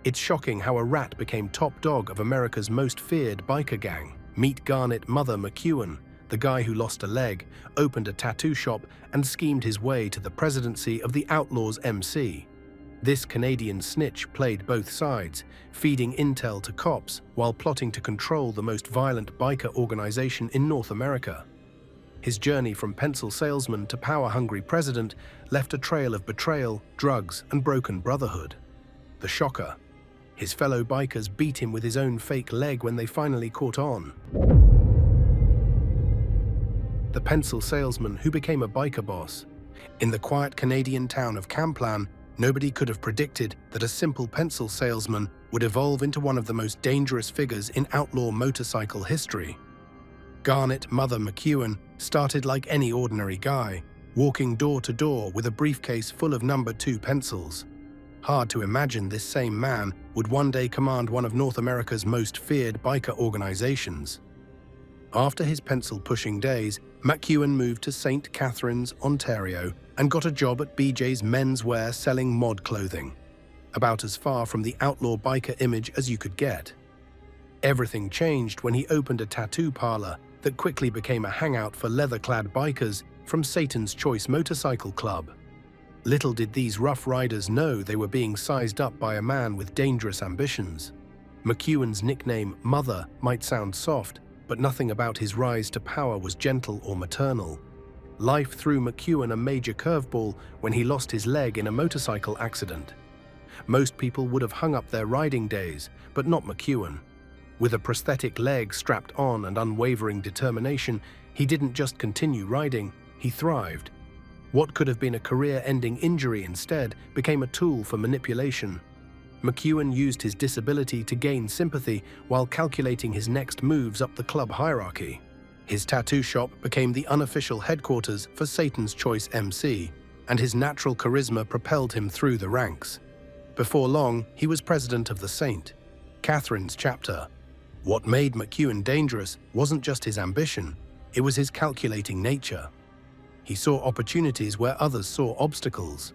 It's shocking how a rat became top dog of America's most feared biker gang. Meet Garnet Mother McEwen, the guy who lost a leg, opened a tattoo shop, and schemed his way to the presidency of the Outlaws MC. This Canadian snitch played both sides, feeding intel to cops while plotting to control the most violent biker organization in North America. His journey from pencil salesman to power-hungry president left a trail of betrayal, drugs, and broken brotherhood. The shocker: his fellow bikers beat him with his own fake leg when they finally caught on. The pencil salesman who became a biker boss. In the quiet Canadian town of Camplin, nobody could have predicted that a simple pencil salesman would evolve into one of the most dangerous figures in outlaw motorcycle history. Garnet Mother McEwen started like any ordinary guy, walking door to door with a briefcase full of No. 2 pencils. Hard to imagine this same man would one day command one of North America's most feared biker organizations. After his pencil-pushing days, McEwen moved to St. Catharines, Ontario, and got a job at BJ's Menswear selling mod clothing, about as far from the outlaw biker image as you could get. Everything changed when he opened a tattoo parlor that quickly became a hangout for leather-clad bikers from Satan's Choice Motorcycle Club. Little did these rough riders know they were being sized up by a man with dangerous ambitions. McEwen's nickname, Mother, might sound soft, but nothing about his rise to power was gentle or maternal. Life threw McEwen a major curveball when he lost his leg in a motorcycle accident. Most people would have hung up their riding days, but not McEwen. With a prosthetic leg strapped on and unwavering determination, he didn't just continue riding, he thrived. What could have been a career-ending injury instead became a tool for manipulation. McEwen used his disability to gain sympathy while calculating his next moves up the club hierarchy. His tattoo shop became the unofficial headquarters for Satan's Choice MC, and his natural charisma propelled him through the ranks. Before long, he was president of the St. Catharines chapter. What made McEwen dangerous wasn't just his ambition, it was his calculating nature. He saw opportunities where others saw obstacles.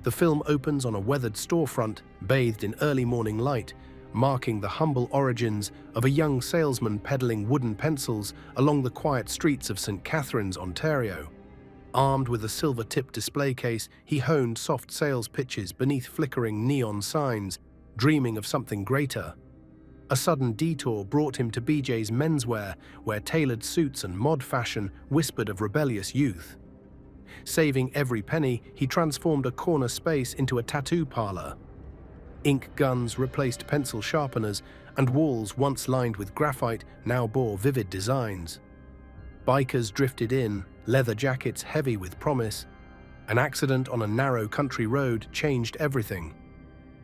The film opens on a weathered storefront, bathed in early morning light, marking the humble origins of a young salesman peddling wooden pencils along the quiet streets of St. Catharines, Ontario. Armed with a silver-tipped display case, he honed soft sales pitches beneath flickering neon signs, dreaming of something greater. A sudden detour brought him to BJ's Menswear, where tailored suits and mod fashion whispered of rebellious youth. Saving every penny, he transformed a corner space into a tattoo parlor. Ink guns replaced pencil sharpeners, and walls once lined with graphite now bore vivid designs. Bikers drifted in, leather jackets heavy with promise. An accident on a narrow country road changed everything.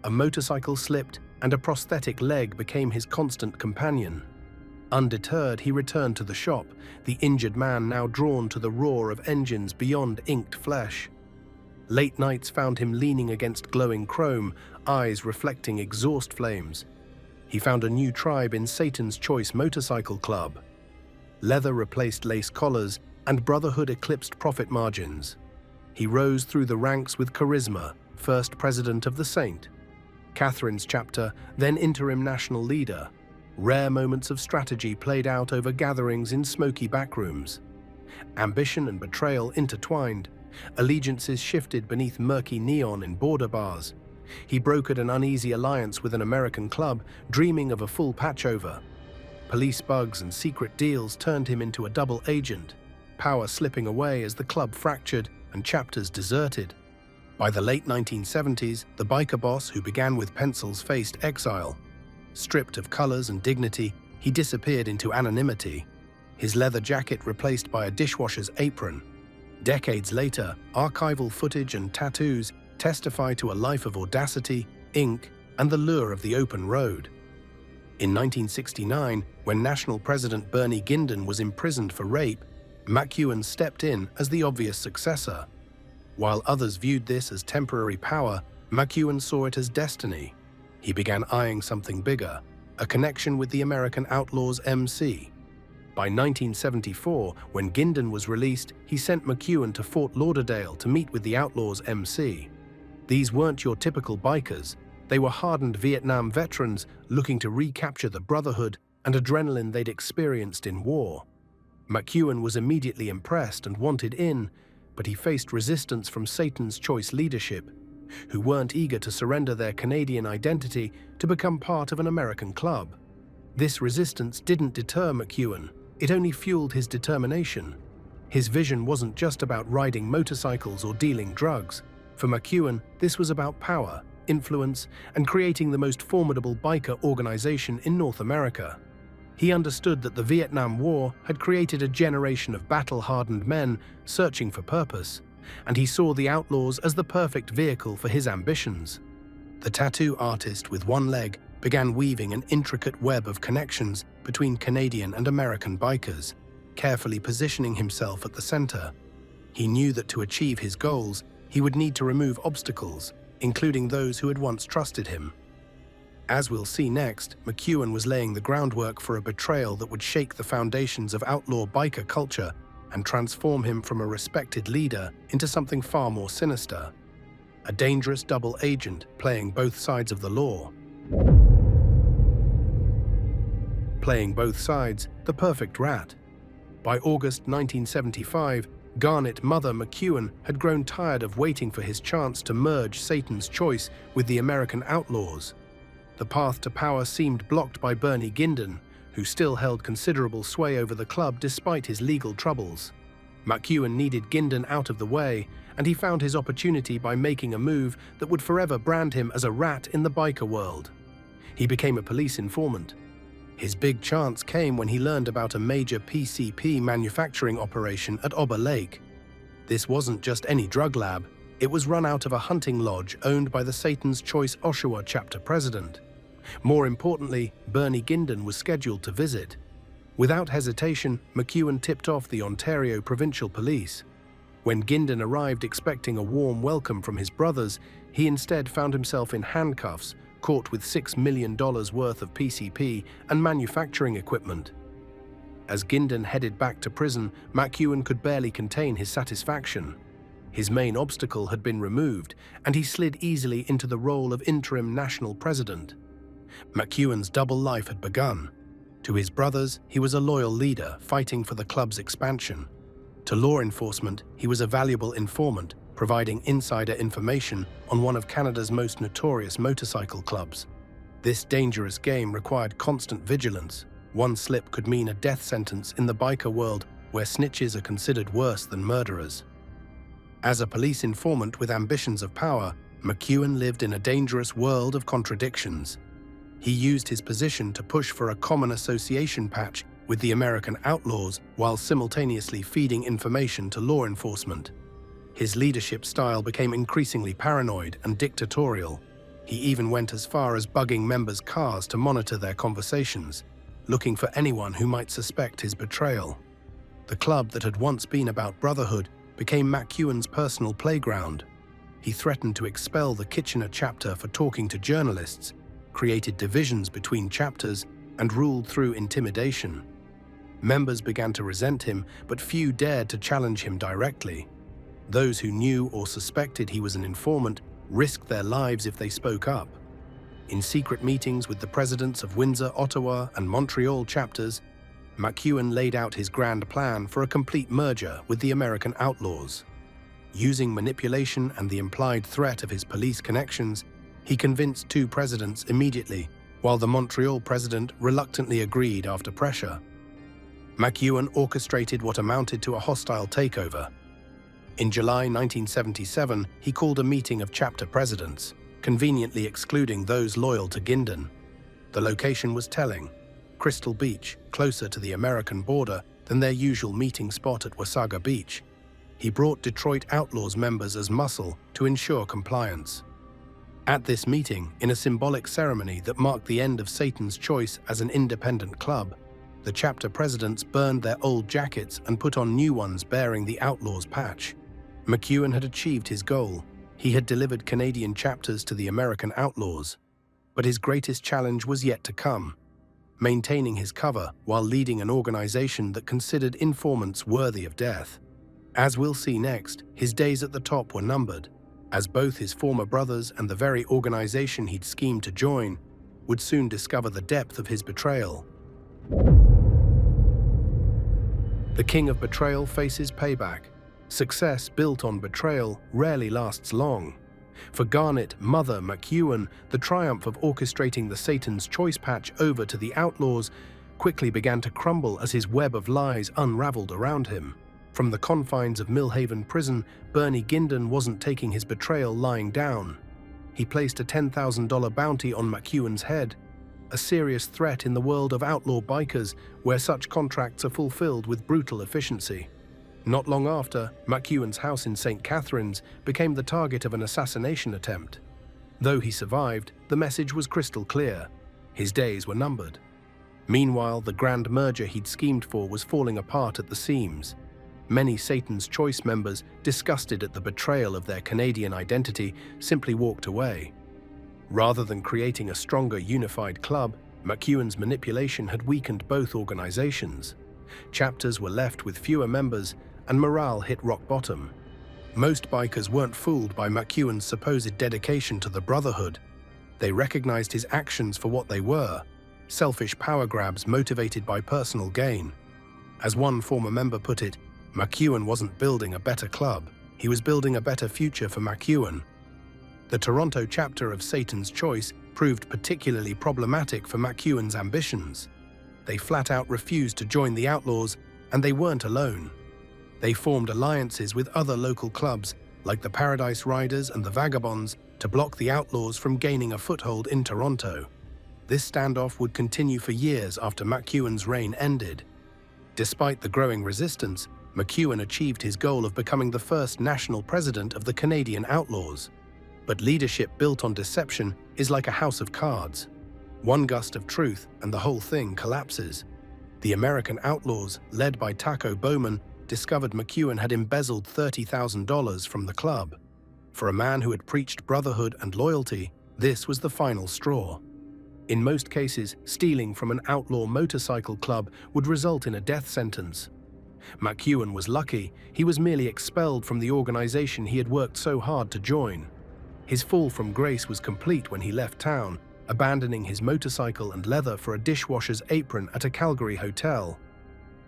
A motorcycle slipped, and a prosthetic leg became his constant companion. Undeterred, he returned to the shop, the injured man now drawn to the roar of engines beyond inked flesh. Late nights found him leaning against glowing chrome, eyes reflecting exhaust flames. He found a new tribe in Satan's Choice Motorcycle Club. Leather replaced lace collars, and brotherhood eclipsed profit margins. He rose through the ranks with charisma, first president of the St. Catharines chapter, then interim national leader. Rare moments of strategy played out over gatherings in smoky backrooms. Ambition and betrayal intertwined. Allegiances shifted beneath murky neon in border bars. He brokered an uneasy alliance with an American club, dreaming of a full patchover. Police bugs and secret deals turned him into a double agent, power slipping away as the club fractured and chapters deserted. By the late 1970s, the biker boss who began with pencils faced exile. Stripped of colors and dignity, he disappeared into anonymity, his leather jacket replaced by a dishwasher's apron. Decades later, archival footage and tattoos testify to a life of audacity, ink, and the lure of the open road. In 1969, when National President Bernie Guindon was imprisoned for rape, McEwen stepped in as the obvious successor. While others viewed this as temporary power, McEwen saw it as destiny. He began eyeing something bigger, a connection with the American Outlaws MC. By 1974, when Guindon was released, he sent McEwen to Fort Lauderdale to meet with the Outlaws MC. These weren't your typical bikers. They were hardened Vietnam veterans looking to recapture the brotherhood and adrenaline they'd experienced in war. McEwen was immediately impressed and wanted in, but he faced resistance from Satan's Choice leadership, who weren't eager to surrender their Canadian identity to become part of an American club. This resistance didn't deter McEwen, it only fueled his determination. His vision wasn't just about riding motorcycles or dealing drugs. For McEwen, this was about power, influence, and creating the most formidable biker organization in North America. He understood that the Vietnam War had created a generation of battle-hardened men searching for purpose, and he saw the Outlaws as the perfect vehicle for his ambitions. The tattoo artist with one leg began weaving an intricate web of connections between Canadian and American bikers, carefully positioning himself at the center. He knew that to achieve his goals, he would need to remove obstacles, including those who had once trusted him. As we'll see next, McEwen was laying the groundwork for a betrayal that would shake the foundations of outlaw biker culture and transform him from a respected leader into something far more sinister. A dangerous double agent playing both sides of the law. Playing both sides, the perfect rat. By August 1975, Garnet Mother McEwen had grown tired of waiting for his chance to merge Satan's Choice with the American Outlaws. The path to power seemed blocked by Bernie Guindon, who still held considerable sway over the club despite his legal troubles. McEwen needed Guindon out of the way, and he found his opportunity by making a move that would forever brand him as a rat in the biker world. He became a police informant. His big chance came when he learned about a major PCP manufacturing operation at Ober Lake. This wasn't just any drug lab, it was run out of a hunting lodge owned by the Satan's Choice Oshawa chapter president. More importantly, Bernie Guindon was scheduled to visit. Without hesitation, McEwen tipped off the Ontario Provincial Police. When Guindon arrived expecting a warm welcome from his brothers, he instead found himself in handcuffs, caught with $6 million worth of PCP and manufacturing equipment. As Guindon headed back to prison, McEwen could barely contain his satisfaction. His main obstacle had been removed, and he slid easily into the role of interim national president. McEwen's double life had begun. To his brothers, he was a loyal leader fighting for the club's expansion. To law enforcement, he was a valuable informant, providing insider information on one of Canada's most notorious motorcycle clubs. This dangerous game required constant vigilance. One slip could mean a death sentence in the biker world where snitches are considered worse than murderers. As a police informant with ambitions of power, McEwen lived in a dangerous world of contradictions. He used his position to push for a common association patch with the American Outlaws while simultaneously feeding information to law enforcement. His leadership style became increasingly paranoid and dictatorial. He even went as far as bugging members' cars to monitor their conversations, looking for anyone who might suspect his betrayal. The club that had once been about brotherhood became McEwen's personal playground. He threatened to expel the Kitchener chapter for talking to journalists, created divisions between chapters, and ruled through intimidation. Members began to resent him, but few dared to challenge him directly. Those who knew or suspected he was an informant risked their lives if they spoke up. In secret meetings with the presidents of Windsor, Ottawa, and Montreal chapters, McEwen laid out his grand plan for a complete merger with the American Outlaws. Using manipulation and the implied threat of his police connections, he convinced two presidents immediately, while the Montreal president reluctantly agreed after pressure. McEwen orchestrated what amounted to a hostile takeover. In July 1977, he called a meeting of chapter presidents, conveniently excluding those loyal to Guindon. The location was telling: Crystal Beach, closer to the American border than their usual meeting spot at Wasaga Beach. He brought Detroit Outlaws members as muscle to ensure compliance. At this meeting, in a symbolic ceremony that marked the end of Satan's Choice as an independent club, the chapter presidents burned their old jackets and put on new ones bearing the Outlaws patch. McEwen had achieved his goal. He had delivered Canadian chapters to the American Outlaws. But his greatest challenge was yet to come: maintaining his cover while leading an organization that considered informants worthy of death. As we'll see next, his days at the top were numbered. as both his former brothers and the very organization he'd schemed to join would soon discover the depth of his betrayal. The king of betrayal faces payback. Success built on betrayal rarely lasts long. For Garnet Mother McEwen, the triumph of orchestrating the Satan's Choice patch over to the outlaws quickly began to crumble as his web of lies unraveled around him. From the confines of Millhaven prison, Bernie Guindon wasn't taking his betrayal lying down. He placed a $10,000 bounty on McEwen's head, a serious threat in the world of outlaw bikers where such contracts are fulfilled with brutal efficiency. Not long after, McEwen's house in St. Catharines became the target of an assassination attempt. Though he survived, the message was crystal clear. His days were numbered. Meanwhile, the grand merger he'd schemed for was falling apart at the seams. Many Satan's Choice members, disgusted at the betrayal of their Canadian identity, simply walked away. Rather than creating a stronger, unified club, McEwen's manipulation had weakened both organizations. Chapters were left with fewer members, and morale hit rock bottom. Most bikers weren't fooled by McEwen's supposed dedication to the Brotherhood. They recognized his actions for what they were: selfish power grabs motivated by personal gain. As one former member put it, McEwen wasn't building a better club, he was building a better future for McEwen. The Toronto chapter of Satan's Choice proved particularly problematic for McEwen's ambitions. They flat out refused to join the Outlaws, and they weren't alone. They formed alliances with other local clubs, like the Paradise Riders and the Vagabonds, to block the Outlaws from gaining a foothold in Toronto. This standoff would continue for years after McEwen's reign ended. Despite the growing resistance, McEwen achieved his goal of becoming the first national president of the Canadian Outlaws. But leadership built on deception is like a house of cards. One gust of truth and the whole thing collapses. The American Outlaws, led by Taco Bowman, discovered McEwen had embezzled $30,000 from the club. For a man who had preached brotherhood and loyalty, this was the final straw. In most cases, stealing from an outlaw motorcycle club would result in a death sentence. McEwen was lucky; he was merely expelled from the organization he had worked so hard to join. His fall from grace was complete when he left town, abandoning his motorcycle and leather for a dishwasher's apron at a Calgary hotel.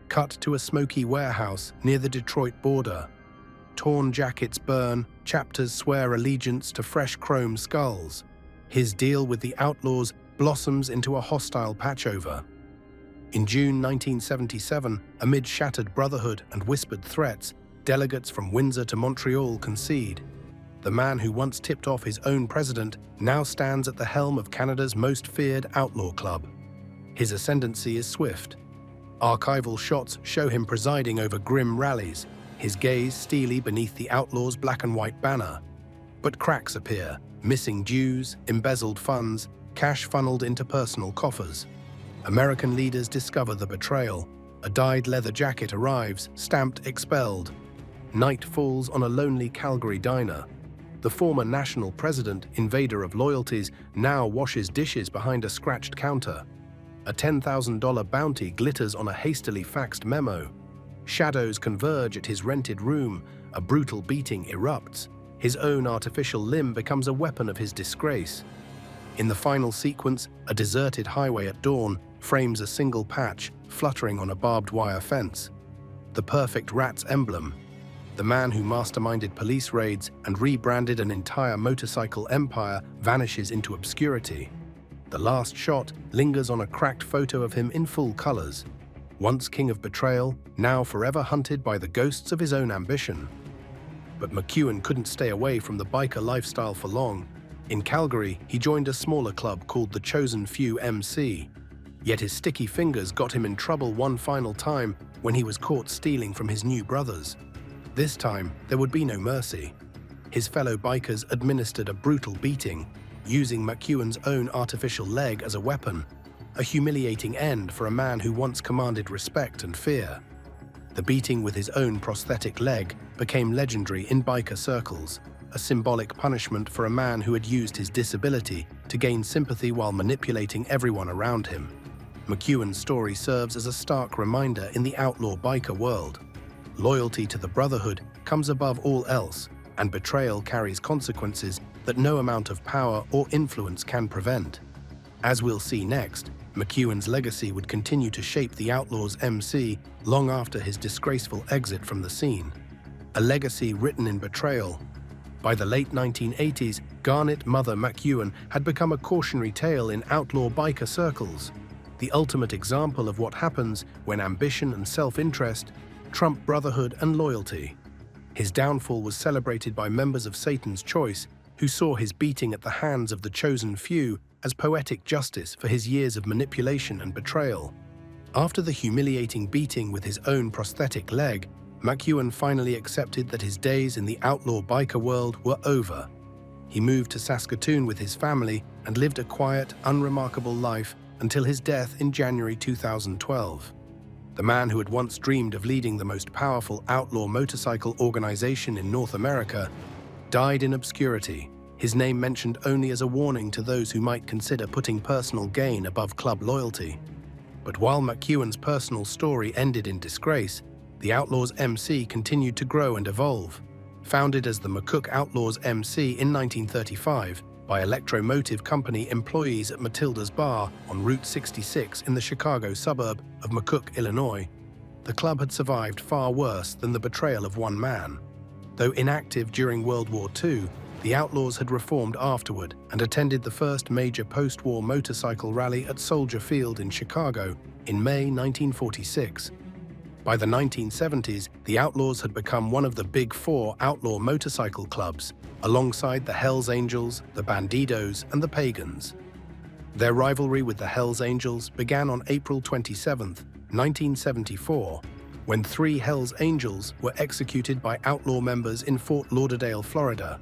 Cut to a smoky warehouse near the Detroit border. Torn jackets burn, chapters swear allegiance to fresh chrome skulls. His deal with the Outlaws blossoms into a hostile patchover. In June 1977, amid shattered brotherhood and whispered threats, delegates from Windsor to Montreal concede. The man who once tipped off his own president now stands at the helm of Canada's most feared outlaw club. His ascendancy is swift. Archival shots show him presiding over grim rallies, his gaze steely beneath the Outlaws' black and white banner. But cracks appear: missing dues, embezzled funds, cash funneled into personal coffers. American leaders discover the betrayal. A dyed leather jacket arrives, stamped expelled. Night falls on a lonely Calgary diner. The former national president, invader of loyalties, now washes dishes behind a scratched counter. A $10,000 bounty glitters on a hastily faxed memo. Shadows converge at his rented room. A brutal beating erupts. His own artificial limb becomes a weapon of his disgrace. In the final sequence, a deserted highway at dawn frames a single patch fluttering on a barbed wire fence. The perfect rat's emblem. The man who masterminded police raids and rebranded an entire motorcycle empire vanishes into obscurity. The last shot lingers on a cracked photo of him in full colors. Once king of betrayal, now forever hunted by the ghosts of his own ambition. But McEwen couldn't stay away from the biker lifestyle for long. In Calgary, he joined a smaller club called the Chosen Few MC. Yet his sticky fingers got him in trouble one final time when he was caught stealing from his new brothers. This time, there would be no mercy. His fellow bikers administered a brutal beating, using McEwen's own artificial leg as a weapon, a humiliating end for a man who once commanded respect and fear. The beating with his own prosthetic leg became legendary in biker circles, a symbolic punishment for a man who had used his disability to gain sympathy while manipulating everyone around him. McEwen's story serves as a stark reminder in the outlaw biker world. Loyalty to the Brotherhood comes above all else, and betrayal carries consequences that no amount of power or influence can prevent. As we'll see next, McEwen's legacy would continue to shape the Outlaws MC long after his disgraceful exit from the scene. A legacy written in betrayal. By the late 1980s, Garnet Mother McEwen had become a cautionary tale in outlaw biker circles, the ultimate example of what happens when ambition and self-interest trump brotherhood and loyalty. His downfall was celebrated by members of Satan's Choice, who saw his beating at the hands of the chosen few as poetic justice for his years of manipulation and betrayal. After the humiliating beating with his own prosthetic leg, McEwen finally accepted that his days in the outlaw biker world were over. He moved to Saskatoon with his family and lived a quiet, unremarkable life until his death in January 2012. The man who had once dreamed of leading the most powerful outlaw motorcycle organization in North America died in obscurity, his name mentioned only as a warning to those who might consider putting personal gain above club loyalty. But while McEwen's personal story ended in disgrace, the Outlaws MC continued to grow and evolve. Founded as the McCook Outlaws MC in 1935 by Electromotive Company employees at Matilda's Bar on Route 66 in the Chicago suburb of McCook, Illinois, the club had survived far worse than the betrayal of one man. Though inactive during World War II, the Outlaws had reformed afterward and attended the first major post-war motorcycle rally at Soldier Field in Chicago in May 1946. By the 1970s, the Outlaws had become one of the Big Four outlaw motorcycle clubs, alongside the Hells Angels, the Bandidos, and the Pagans. Their rivalry with the Hells Angels began on April 27, 1974, when 3 Hells Angels were executed by outlaw members in Fort Lauderdale, Florida,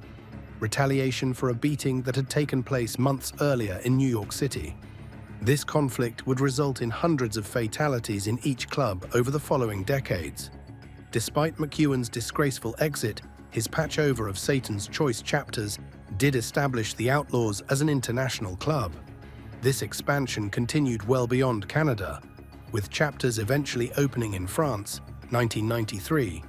retaliation for a beating that had taken place months earlier in New York City. This conflict would result in hundreds of fatalities in each club over the following decades. Despite McEwen's disgraceful exit, his patchover of Satan's Choice chapters did establish the Outlaws as an international club. This expansion continued well beyond Canada, with chapters eventually opening in France, 1993,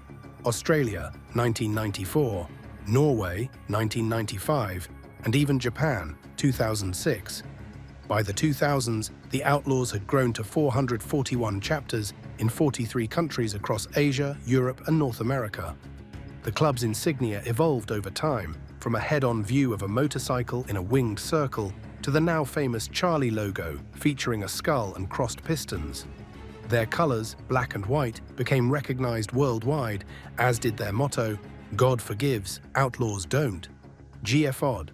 Australia, 1994, Norway, 1995, and even Japan, 2006. By the 2000s, the Outlaws had grown to 441 chapters in 43 countries across Asia, Europe, and North America. The club's insignia evolved over time, from a head-on view of a motorcycle in a winged circle to the now famous Charlie logo featuring a skull and crossed pistons. Their colors, black and white, became recognized worldwide, as did their motto, "God forgives, outlaws don't." GFOD.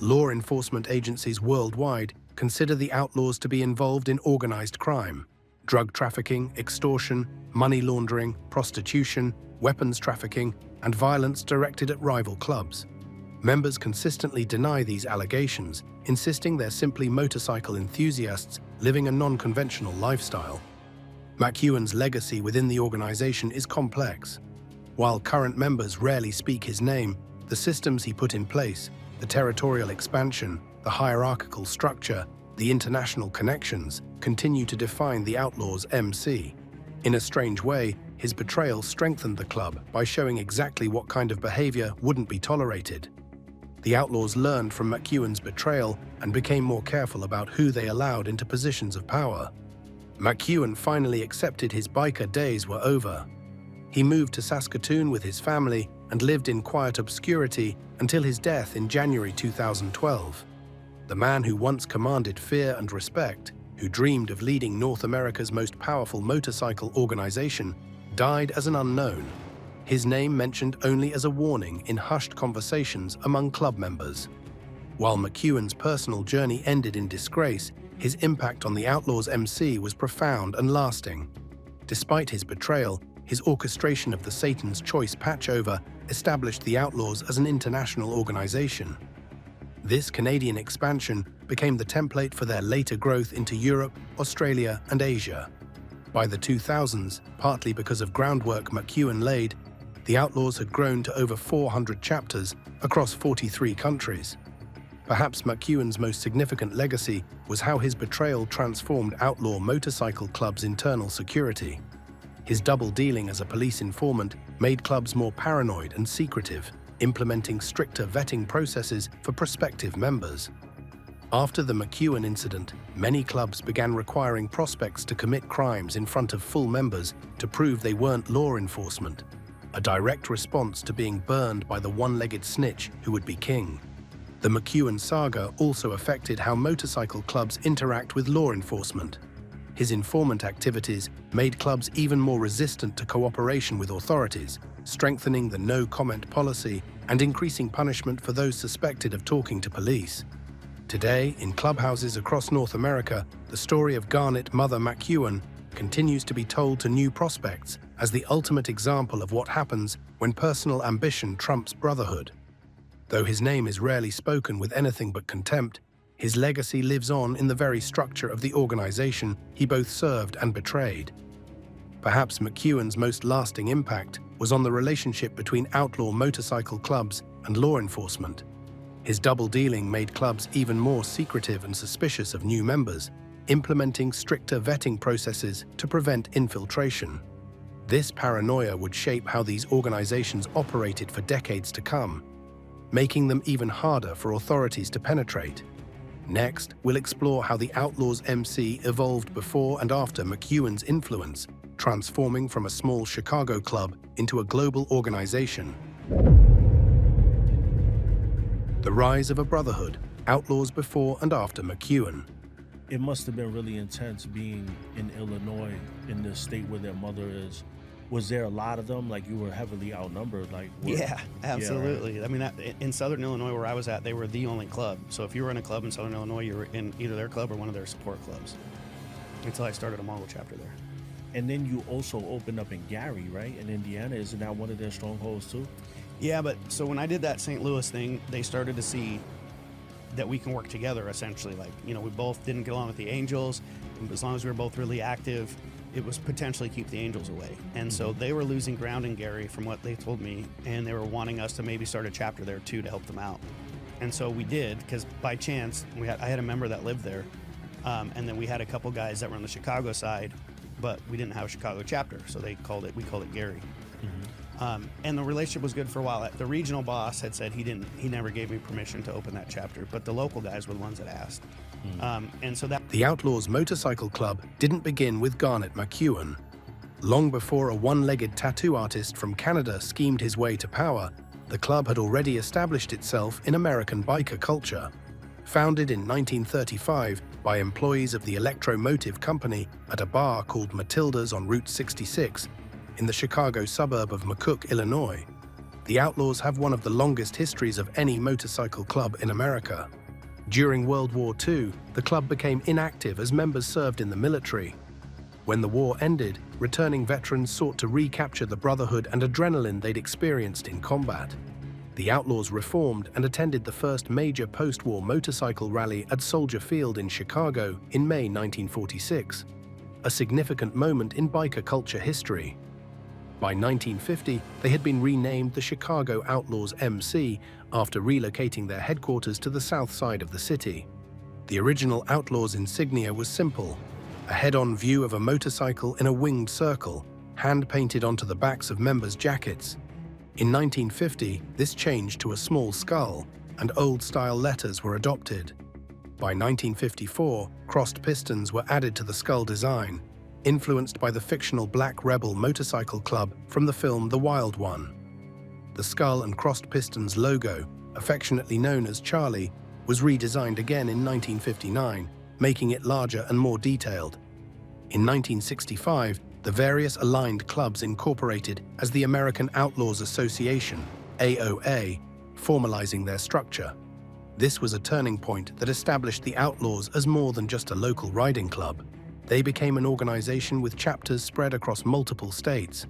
Law enforcement agencies worldwide consider the Outlaws to be involved in organized crime, drug trafficking, extortion, money laundering, prostitution, weapons trafficking, and violence directed at rival clubs. Members consistently deny these allegations, insisting they're simply motorcycle enthusiasts living a non-conventional lifestyle. McEwen's legacy within the organization is complex. While current members rarely speak his name, the systems he put in place, the territorial expansion, the hierarchical structure, the international connections, continue to define the Outlaws MC. In a strange way, his betrayal strengthened the club by showing exactly what kind of behavior wouldn't be tolerated. The Outlaws learned from McEwen's betrayal and became more careful about who they allowed into positions of power. McEwen finally accepted his biker days were over. He moved to Saskatoon with his family and lived in quiet obscurity until his death in January 2012. The man who once commanded fear and respect, who dreamed of leading North America's most powerful motorcycle organization, died as an unknown, his name mentioned only as a warning in hushed conversations among club members. While McEwen's personal journey ended in disgrace, his impact on the Outlaws MC was profound and lasting. Despite his betrayal, his orchestration of the Satan's Choice patchover established the Outlaws as an international organization. This Canadian expansion became the template for their later growth into Europe, Australia, and Asia. By the 2000s, partly because of groundwork McEwen laid, the Outlaws had grown to over 400 chapters across 43 countries. Perhaps McEwen's most significant legacy was how his betrayal transformed outlaw motorcycle clubs' internal security. His double dealing as a police informant made clubs more paranoid and secretive, implementing stricter vetting processes for prospective members. After the McEwen incident, many clubs began requiring prospects to commit crimes in front of full members to prove they weren't law enforcement, a direct response to being burned by the one-legged snitch who would be king. The McEwen saga also affected how motorcycle clubs interact with law enforcement. His informant activities made clubs even more resistant to cooperation with authorities, strengthening the no-comment policy and increasing punishment for those suspected of talking to police. Today, in clubhouses across North America, the story of Garnet Mother McEwen continues to be told to new prospects as the ultimate example of what happens when personal ambition trumps brotherhood. Though his name is rarely spoken with anything but contempt, his legacy lives on in the very structure of the organization he both served and betrayed. Perhaps McEwen's most lasting impact was on the relationship between outlaw motorcycle clubs and law enforcement. His double-dealing made clubs even more secretive and suspicious of new members, implementing stricter vetting processes to prevent infiltration. This paranoia would shape how these organizations operated for decades to come, making them even harder for authorities to penetrate. Next, we'll explore how the Outlaws MC evolved before and after McEwen's influence, transforming from a small Chicago club into a global organization. The rise of a brotherhood, Outlaws before and after McEwen. It must have been really intense being in Illinois, in the state where their mother is. Was there a lot of them? Like, you were heavily outnumbered? Yeah, absolutely. I mean, in Southern Illinois, where I was at, they were the only club. So if you were in a club in Southern Illinois, you were in either their club or one of their support clubs. Until I started a Mongol chapter there. And then you also opened up in Gary, right? In Indiana. Isn't that one of their strongholds too? Yeah, but so when I did that St. Louis thing, they started to see that we can work together, essentially. Like, we both didn't get along with the Angels. And as long as we were both really active, it was potentially keep the Angels away. And so they were losing ground in Gary from what they told me, and they were wanting us to maybe start a chapter there too to help them out. And so we did, because by chance, I had a member that lived there, and then we had a couple guys that were on the Chicago side, but we didn't have a Chicago chapter, so we called it Gary. And the relationship was good for a while. The regional boss had said he never gave me permission to open that chapter, but the local guys were the ones that asked. And so that The Outlaws Motorcycle Club didn't begin with Garnet McEwen. Long before a one-legged tattoo artist from Canada schemed his way to power, the club had already established itself in American biker culture. Founded in 1935 by employees of the Electromotive Company at a bar called Matilda's on Route 66, in the Chicago suburb of McCook, Illinois, the Outlaws have one of the longest histories of any motorcycle club in America. During World War II, the club became inactive as members served in the military. When the war ended, returning veterans sought to recapture the brotherhood and adrenaline they'd experienced in combat. The Outlaws reformed and attended the first major post-war motorcycle rally at Soldier Field in Chicago in May 1946, a significant moment in biker culture history. By 1950, they had been renamed the Chicago Outlaws MC after relocating their headquarters to the south side of the city. The original Outlaws insignia was simple, a head-on view of a motorcycle in a winged circle, hand-painted onto the backs of members' jackets. In 1950, this changed to a small skull, and old-style letters were adopted. By 1954, crossed pistons were added to the skull design, influenced by the fictional Black Rebel Motorcycle Club from the film The Wild One. The skull and crossed pistons logo, affectionately known as Charlie, was redesigned again in 1959, making it larger and more detailed. In 1965, the various aligned clubs incorporated as the American Outlaws Association, AOA, formalizing their structure. This was a turning point that established the Outlaws as more than just a local riding club. They became an organization with chapters spread across multiple states.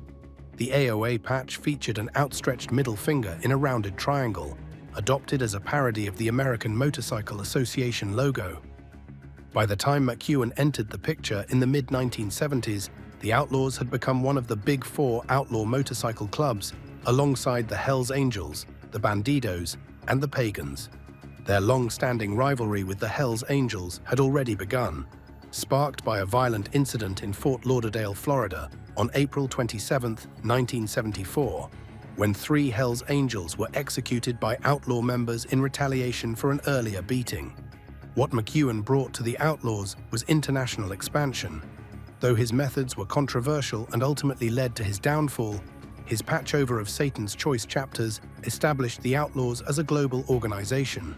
The AOA patch featured an outstretched middle finger in a rounded triangle, adopted as a parody of the American Motorcycle Association logo. By the time McEwen entered the picture in the mid-1970s, the Outlaws had become one of the big four outlaw motorcycle clubs, alongside the Hells Angels, the Bandidos, and the Pagans. Their long-standing rivalry with the Hells Angels had already begun, sparked by a violent incident in Fort Lauderdale, Florida, on April 27, 1974. when 3 Hells Angels were executed by outlaw members in retaliation for an earlier beating. What McEwen brought to the Outlaws was international expansion. Though his methods were controversial and ultimately led to his downfall, his patchover of Satan's Choice chapters established the Outlaws as a global organization.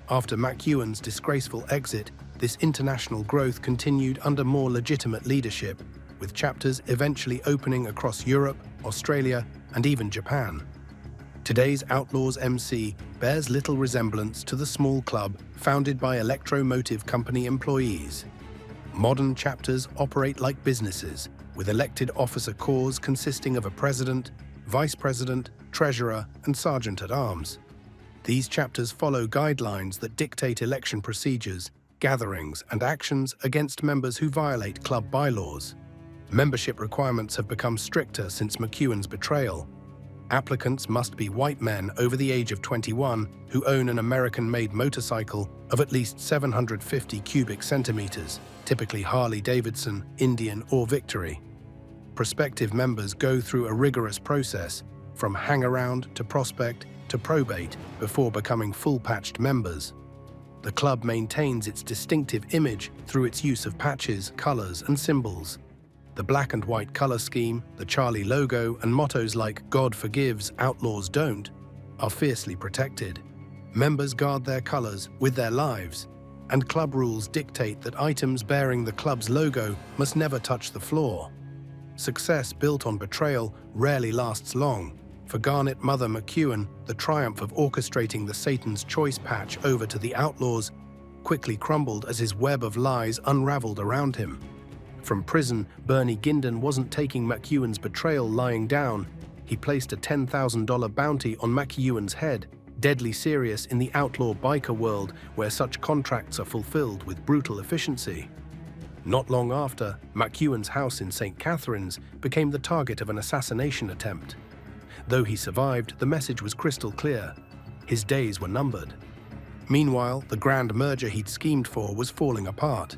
After McEwen's disgraceful exit, this international growth continued under more legitimate leadership, with chapters eventually opening across Europe, Australia, and even Japan. Today's Outlaws MC bears little resemblance to the small club founded by Electromotive Company employees. Modern chapters operate like businesses, with elected officer corps consisting of a president, vice president, treasurer, and sergeant-at-arms. These chapters follow guidelines that dictate election procedures, gatherings, and actions against members who violate club bylaws. Membership requirements have become stricter since McEwen's betrayal. Applicants must be white men over the age of 21 who own an American-made motorcycle of at least 750 cubic centimeters, typically Harley-Davidson, Indian, or Victory. Prospective members go through a rigorous process, from hang-around to prospect to probate, before becoming full-patched members. The club maintains its distinctive image through its use of patches, colors, and symbols. The black and white color scheme, the Charlie logo, and mottos like "God forgives, outlaws don't" are fiercely protected. Members guard their colors with their lives, and club rules dictate that items bearing the club's logo must never touch the floor. Success built on betrayal rarely lasts long. For Garnet Mother McEwen, the triumph of orchestrating the Satan's Choice patch over to the Outlaws quickly crumbled as his web of lies unraveled around him. From prison, Bernie Ginden wasn't taking McEwen's betrayal lying down. He placed a $10,000 bounty on McEwen's head, deadly serious in the outlaw biker world where such contracts are fulfilled with brutal efficiency. Not long after, McEwen's house in St. Catharines became the target of an assassination attempt. Though he survived, the message was crystal clear. His days were numbered. Meanwhile, the grand merger he'd schemed for was falling apart.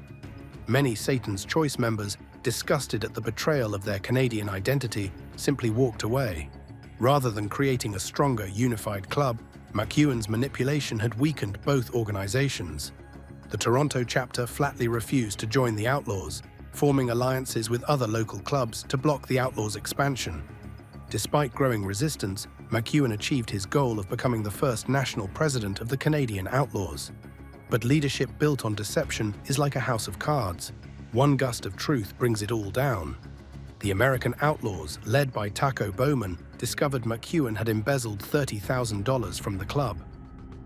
Many Satan's Choice members, disgusted at the betrayal of their Canadian identity, simply walked away. Rather than creating a stronger, unified club, McEwen's manipulation had weakened both organizations. The Toronto chapter flatly refused to join the Outlaws, forming alliances with other local clubs to block the Outlaws' expansion. Despite growing resistance, McEwen achieved his goal of becoming the first national president of the Canadian Outlaws. But leadership built on deception is like a house of cards. One gust of truth brings it all down. The American Outlaws, led by Taco Bowman, discovered McEwen had embezzled $30,000 from the club.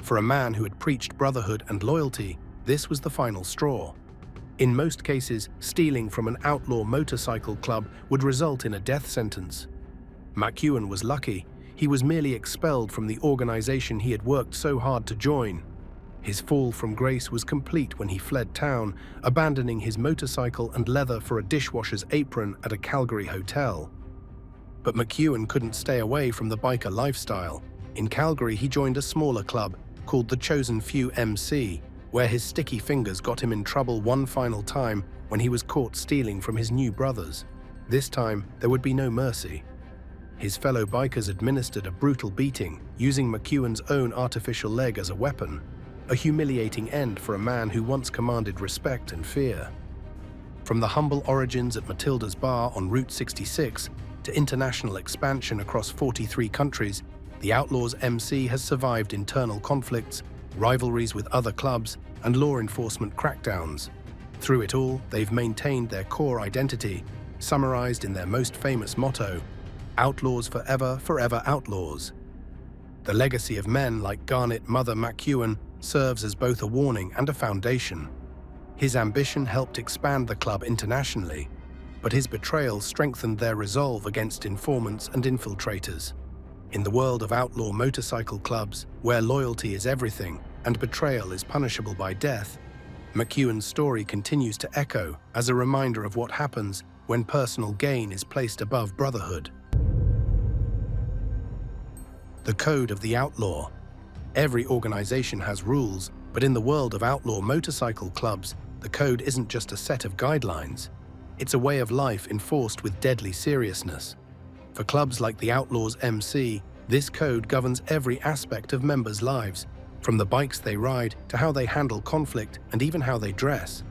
For a man who had preached brotherhood and loyalty, this was the final straw. In most cases, stealing from an outlaw motorcycle club would result in a death sentence. McEwen was lucky. He was merely expelled from the organization he had worked so hard to join. His fall from grace was complete when he fled town, abandoning his motorcycle and leather for a dishwasher's apron at a Calgary hotel. But McEwen couldn't stay away from the biker lifestyle. In Calgary, he joined a smaller club called the Chosen Few MC, where his sticky fingers got him in trouble one final time when he was caught stealing from his new brothers. This time, there would be no mercy. His fellow bikers administered a brutal beating, using McEwen's own artificial leg as a weapon. A humiliating end for a man who once commanded respect and fear. From the humble origins at Matilda's Bar on Route 66 to international expansion across 43 countries, the Outlaws MC has survived internal conflicts, rivalries with other clubs, and law enforcement crackdowns. Through it all, they've maintained their core identity, summarized in their most famous motto, "Outlaws forever, forever outlaws." The legacy of men like Garnet Mother McEwen serves as both a warning and a foundation. His ambition helped expand the club internationally, but his betrayal strengthened their resolve against informants and infiltrators. In the world of outlaw motorcycle clubs, where loyalty is everything and betrayal is punishable by death, McEwen's story continues to echo as a reminder of what happens when personal gain is placed above brotherhood. The Code of the Outlaw. Every organization has rules, but in the world of outlaw motorcycle clubs, the code isn't just a set of guidelines. It's a way of life enforced with deadly seriousness. For clubs like the Outlaws MC, This code governs every aspect of members' lives, from the bikes they ride to how they handle conflict and even how they dress.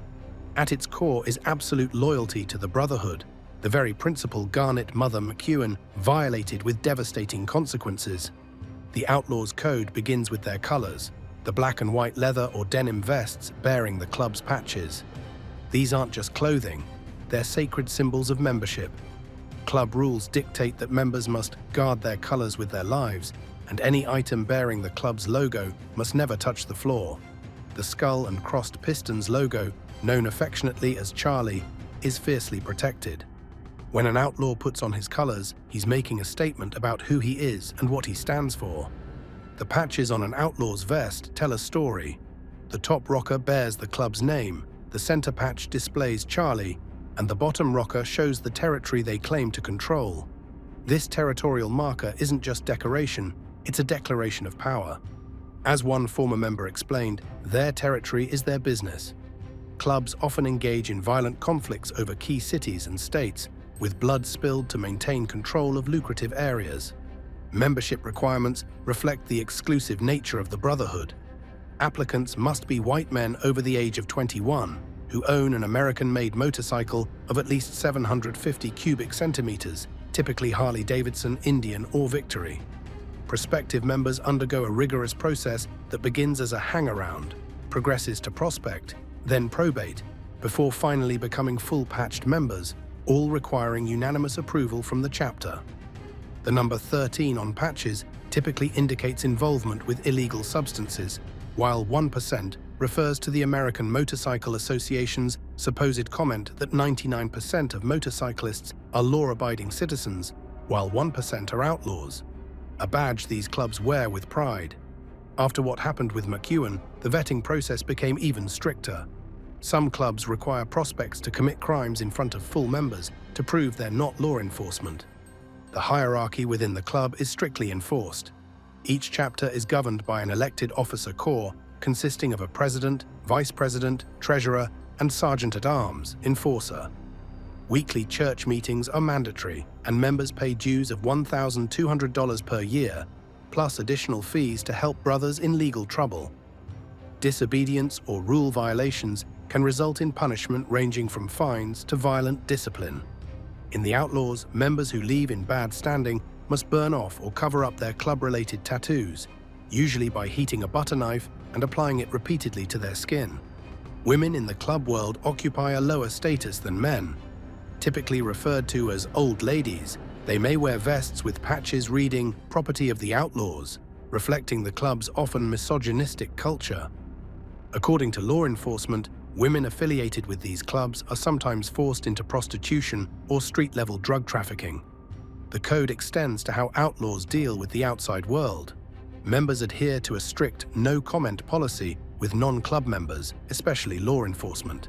At its core is absolute loyalty to the Brotherhood, the very principle Garnet Mother McEwen violated with devastating consequences. The Outlaws' code begins with their colors, the black and white leather or denim vests bearing the club's patches. These aren't just clothing, they're sacred symbols of membership. Club rules dictate that members must guard their colors with their lives, and any item bearing the club's logo must never touch the floor. The skull and crossed pistons logo, known affectionately as Charlie, is fiercely protected. When an outlaw puts on his colors, he's making a statement about who he is and what he stands for. The patches on an outlaw's vest tell a story. The top rocker bears the club's name, the center patch displays Charlie, and the bottom rocker shows the territory they claim to control. This territorial marker isn't just decoration, it's a declaration of power. As one former member explained, their territory is their business. Clubs often engage in violent conflicts over key cities and states, with blood spilled to maintain control of lucrative areas. Membership requirements reflect the exclusive nature of the Brotherhood. Applicants must be white men over the age of 21, who own an American-made motorcycle of at least 750 cubic centimeters, typically Harley-Davidson, Indian, or Victory. Prospective members undergo a rigorous process that begins as a hang-around, progresses to prospect, then probate, before finally becoming full-patched members, all requiring unanimous approval from the chapter. The number 13 on patches typically indicates involvement with illegal substances, while 1% refers to the American Motorcycle Association's supposed comment that 99% of motorcyclists are law-abiding citizens, while 1% are outlaws, a badge these clubs wear with pride. After what happened with McEwen, the vetting process became even stricter. Some clubs require prospects to commit crimes in front of full members to prove they're not law enforcement. The hierarchy within the club is strictly enforced. Each chapter is governed by an elected officer corps consisting of a president, vice president, treasurer, and sergeant-at-arms, enforcer. Weekly church meetings are mandatory, and members pay dues of $1,200 per year, plus additional fees to help brothers in legal trouble. Disobedience or rule violations can result in punishment ranging from fines to violent discipline. In the Outlaws, members who leave in bad standing must burn off or cover up their club-related tattoos, usually by heating a butter knife and applying it repeatedly to their skin. Women in the club world occupy a lower status than men. Typically referred to as old ladies, they may wear vests with patches reading "Property of the Outlaws," reflecting the club's often misogynistic culture. According to law enforcement, women affiliated with these clubs are sometimes forced into prostitution or street-level drug trafficking. The code extends to how outlaws deal with the outside world. Members adhere to a strict no-comment policy with non-club members, especially law enforcement.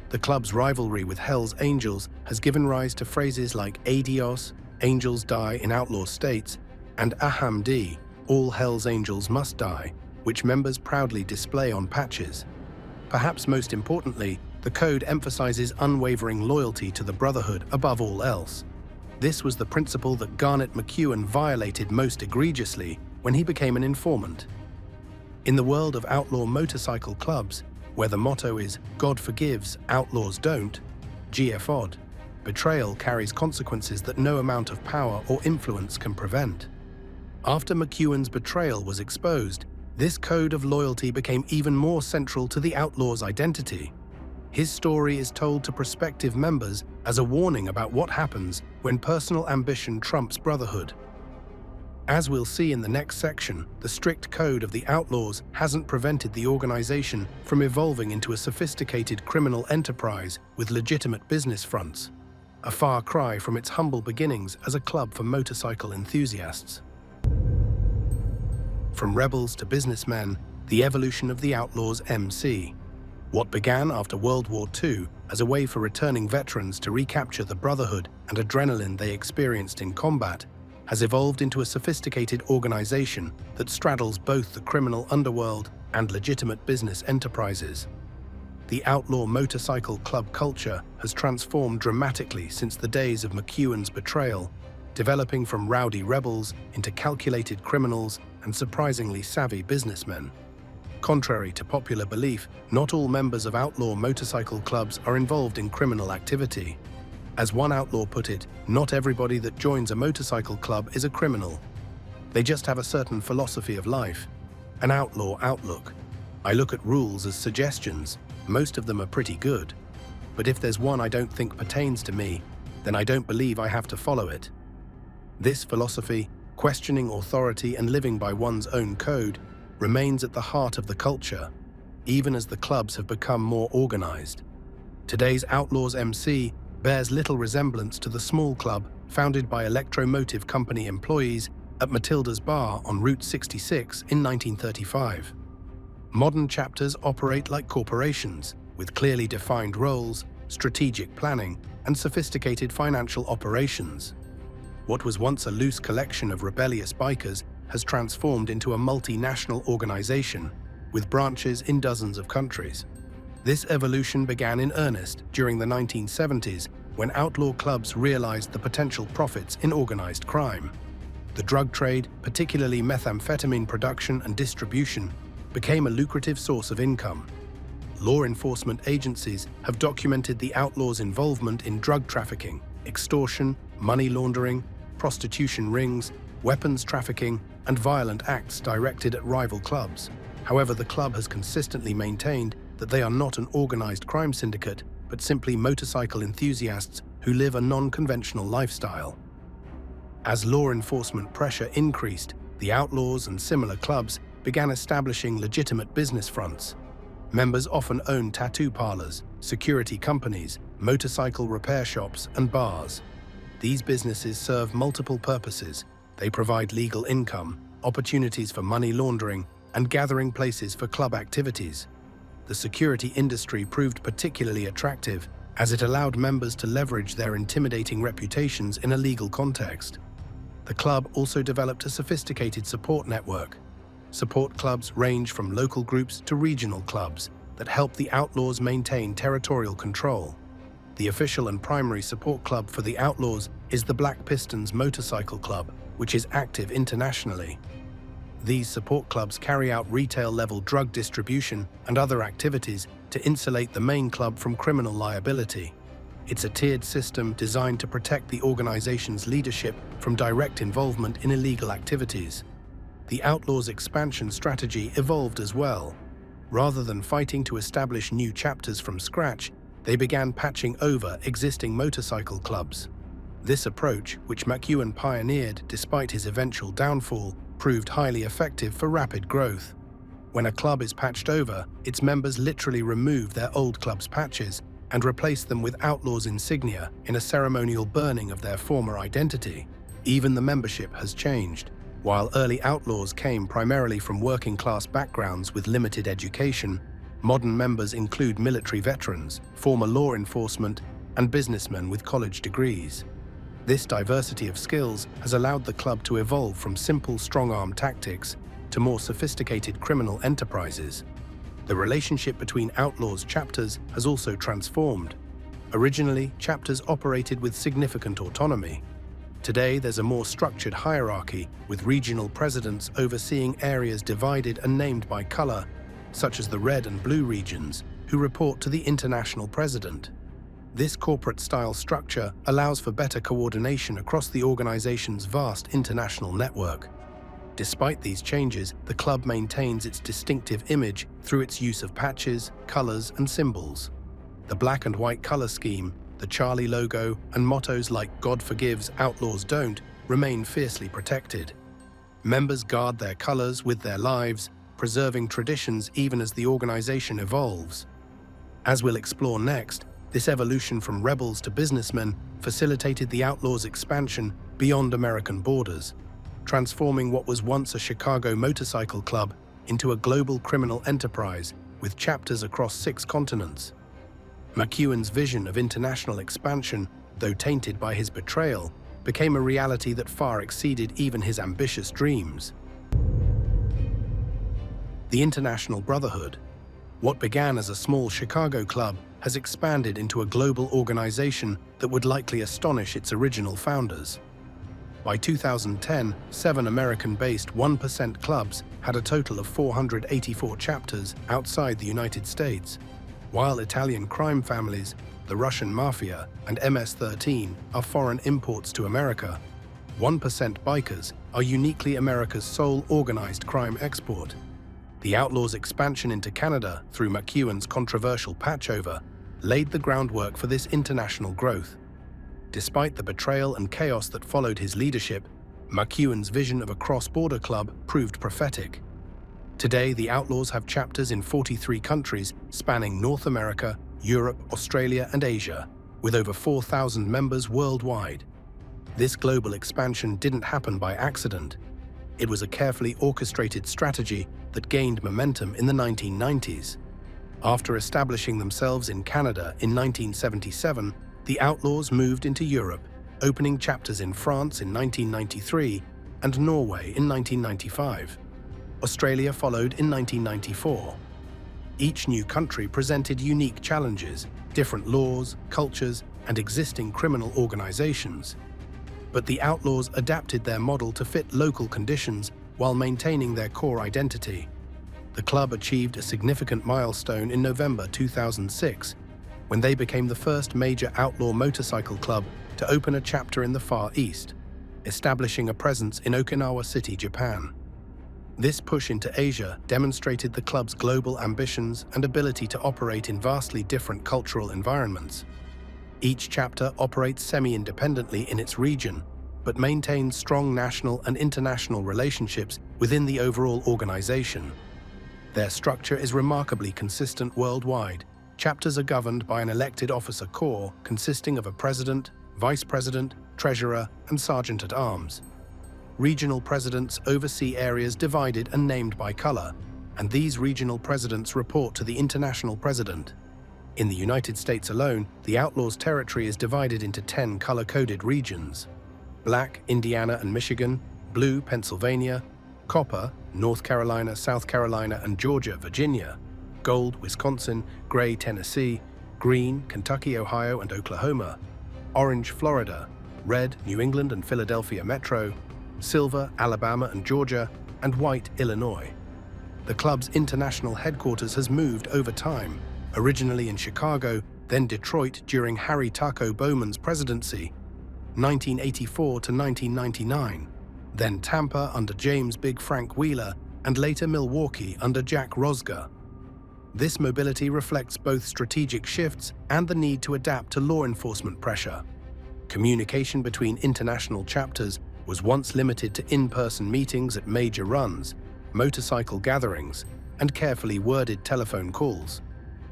The club's rivalry with Hell's Angels has given rise to phrases like Adios, Angels die in outlaw states, and Ahamdi, all Hell's Angels must die, which members proudly display on patches. Perhaps most importantly, the code emphasizes unwavering loyalty to the Brotherhood above all else. This was the principle that Garnet McEwen violated most egregiously when he became an informant. In the world of outlaw motorcycle clubs, where the motto is "God forgives, outlaws don't," GFOD, betrayal carries consequences that no amount of power or influence can prevent. After McEwen's betrayal was exposed, this code of loyalty became even more central to the outlaw's identity. His story is told to prospective members as a warning about what happens when personal ambition trumps brotherhood. As we'll see in the next section, the strict code of the Outlaws hasn't prevented the organization from evolving into a sophisticated criminal enterprise with legitimate business fronts, a far cry from its humble beginnings as a club for motorcycle enthusiasts. From rebels to businessmen, the evolution of the Outlaws MC. What began after World War II as a way for returning veterans to recapture the brotherhood and adrenaline they experienced in combat has evolved into a sophisticated organization that straddles both the criminal underworld and legitimate business enterprises. The outlaw motorcycle club culture has transformed dramatically since the days of McEwen's betrayal, developing from rowdy rebels into calculated criminals and surprisingly savvy businessmen. Contrary to popular belief, not all members of outlaw motorcycle clubs are involved in criminal activity. As one outlaw put it, not everybody that joins a motorcycle club is a criminal. They just have a certain philosophy of life, an outlaw outlook. I look at rules as suggestions. Most of them are pretty good. But if there's one I don't think pertains to me, then I don't believe I have to follow it. This philosophy, questioning authority and living by one's own code, remains at the heart of the culture, even as the clubs have become more organized. Today's Outlaws MC bears little resemblance to the small club founded by Electromotive Company employees at Matilda's Bar on Route 66 in 1935. Modern chapters operate like corporations, with clearly defined roles, strategic planning, and sophisticated financial operations. What was once a loose collection of rebellious bikers has transformed into a multinational organization, with branches in dozens of countries. This evolution began in earnest during the 1970s, when outlaw clubs realized the potential profits in organized crime. The drug trade, particularly methamphetamine production and distribution, became a lucrative source of income. Law enforcement agencies have documented the outlaws' involvement in drug trafficking, extortion, money laundering, prostitution rings, weapons trafficking, and violent acts directed at rival clubs. However, the club has consistently maintained that they are not an organized crime syndicate, but simply motorcycle enthusiasts who live a non-conventional lifestyle. As law enforcement pressure increased, the outlaws and similar clubs began establishing legitimate business fronts. Members often own tattoo parlors, security companies, motorcycle repair shops, and bars. These businesses serve multiple purposes. They provide legal income, opportunities for money laundering, and gathering places for club activities. The security industry proved particularly attractive as it allowed members to leverage their intimidating reputations in a legal context. The club also developed a sophisticated support network. Support clubs range from local groups to regional clubs that help the outlaws maintain territorial control. The official and primary support club for the outlaws is the Black Pistons Motorcycle Club, which is active internationally. These support clubs carry out retail-level drug distribution and other activities to insulate the main club from criminal liability. It's a tiered system designed to protect the organization's leadership from direct involvement in illegal activities. The Outlaws' expansion strategy evolved as well. Rather than fighting to establish new chapters from scratch, they began patching over existing motorcycle clubs. This approach, which McEwen pioneered despite his eventual downfall, proved highly effective for rapid growth. When a club is patched over, its members literally remove their old club's patches and replace them with Outlaws insignia in a ceremonial burning of their former identity. Even the membership has changed. While early outlaws came primarily from working-class backgrounds with limited education, modern members include military veterans, former law enforcement, and businessmen with college degrees. This diversity of skills has allowed the club to evolve from simple strong-arm tactics to more sophisticated criminal enterprises. The relationship between outlaws chapters has also transformed. Originally, chapters operated with significant autonomy. Today, there's a more structured hierarchy, with regional presidents overseeing areas divided and named by color, such as the red and blue regions, who report to the international president. This corporate-style structure allows for better coordination across the organization's vast international network. Despite these changes, the club maintains its distinctive image through its use of patches, colors, and symbols. The black and white color scheme, the Charlie logo, and mottos like "God forgives, outlaws don't" remain fiercely protected. Members guard their colors with their lives, preserving traditions even as the organization evolves. As we'll explore next, this evolution from rebels to businessmen facilitated the outlaws' expansion beyond American borders, transforming what was once a Chicago motorcycle club into a global criminal enterprise with chapters across 6 continents. McEwen's vision of international expansion, though tainted by his betrayal, became a reality that far exceeded even his ambitious dreams. The International Brotherhood. What began as a small Chicago club has expanded into a global organization that would likely astonish its original founders. By 2010, 7 American-based 1% clubs had a total of 484 chapters outside the United States, while Italian crime families, the Russian Mafia, and MS-13 are foreign imports to America. 1% Bikers are uniquely America's sole organized crime export. The Outlaws' expansion into Canada through McEwen's controversial patchover laid the groundwork for this international growth. Despite the betrayal and chaos that followed his leadership, McEwen's vision of a cross-border club proved prophetic. Today, the Outlaws have chapters in 43 countries spanning North America, Europe, Australia, and Asia, with over 4,000 members worldwide. This global expansion didn't happen by accident. It was a carefully orchestrated strategy that gained momentum in the 1990s. After establishing themselves in Canada in 1977, the Outlaws moved into Europe, opening chapters in France in 1993 and Norway in 1995. Australia followed in 1994. Each new country presented unique challenges, different laws, cultures, and existing criminal organizations. But the Outlaws adapted their model to fit local conditions while maintaining their core identity. The club achieved a significant milestone in November 2006, when they became the first major outlaw motorcycle club to open a chapter in the Far East, establishing a presence in Okinawa City, Japan. This push into Asia demonstrated the club's global ambitions and ability to operate in vastly different cultural environments. Each chapter operates semi-independently in its region, but maintains strong national and international relationships within the overall organization. Their structure is remarkably consistent worldwide. Chapters are governed by an elected officer corps consisting of a president, vice president, treasurer, and sergeant-at-arms. Regional presidents oversee areas divided and named by color, and these regional presidents report to the international president. In the United States alone, the Outlaws' territory is divided into 10 color-coded regions: Black, Indiana and Michigan; Blue, Pennsylvania; Copper, North Carolina, South Carolina, and Georgia, Virginia; Gold, Wisconsin; Gray, Tennessee; Green, Kentucky, Ohio, and Oklahoma; Orange, Florida; Red, New England and Philadelphia Metro; Silver, Alabama and Georgia; and White, Illinois. The club's international headquarters has moved over time, originally in Chicago, then Detroit during Harry Taco Bowman's presidency, 1984 to 1999, then Tampa under James Big Frank Wheeler, and later Milwaukee under Jack Rosga. This mobility reflects both strategic shifts and the need to adapt to law enforcement pressure. Communication between international chapters was once limited to in-person meetings at major runs, motorcycle gatherings, and carefully worded telephone calls.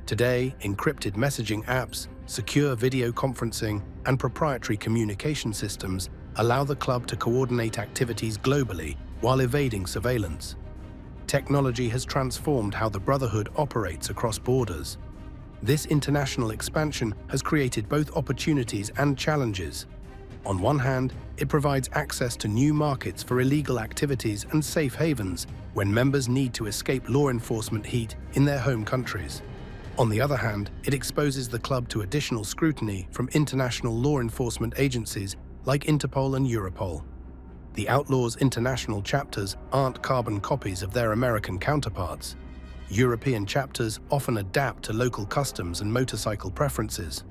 Today, encrypted messaging apps, secure video conferencing, and proprietary communication systems allow the club to coordinate activities globally while evading surveillance. Technology has transformed how the Brotherhood operates across borders. This international expansion has created both opportunities and challenges. On one hand, it provides access to new markets for illegal activities and safe havens when members need to escape law enforcement heat in their home countries. On the other hand, it exposes the club to additional scrutiny from international law enforcement agencies like Interpol and Europol. The Outlaws' international chapters aren't carbon copies of their American counterparts. European chapters often adapt to local customs and motorcycle preferences.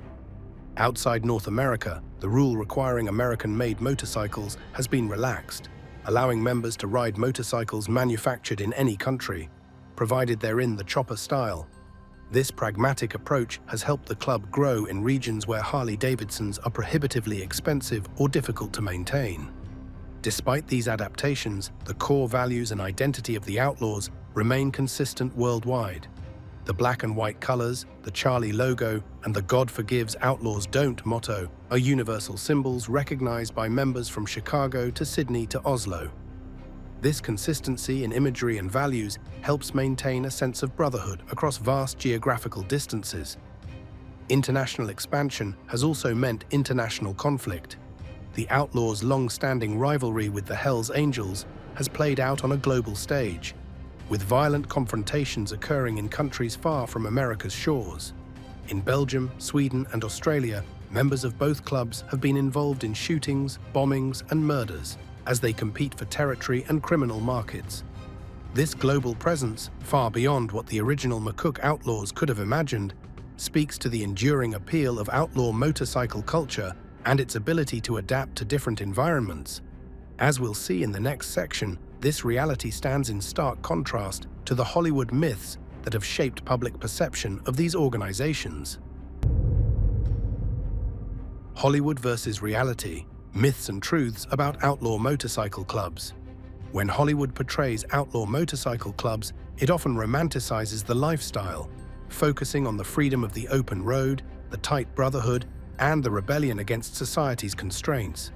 Outside North America, the rule requiring American-made motorcycles has been relaxed, allowing members to ride motorcycles manufactured in any country, provided they're in the chopper style. This pragmatic approach has helped the club grow in regions where Harley-Davidsons are prohibitively expensive or difficult to maintain. Despite these adaptations, the core values and identity of the Outlaws remain consistent worldwide. The black and white colors, the Charlie logo, and the God forgives, Outlaws don't motto are universal symbols recognized by members from Chicago to Sydney to Oslo. This consistency in imagery and values helps maintain a sense of brotherhood across vast geographical distances. International expansion has also meant international conflict. The Outlaws' long-standing rivalry with the Hells Angels has played out on a global stage, with violent confrontations occurring in countries far from America's shores. In Belgium, Sweden, and Australia, members of both clubs have been involved in shootings, bombings, and murders as they compete for territory and criminal markets. This global presence, far beyond what the original McCook Outlaws could have imagined, speaks to the enduring appeal of outlaw motorcycle culture and its ability to adapt to different environments. As we'll see in the next section, this reality stands in stark contrast to the Hollywood myths that have shaped public perception of these organizations. Hollywood versus reality, myths and truths about outlaw motorcycle clubs. When Hollywood portrays outlaw motorcycle clubs, it often romanticizes the lifestyle, focusing on the freedom of the open road, the tight brotherhood, and the rebellion against society's constraints.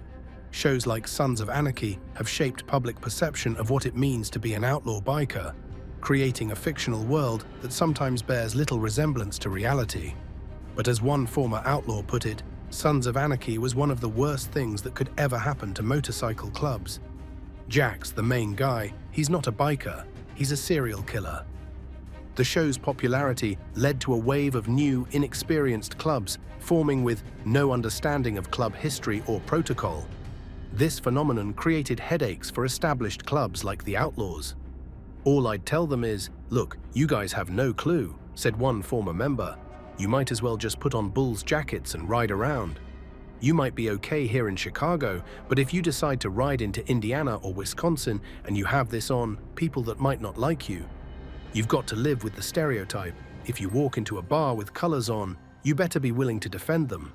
Shows like Sons of Anarchy have shaped public perception of what it means to be an outlaw biker, creating a fictional world that sometimes bears little resemblance to reality. But as one former outlaw put it, Sons of Anarchy was one of the worst things that could ever happen to motorcycle clubs. Jax, the main guy, he's not a biker, he's a serial killer. The show's popularity led to a wave of new, inexperienced clubs forming with no understanding of club history or protocol. This phenomenon created headaches for established clubs like the Outlaws. "All I'd tell them is, look, you guys have no clue," said one former member. "You might as well just put on Bulls jackets and ride around. You might be okay here in Chicago, but if you decide to ride into Indiana or Wisconsin and you have this on, people that might not like you. You've got to live with the stereotype. If you walk into a bar with colors on, you better be willing to defend them."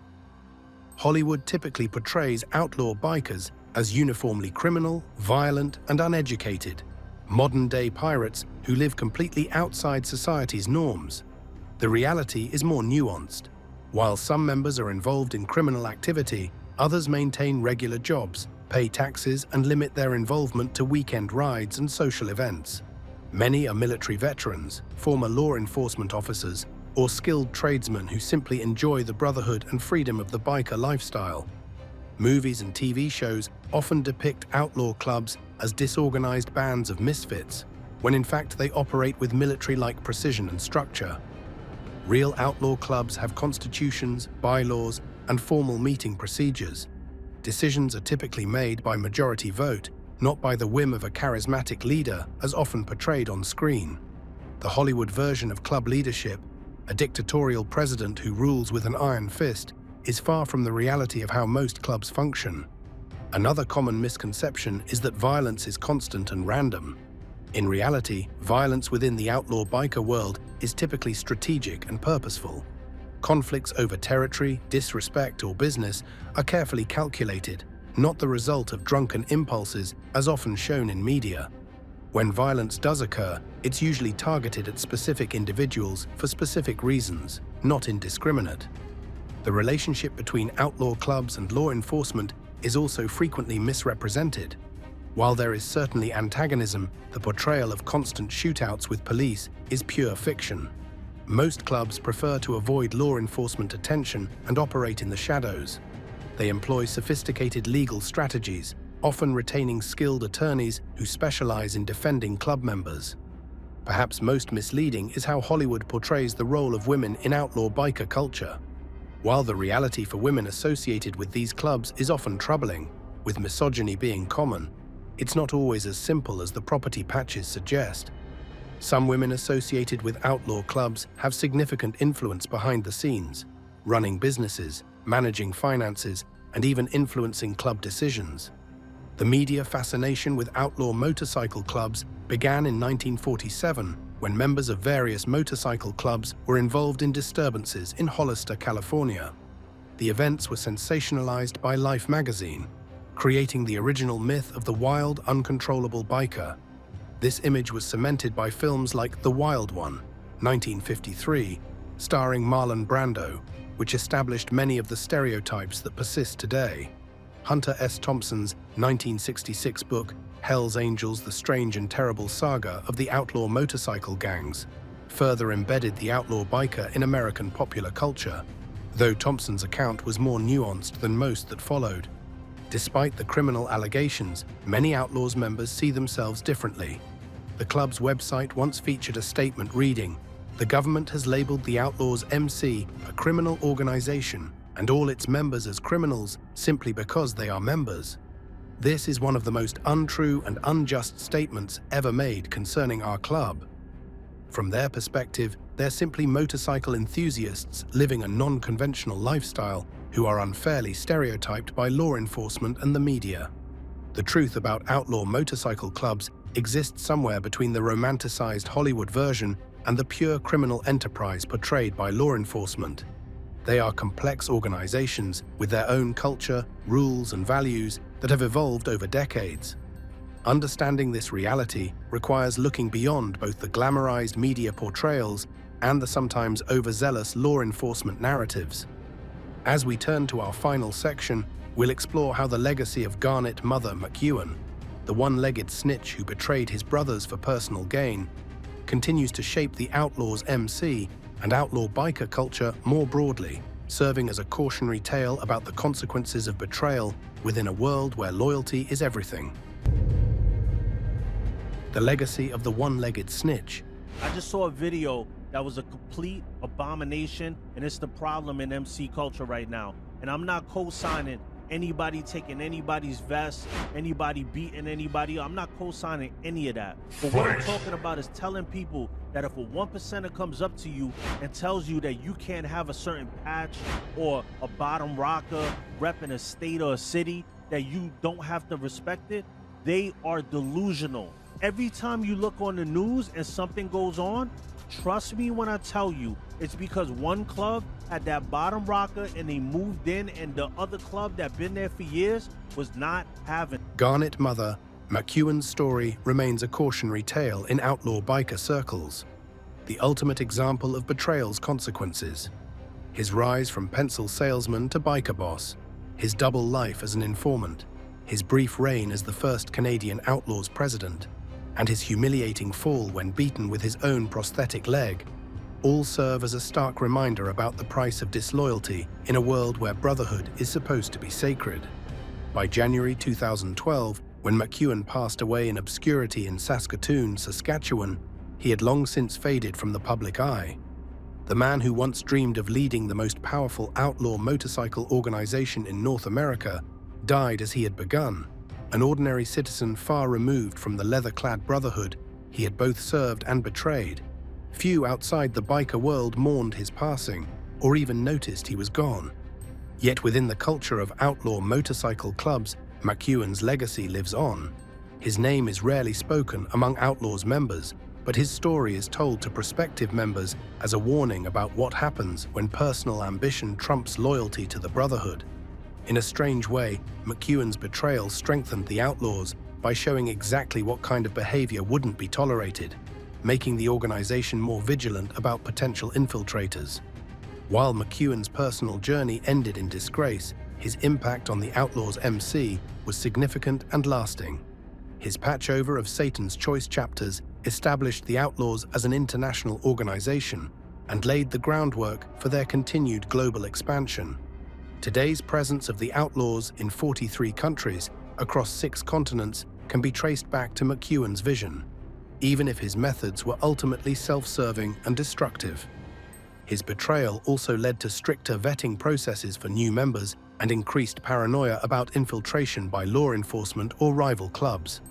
Hollywood typically portrays outlaw bikers as uniformly criminal, violent, and uneducated, modern-day pirates who live completely outside society's norms. The reality is more nuanced. While some members are involved in criminal activity, others maintain regular jobs, pay taxes, and limit their involvement to weekend rides and social events. Many are military veterans, former law enforcement officers, or skilled tradesmen who simply enjoy the brotherhood and freedom of the biker lifestyle. Movies and TV shows often depict outlaw clubs as disorganized bands of misfits, when in fact they operate with military-like precision and structure. Real outlaw clubs have constitutions, bylaws, and formal meeting procedures. Decisions are typically made by majority vote, not by the whim of a charismatic leader as often portrayed on screen. The Hollywood version of club leadership, a dictatorial president who rules with an iron fist, is far from the reality of how most clubs function. Another common misconception is that violence is constant and random. In reality, violence within the outlaw biker world is typically strategic and purposeful. Conflicts over territory, disrespect, or business are carefully calculated, not the result of drunken impulses as often shown in media. When violence does occur, it's usually targeted at specific individuals for specific reasons, not indiscriminate. The relationship between outlaw clubs and law enforcement is also frequently misrepresented. While there is certainly antagonism, the portrayal of constant shootouts with police is pure fiction. Most clubs prefer to avoid law enforcement attention and operate in the shadows. They employ sophisticated legal strategies, often retaining skilled attorneys who specialize in defending club members. Perhaps most misleading is how Hollywood portrays the role of women in outlaw biker culture. While the reality for women associated with these clubs is often troubling, with misogyny being common, it's not always as simple as the property patches suggest. Some women associated with outlaw clubs have significant influence behind the scenes, running businesses, managing finances, and even influencing club decisions. The media fascination with outlaw motorcycle clubs began in 1947 when members of various motorcycle clubs were involved in disturbances in Hollister, California. The events were sensationalized by Life magazine, creating the original myth of the wild, uncontrollable biker. This image was cemented by films like The Wild One, 1953, starring Marlon Brando, which established many of the stereotypes that persist today. Hunter S. Thompson's 1966 book, Hell's Angels: The Strange and Terrible Saga of the Outlaw Motorcycle Gangs, further embedded the outlaw biker in American popular culture, though Thompson's account was more nuanced than most that followed. Despite the criminal allegations, many Outlaws members see themselves differently. The club's website once featured a statement reading, "The government has labeled the Outlaws MC a criminal organization and all its members as criminals simply because they are members. This is one of the most untrue and unjust statements ever made concerning our club. From their perspective, they're simply motorcycle enthusiasts living a non-conventional lifestyle who are unfairly stereotyped by law enforcement and the media. The truth about outlaw motorcycle clubs exists somewhere between the romanticized Hollywood version and the pure criminal enterprise portrayed by law enforcement. They are complex organizations with their own culture, rules, and values that have evolved over decades. Understanding this reality requires looking beyond both the glamorized media portrayals and the sometimes overzealous law enforcement narratives. As we turn to our final section, we'll explore how the legacy of Garnet Mother McEwen, the one-legged snitch who betrayed his brothers for personal gain, continues to shape the Outlaws MC and outlaw biker culture more broadly, serving as a cautionary tale about the consequences of betrayal within a world where loyalty is everything. The legacy of the one-legged snitch. I just saw a video that was a complete abomination, and it's the problem in MC culture right now. And I'm not co-signing anybody taking anybody's vest, anybody beating anybody. I'm not co-signing any of that. But what I'm talking about is telling people that if a 1%er comes up to you and tells you that you can't have a certain patch or a bottom rocker repping a state or a city, that you don't have to respect it, they are delusional. Every time you look on the news and something goes on, trust me when I tell you, it's because one club had that bottom rocker and they moved in, and the other club that been there for years was not having. Garnet Mother McEwen's story remains a cautionary tale in outlaw biker circles, the ultimate example of betrayal's consequences. His rise from pencil salesman to biker boss, his double life as an informant, his brief reign as the first Canadian Outlaws president, and his humiliating fall when beaten with his own prosthetic leg, all serve as a stark reminder about the price of disloyalty in a world where brotherhood is supposed to be sacred. By January 2012, when McEwen passed away in obscurity in Saskatoon, Saskatchewan, he had long since faded from the public eye. The man who once dreamed of leading the most powerful outlaw motorcycle organization in North America died as he had begun, an ordinary citizen far removed from the leather-clad brotherhood he had both served and betrayed. Few outside the biker world mourned his passing, or even noticed he was gone. Yet within the culture of outlaw motorcycle clubs, McEwen's legacy lives on. His name is rarely spoken among Outlaws members, but his story is told to prospective members as a warning about what happens when personal ambition trumps loyalty to the brotherhood. In a strange way, McEwen's betrayal strengthened the Outlaws by showing exactly what kind of behavior wouldn't be tolerated, making the organization more vigilant about potential infiltrators. While McEwen's personal journey ended in disgrace, his impact on the Outlaws MC was significant and lasting. His patchover of Satan's Choice chapters established the Outlaws as an international organization and laid the groundwork for their continued global expansion. Today's presence of the Outlaws in 43 countries across 6 continents can be traced back to McEwen's vision, even if his methods were ultimately self-serving and destructive. His betrayal also led to stricter vetting processes for new members and increased paranoia about infiltration by law enforcement or rival clubs.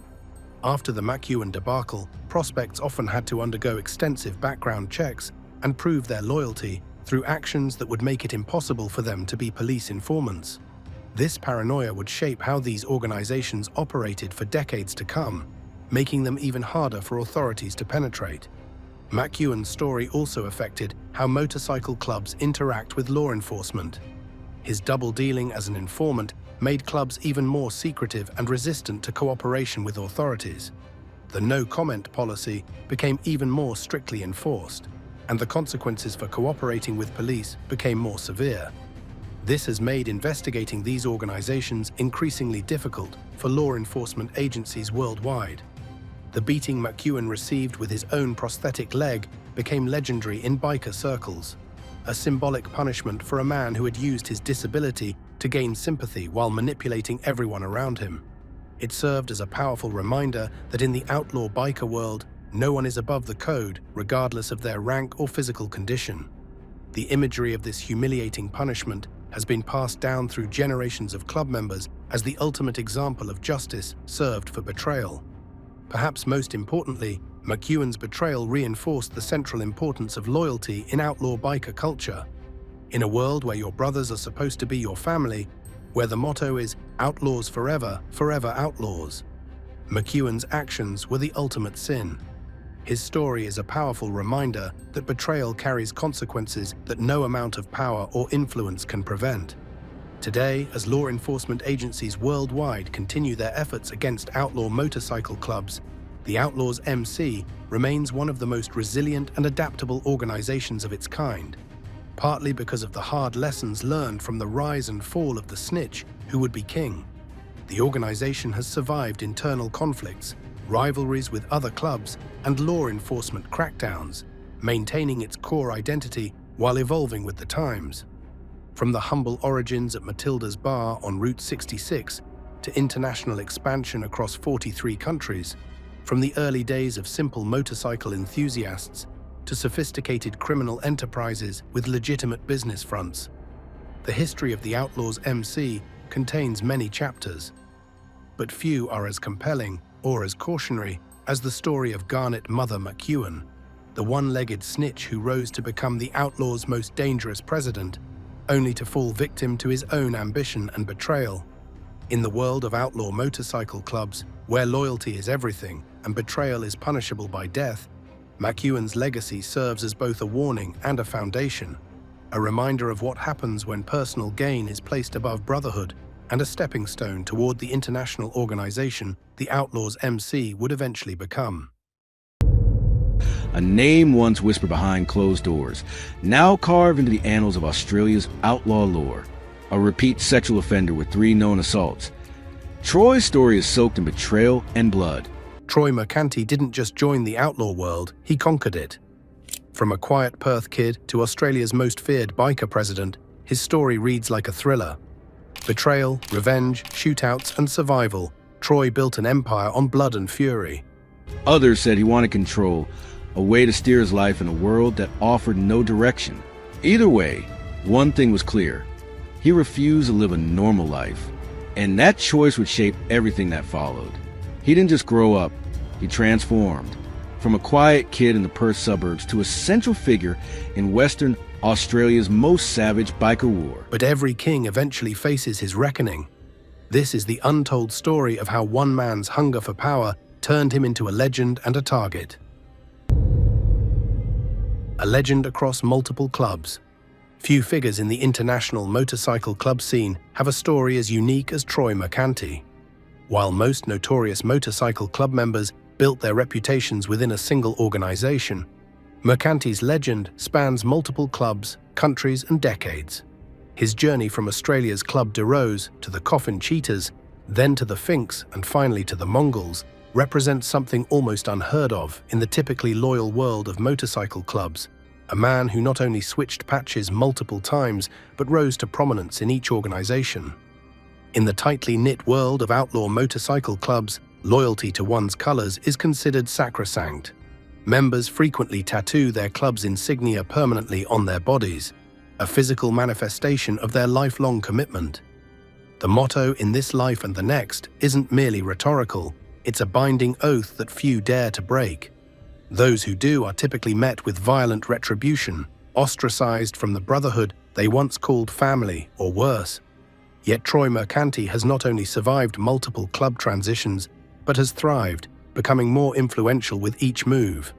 After the McEwen debacle, prospects often had to undergo extensive background checks and prove their loyalty through actions that would make it impossible for them to be police informants. This paranoia would shape how these organizations operated for decades to come, making them even harder for authorities to penetrate. McEwen's story also affected how motorcycle clubs interact with law enforcement. His double dealing as an informant made clubs even more secretive and resistant to cooperation with authorities. The no-comment policy became even more strictly enforced, and the consequences for cooperating with police became more severe. This has made investigating these organizations increasingly difficult for law enforcement agencies worldwide. The beating McEwen received with his own prosthetic leg became legendary in biker circles, a symbolic punishment for a man who had used his disability to gain sympathy while manipulating everyone around him. It served as a powerful reminder that in the outlaw biker world, no one is above the code, regardless of their rank or physical condition. The imagery of this humiliating punishment has been passed down through generations of club members as the ultimate example of justice served for betrayal. Perhaps most importantly, McEwen's betrayal reinforced the central importance of loyalty in outlaw biker culture. In a world where your brothers are supposed to be your family, where the motto is outlaws forever, forever outlaws, McEwen's actions were the ultimate sin. His story is a powerful reminder that betrayal carries consequences that no amount of power or influence can prevent. Today, as law enforcement agencies worldwide continue their efforts against outlaw motorcycle clubs, the Outlaws MC remains one of the most resilient and adaptable organizations of its kind, partly because of the hard lessons learned from the rise and fall of the snitch who would be king. The organization has survived internal conflicts, rivalries with other clubs, and law enforcement crackdowns, maintaining its core identity while evolving with the times. From the humble origins at Matilda's Bar on Route 66 to international expansion across 43 countries, from the early days of simple motorcycle enthusiasts to sophisticated criminal enterprises with legitimate business fronts, the history of the Outlaws MC contains many chapters, but few are as compelling or as cautionary as the story of Garnet Mother McEwen, the one-legged snitch who rose to become the Outlaws' most dangerous president, only to fall victim to his own ambition and betrayal. In the world of outlaw motorcycle clubs, where loyalty is everything and betrayal is punishable by death, McEwen's legacy serves as both a warning and a foundation, a reminder of what happens when personal gain is placed above brotherhood, and a stepping stone toward the international organization the Outlaws MC would eventually become. A name once whispered behind closed doors, now carved into the annals of Australia's outlaw lore. A repeat sexual offender with 3 known assaults. Troy's story is soaked in betrayal and blood. Troy Mercanti didn't just join the outlaw world, he conquered it. From a quiet Perth kid to Australia's most feared biker president, his story reads like a thriller. Betrayal, revenge, shootouts, and survival, Troy built an empire on blood and fury. Others said he wanted control, a way to steer his life in a world that offered no direction. Either way, one thing was clear. He refused to live a normal life, and that choice would shape everything that followed. He didn't just grow up, he transformed. From a quiet kid in the Perth suburbs to a central figure in Western Australia's most savage biker war. But every king eventually faces his reckoning. This is the untold story of how one man's hunger for power turned him into a legend and a target. A legend across multiple clubs. Few figures in the international motorcycle club scene have a story as unique as Troy Mercanti. While most notorious motorcycle club members built their reputations within a single organization, Mercanti's legend spans multiple clubs, countries, and decades. His journey from Australia's Club de Rose to the Coffin Cheetahs, then to the Finks, and finally to the Mongols, represents something almost unheard of in the typically loyal world of motorcycle clubs. A man who not only switched patches multiple times, but rose to prominence in each organization. In the tightly knit world of outlaw motorcycle clubs, loyalty to one's colors is considered sacrosanct. Members frequently tattoo their club's insignia permanently on their bodies, a physical manifestation of their lifelong commitment. The motto "in this life and the next" isn't merely rhetorical, it's a binding oath that few dare to break. Those who do are typically met with violent retribution, ostracized from the brotherhood they once called family, or worse. Yet Troy Mercanti has not only survived multiple club transitions, but has thrived, becoming more influential with each move.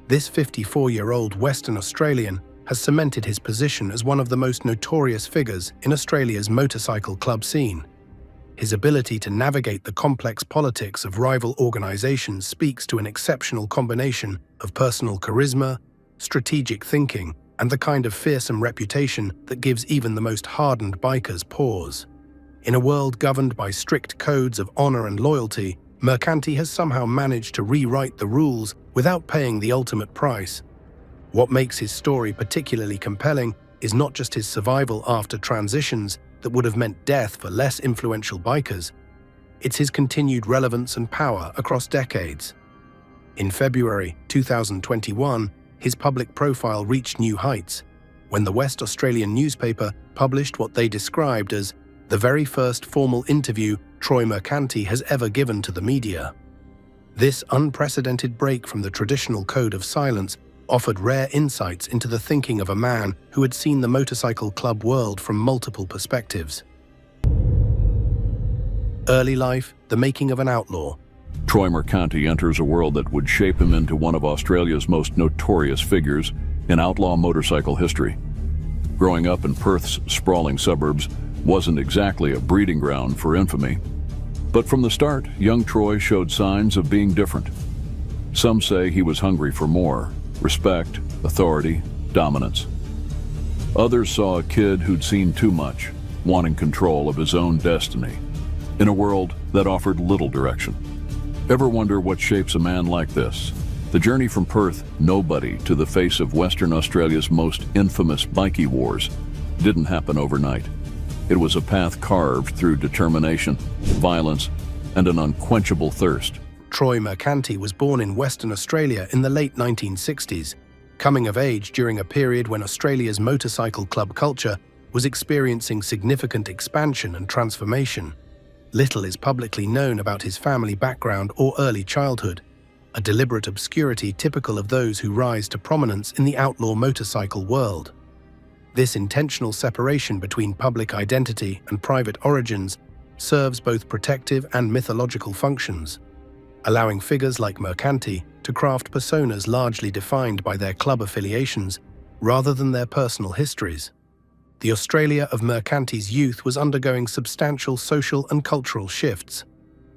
This 54-year-old Western Australian has cemented his position as one of the most notorious figures in Australia's motorcycle club scene. His ability to navigate the complex politics of rival organizations speaks to an exceptional combination of personal charisma, strategic thinking, and the kind of fearsome reputation that gives even the most hardened bikers pause. In a world governed by strict codes of honor and loyalty, Mercanti has somehow managed to rewrite the rules without paying the ultimate price. What makes his story particularly compelling is not just his survival after transitions that would have meant death for less influential bikers. It's his continued relevance and power across decades. In February 2021, his public profile reached new heights. when the West Australian newspaper published what they described as the very first formal interview Troy Mercanti has ever given to the media. This unprecedented break from the traditional code of silence offered rare insights into the thinking of a man who had seen the motorcycle club world from multiple perspectives. Early life, the making of an outlaw. Troy Mercanti enters a world that would shape him into one of Australia's most notorious figures in outlaw motorcycle history. Growing up in Perth's sprawling suburbs wasn't exactly a breeding ground for infamy. But from the start, young Troy showed signs of being different. Some say he was hungry for more: respect, authority, dominance. Others saw a kid who'd seen too much, wanting control of his own destiny, in a world that offered little direction. Ever wonder what shapes a man like this? The journey from Perth nobody to the face of Western Australia's most infamous bikie wars didn't happen overnight. It was a path carved through determination, violence, and an unquenchable thirst. Troy Mercanti was born in Western Australia in the late 1960s, coming of age during a period when Australia's motorcycle club culture was experiencing significant expansion and transformation. Little is publicly known about his family background or early childhood, a deliberate obscurity typical of those who rise to prominence in the outlaw motorcycle world. This intentional separation between public identity and private origins serves both protective and mythological functions, allowing figures like Mercanti to craft personas largely defined by their club affiliations rather than their personal histories. The Australia of Mercanti's youth was undergoing substantial social and cultural shifts.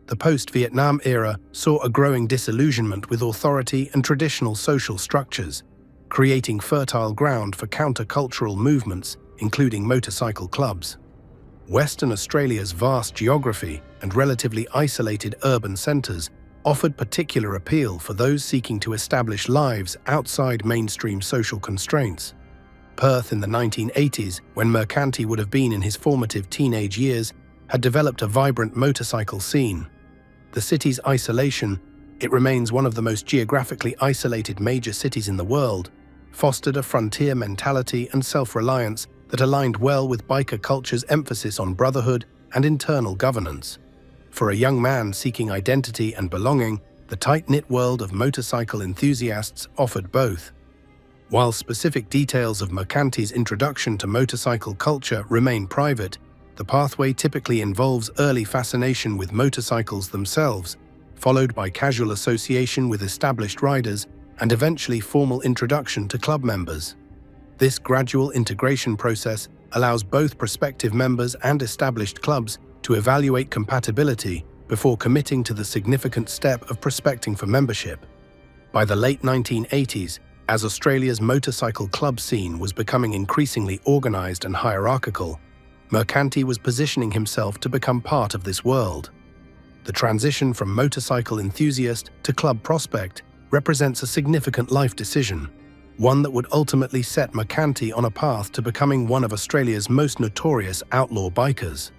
The post-Vietnam era saw a growing disillusionment with authority and traditional social structures, creating fertile ground for counter-cultural movements, including motorcycle clubs. Western Australia's vast geography and relatively isolated urban centres offered particular appeal for those seeking to establish lives outside mainstream social constraints. Perth in the 1980s, when Mercanti would have been in his formative teenage years, had developed a vibrant motorcycle scene. The city's isolation, it remains one of the most geographically isolated major cities in the world, fostered a frontier mentality and self-reliance that aligned well with biker culture's emphasis on brotherhood and internal governance. For a young man seeking identity and belonging, the tight-knit world of motorcycle enthusiasts offered both. While specific details of Mercanti's introduction to motorcycle culture remain private, the pathway typically involves early fascination with motorcycles themselves, followed by casual association with established riders, and eventually formal introduction to club members. This gradual integration process allows both prospective members and established clubs to evaluate compatibility before committing to the significant step of prospecting for membership. By the late 1980s, as Australia's motorcycle club scene was becoming increasingly organised and hierarchical, Mercanti was positioning himself to become part of this world. The transition from motorcycle enthusiast to club prospect represents a significant life decision, one that would ultimately set Mercanti on a path to becoming one of Australia's most notorious outlaw bikers.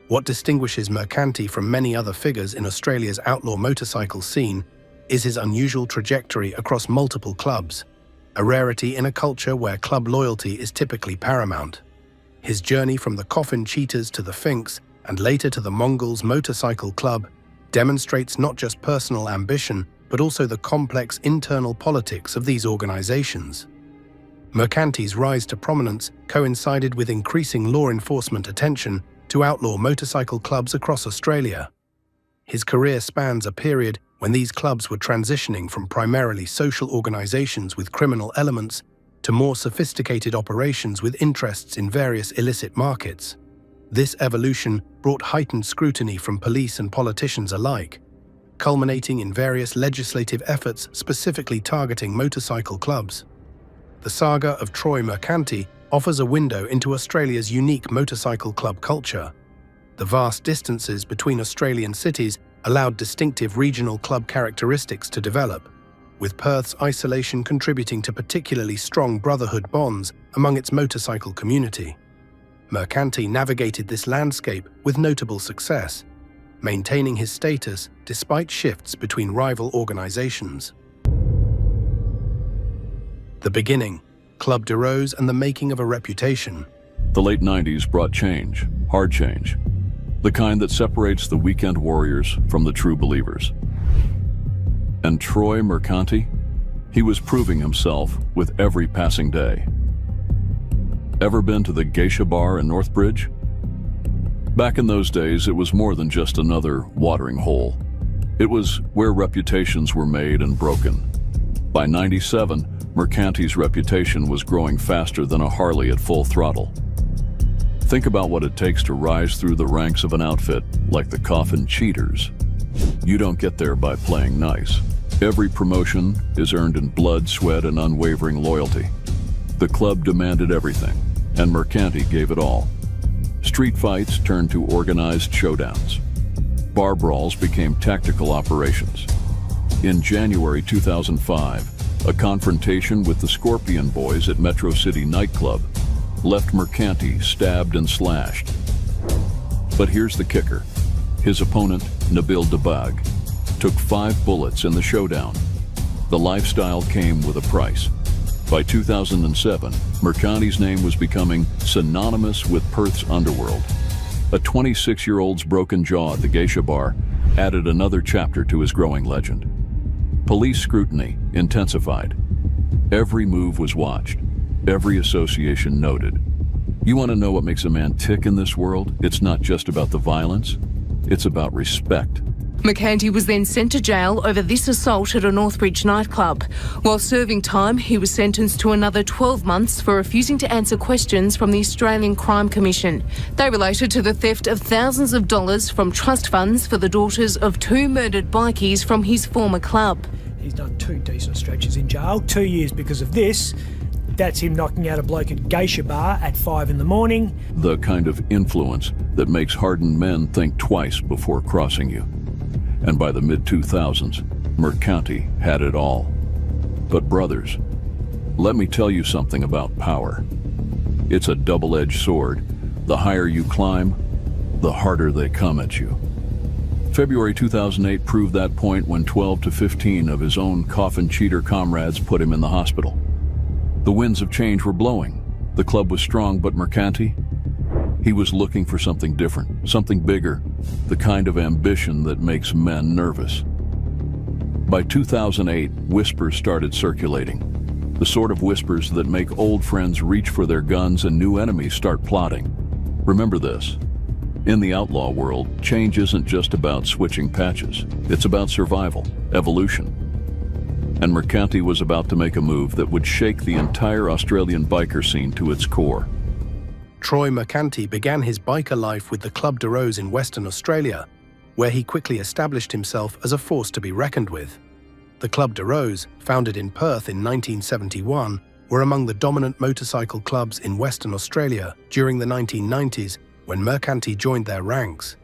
What distinguishes Mercanti from many other figures in Australia's outlaw motorcycle scene is his unusual trajectory across multiple clubs, a rarity in a culture where club loyalty is typically paramount. His journey from the Coffin Cheetahs to the Finks and later to the Mongols Motorcycle Club demonstrates not just personal ambition, but also the complex internal politics of these organizations. Mercanti's rise to prominence coincided with increasing law enforcement attention to outlaw motorcycle clubs across Australia. His career spans a period when these clubs were transitioning from primarily social organizations with criminal elements to more sophisticated operations with interests in various illicit markets. This evolution brought heightened scrutiny from police and politicians alike, culminating in various legislative efforts specifically targeting motorcycle clubs. The saga of Troy Mercanti offers a window into Australia's unique motorcycle club culture. The vast distances between Australian cities allowed distinctive regional club characteristics to develop, with Perth's isolation contributing to particularly strong brotherhood bonds among its motorcycle community. Mercanti navigated this landscape with notable success, maintaining his status despite shifts between rival organizations. The beginning, Club de Rose and the making of a reputation. The late 90s brought change, hard change, the kind that separates the weekend warriors from the true believers. And Troy Mercanti, he was proving himself with every passing day. Ever been to the Geisha Bar in Northbridge? Back in those days, it was more than just another watering hole. It was where reputations were made and broken. By 97, Mercanti's reputation was growing faster than a Harley at full throttle. Think about what it takes to rise through the ranks of an outfit like the Coffin Cheaters. You don't get there by playing nice. Every promotion is earned in blood, sweat, and unwavering loyalty. The club demanded everything, and Mercanti gave it all. Street fights turned to organized showdowns. Bar brawls became tactical operations. In January 2005, a confrontation with the Scorpion Boys at Metro City nightclub left Mercanti stabbed and slashed. But here's the kicker. His opponent, Nabil Dabag, took 5 bullets in the showdown. The lifestyle came with a price. By 2007, Mercanti's name was becoming synonymous with Perth's underworld. A 26-year-old's broken jaw at the Geisha Bar added another chapter to his growing legend. Police scrutiny intensified. Every move was watched. Every association noted. You want to know what makes a man tick in this world? It's not just about the violence. It's about respect. Mercanti was then sent to jail over this assault at a Northbridge nightclub. While serving time, he was sentenced to another 12 months for refusing to answer questions from the Australian Crime Commission. They related to the theft of thousands of dollars from trust funds for the daughters of 2 murdered bikies from his former club. He's done 2 decent stretches in jail, 2 years because of this. That's him knocking out a bloke at Geisha Bar at 5 in the morning. The kind of influence that makes hardened men think twice before crossing you. And by the mid-2000s, Mercanti had it all. But brothers, let me tell you something about power. It's a double-edged sword. The higher you climb, the harder they come at you. February 2008 proved that point when 12 to 15 of his own Coffin Cheater comrades put him in the hospital. The winds of change were blowing. The club was strong, but Mercanti, he was looking for something different, something bigger, the kind of ambition that makes men nervous. By 2008, whispers started circulating, the sort of whispers that make old friends reach for their guns and new enemies start plotting. Remember this, in the outlaw world, change isn't just about switching patches, it's about survival, evolution. And Mercanti was about to make a move that would shake the entire Australian biker scene to its core. Troy Mercanti began his biker life with the Club de Rose in Western Australia, where he quickly established himself as a force to be reckoned with. The Club de Rose, founded in Perth in 1971, were among the dominant motorcycle clubs in Western Australia during the 1990s when Mercanti joined their ranks.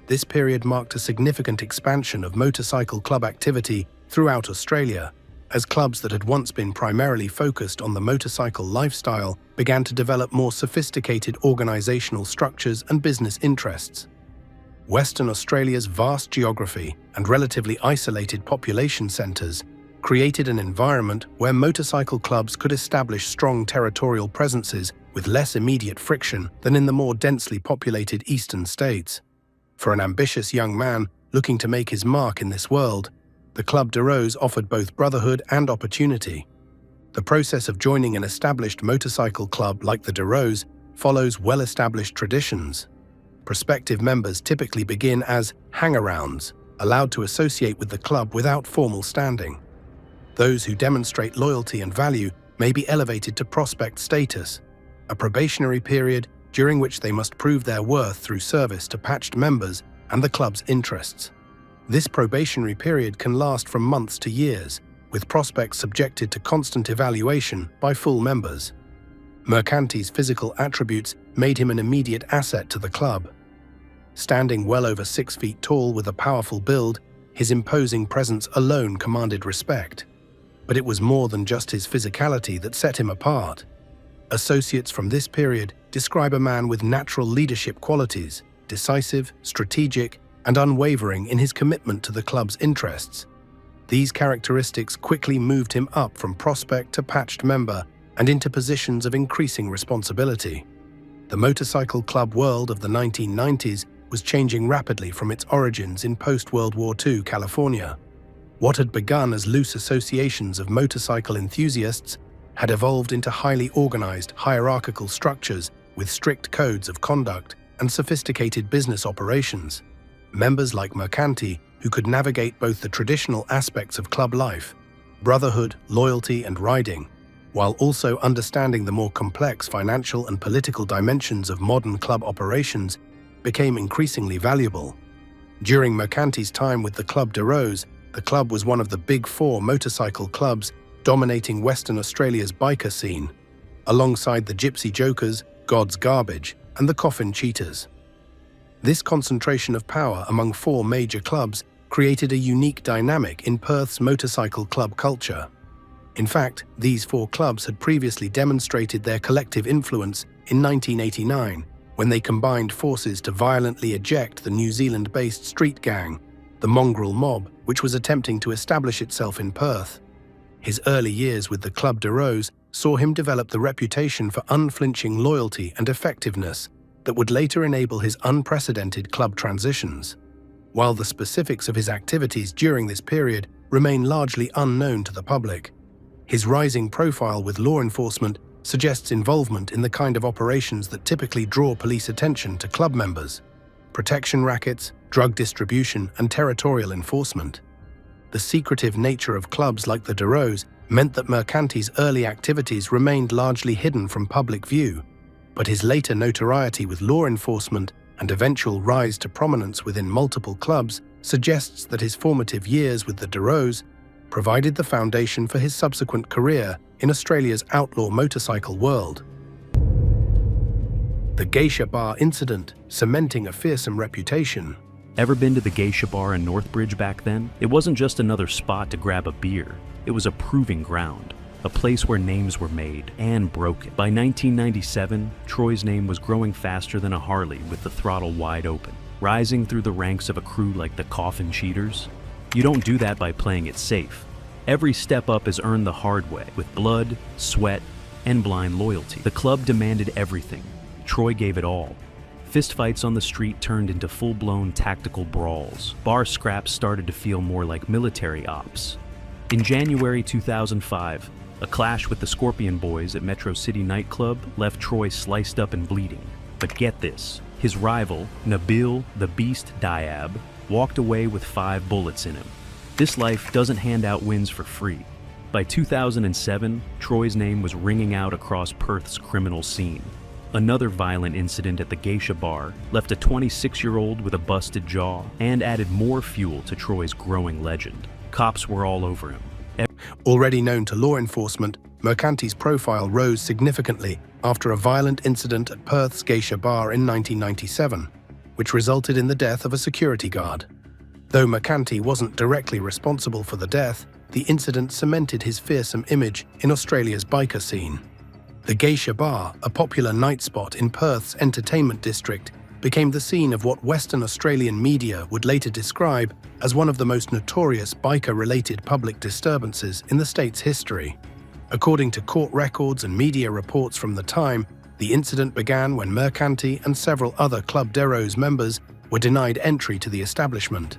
This period marked a significant expansion of motorcycle club activity throughout Australia, as clubs that had once been primarily focused on the motorcycle lifestyle began to develop more sophisticated organizational structures and business interests. Western Australia's vast geography and relatively isolated population centres created an environment where motorcycle clubs could establish strong territorial presences with less immediate friction than in the more densely populated eastern states. For an ambitious young man looking to make his mark in this world, the Club de Rose offered both brotherhood and opportunity. The process of joining an established motorcycle club like the de Rose follows well-established traditions. Prospective members typically begin as hang-arounds, allowed to associate with the club without formal standing. Those who demonstrate loyalty and value may be elevated to prospect status, a probationary period during which they must prove their worth through service to patched members and the club's interests. This probationary period can last from months to years, with prospects subjected to constant evaluation by full members. Mercanti's physical attributes made him an immediate asset to the club. Standing well over 6 feet tall with a powerful build, his imposing presence alone commanded respect. But it was more than just his physicality that set him apart. Associates from this period describe a man with natural leadership qualities, decisive, strategic, and unwavering in his commitment to the club's interests. These characteristics quickly moved him up from prospect to patched member and into positions of increasing responsibility. The motorcycle club world of the 1990s was changing rapidly from its origins in post-World War II California. What had begun as loose associations of motorcycle enthusiasts had evolved into highly organized, hierarchical structures with strict codes of conduct and sophisticated business operations. Members like Mercanti, who could navigate both the traditional aspects of club life, brotherhood, loyalty, and riding, while also understanding the more complex financial and political dimensions of modern club operations, became increasingly valuable. During Mercanti's time with the Club de Rose, the club was one of the big four motorcycle clubs dominating Western Australia's biker scene, alongside the Gypsy Jokers, God's Garbage, and the Coffin Cheaters. This concentration of power among four major clubs created a unique dynamic in Perth's motorcycle club culture. In fact, these four clubs had previously demonstrated their collective influence in 1989, when they combined forces to violently eject the New Zealand-based street gang, the Mongrel Mob, which was attempting to establish itself in Perth. His early years with the Club de Rose saw him develop the reputation for unflinching loyalty and effectiveness that would later enable his unprecedented club transitions. While the specifics of his activities during this period remain largely unknown to the public, his rising profile with law enforcement suggests involvement in the kind of operations that typically draw police attention to club members: protection rackets, drug distribution, and territorial enforcement. The secretive nature of clubs like the de Rose meant that Mercanti's early activities remained largely hidden from public view, but his later notoriety with law enforcement and eventual rise to prominence within multiple clubs suggests that his formative years with the de Rose provided the foundation for his subsequent career in Australia's outlaw motorcycle world. The Geisha Bar incident, cementing a fearsome reputation. Ever been to the Geisha Bar in Northbridge back then? It wasn't just another spot to grab a beer. It was a proving ground, a place where names were made and broken. By 1997, Troy's name was growing faster than a Harley with the throttle wide open, rising through the ranks of a crew like the Coffin Cheaters. You don't do that by playing it safe. Every step up is earned the hard way, with blood, sweat, and blind loyalty. The club demanded everything. Troy gave it all. Fistfights on the street turned into full-blown tactical brawls. Bar scraps started to feel more like military ops. In January 2005, a clash with the Scorpion Boys at Metro City nightclub left Troy sliced up and bleeding. But get this, his rival, Nabil the Beast Diab, walked away with 5 bullets in him. This life doesn't hand out wins for free. By 2007, Troy's name was ringing out across Perth's criminal scene. Another violent incident at the Geisha Bar left a 26-year-old with a busted jaw and added more fuel to Troy's growing legend. Cops were all over him. Already known to law enforcement, Mercanti's profile rose significantly after a violent incident at Perth's Geisha Bar in 1997, which resulted in the death of a security guard. Though Mercanti wasn't directly responsible for the death, the incident cemented his fearsome image in Australia's biker scene. The Geisha Bar, a popular night spot in Perth's entertainment district, became the scene of what Western Australian media would later describe as one of the most notorious biker-related public disturbances in the state's history. According to court records and media reports from the time, the incident began when Mercanti and several other Club de Rose members were denied entry to the establishment.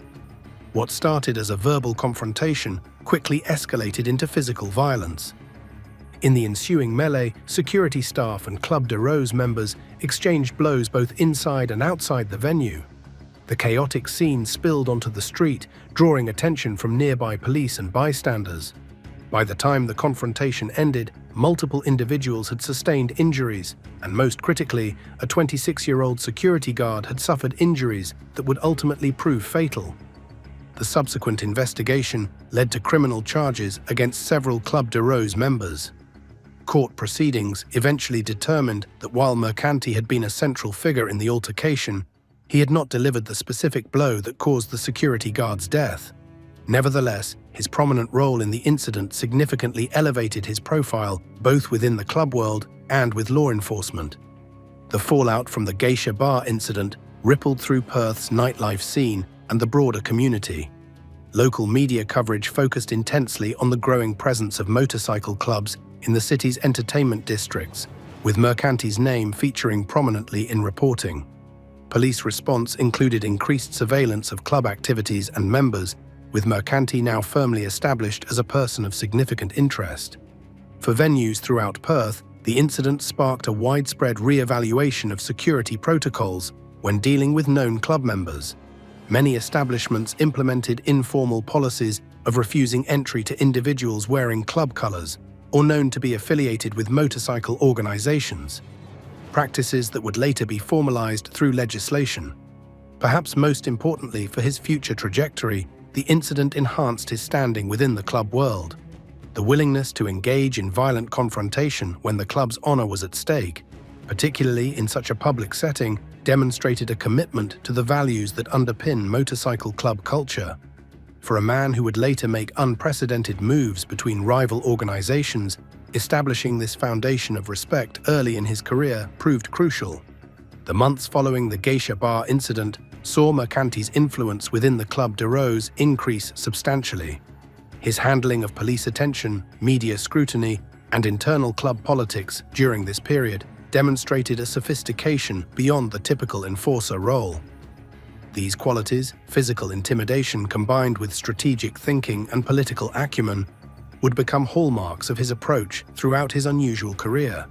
What started as a verbal confrontation quickly escalated into physical violence. In the ensuing melee, security staff and Club de Rose members exchanged blows both inside and outside the venue. The chaotic scene spilled onto the street, drawing attention from nearby police and bystanders. By the time the confrontation ended, multiple individuals had sustained injuries, and most critically, a 26-year-old security guard had suffered injuries that would ultimately prove fatal. The subsequent investigation led to criminal charges against several Club de Rose members. Court proceedings eventually determined that while Mercanti had been a central figure in the altercation, he had not delivered the specific blow that caused the security guard's death. Nevertheless, his prominent role in the incident significantly elevated his profile both within the club world and with law enforcement. The fallout from the Geisha Bar incident rippled through Perth's nightlife scene and the broader community. Local media coverage focused intensely on the growing presence of motorcycle clubs in the city's entertainment districts, with Mercanti's name featuring prominently in reporting. Police response included increased surveillance of club activities and members, with Mercanti now firmly established as a person of significant interest. For venues throughout Perth, the incident sparked a widespread re-evaluation of security protocols when dealing with known club members. Many establishments implemented informal policies of refusing entry to individuals wearing club colours or known to be affiliated with motorcycle organisations, practices that would later be formalised through legislation. Perhaps most importantly for his future trajectory, the incident enhanced his standing within the club world. The willingness to engage in violent confrontation when the club's honour was at stake, particularly in such a public setting, demonstrated a commitment to the values that underpin motorcycle club culture. For a man who would later make unprecedented moves between rival organisations, establishing this foundation of respect early in his career proved crucial. The months following the Geisha Bar incident saw Mercanti's influence within the Club de Rose increase substantially. His handling of police attention, media scrutiny, and internal club politics during this period demonstrated a sophistication beyond the typical enforcer role. These qualities, physical intimidation combined with strategic thinking and political acumen, would become hallmarks of his approach throughout his unusual career.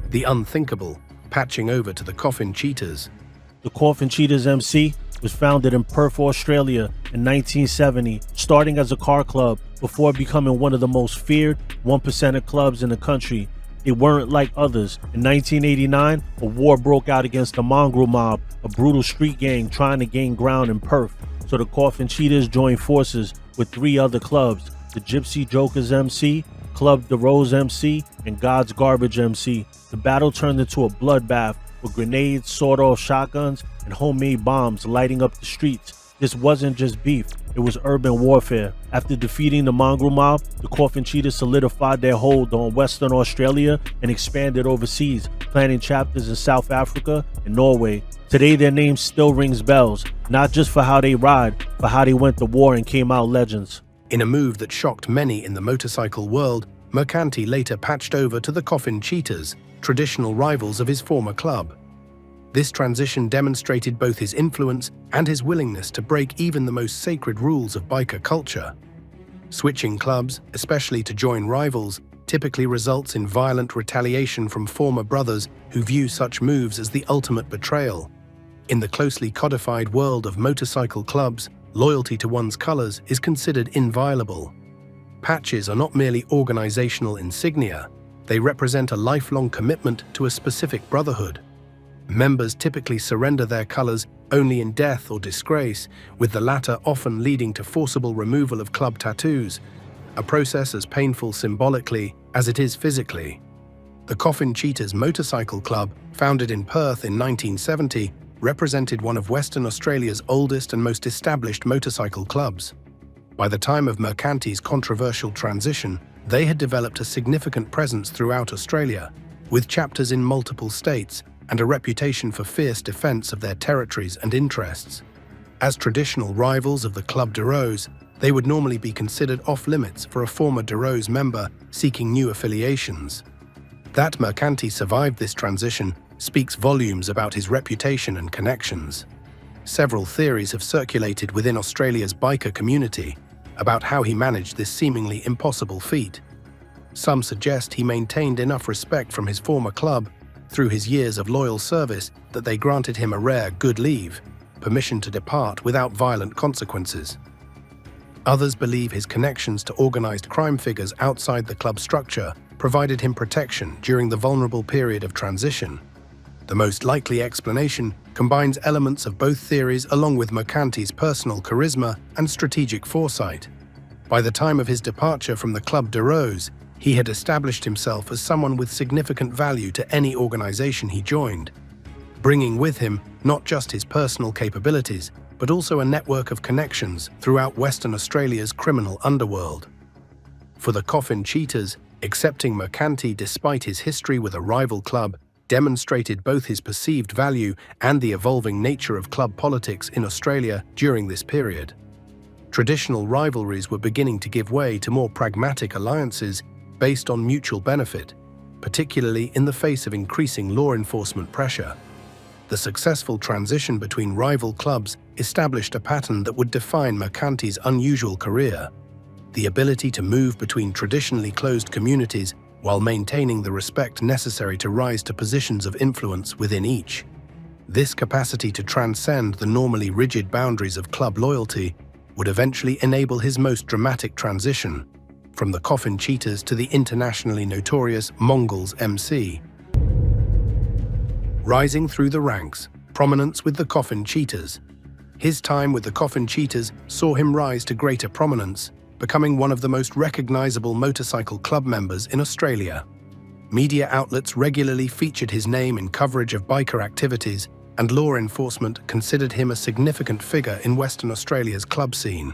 The unthinkable, patching over to the Coffin Cheetahs. The Coffin Cheetahs MC was founded in Perth, Australia in 1970, starting as a car club before becoming one of the most feared 1% clubs in the country. They weren't like others. In 1989, a war broke out against the Mongrel Mob, a brutal street gang trying to gain ground in Perth. So the Coffin Cheetahs joined forces with 3 other clubs, the Gypsy Jokers MC, Club de Rose MC, and God's Garbage MC. The battle turned into a bloodbath with grenades, sawed-off shotguns, and homemade bombs lighting up the streets. This wasn't just beef, it was urban warfare. After defeating the Mongrel Mob, the Coffin Cheetahs solidified their hold on Western Australia and expanded overseas, planning chapters in South Africa and Norway. Today their name still rings bells, not just for how they ride, but how they went to war and came out legends. In a move that shocked many in the motorcycle world, Mercanti later patched over to the Coffin Cheetahs, traditional rivals of his former club. This transition demonstrated both his influence and his willingness to break even the most sacred rules of biker culture. Switching clubs, especially to join rivals, typically results in violent retaliation from former brothers who view such moves as the ultimate betrayal. In the closely codified world of motorcycle clubs, loyalty to one's colors is considered inviolable. Patches are not merely organizational insignia, they represent a lifelong commitment to a specific brotherhood. Members typically surrender their colors only in death or disgrace, with the latter often leading to forcible removal of club tattoos, a process as painful symbolically as it is physically. The Coffin Cheetahs Motorcycle Club, founded in Perth in 1970, represented one of Western Australia's oldest and most established motorcycle clubs. By the time of Mercanti's controversial transition, they had developed a significant presence throughout Australia, with chapters in multiple states and a reputation for fierce defense of their territories and interests. As traditional rivals of the Club de Rose, they would normally be considered off-limits for a former de Rose member seeking new affiliations. That Mercanti survived this transition speaks volumes about his reputation and connections. Several theories have circulated within Australia's biker community about how he managed this seemingly impossible feat. Some suggest he maintained enough respect from his former club through his years of loyal service that they granted him a rare good leave, permission to depart without violent consequences. Others believe his connections to organized crime figures outside the club structure provided him protection during the vulnerable period of transition. The most likely explanation combines elements of both theories along with Mercanti's personal charisma and strategic foresight. By the time of his departure from the Club de Rose, he had established himself as someone with significant value to any organization he joined, bringing with him not just his personal capabilities, but also a network of connections throughout Western Australia's criminal underworld. For the Coffin Cheetahs, accepting Mercanti despite his history with a rival club demonstrated both his perceived value and the evolving nature of club politics in Australia during this period. traditional rivalries were beginning to give way to more pragmatic alliances based on mutual benefit, particularly in the face of increasing law enforcement pressure. The successful transition between rival clubs established a pattern that would define Mercanti's unusual career: the ability to move between traditionally closed communities while maintaining the respect necessary to rise to positions of influence within each. This capacity to transcend the normally rigid boundaries of club loyalty would eventually enable his most dramatic transition, from the Coffin Cheetahs to the internationally notorious Mongols MC. Rising through the ranks, prominence with the Coffin Cheetahs. His time with the Coffin Cheetahs saw him rise to greater prominence, becoming one of the most recognizable motorcycle club members in Australia. Media outlets regularly featured his name in coverage of biker activities, and law enforcement considered him a significant figure in Western Australia's club scene.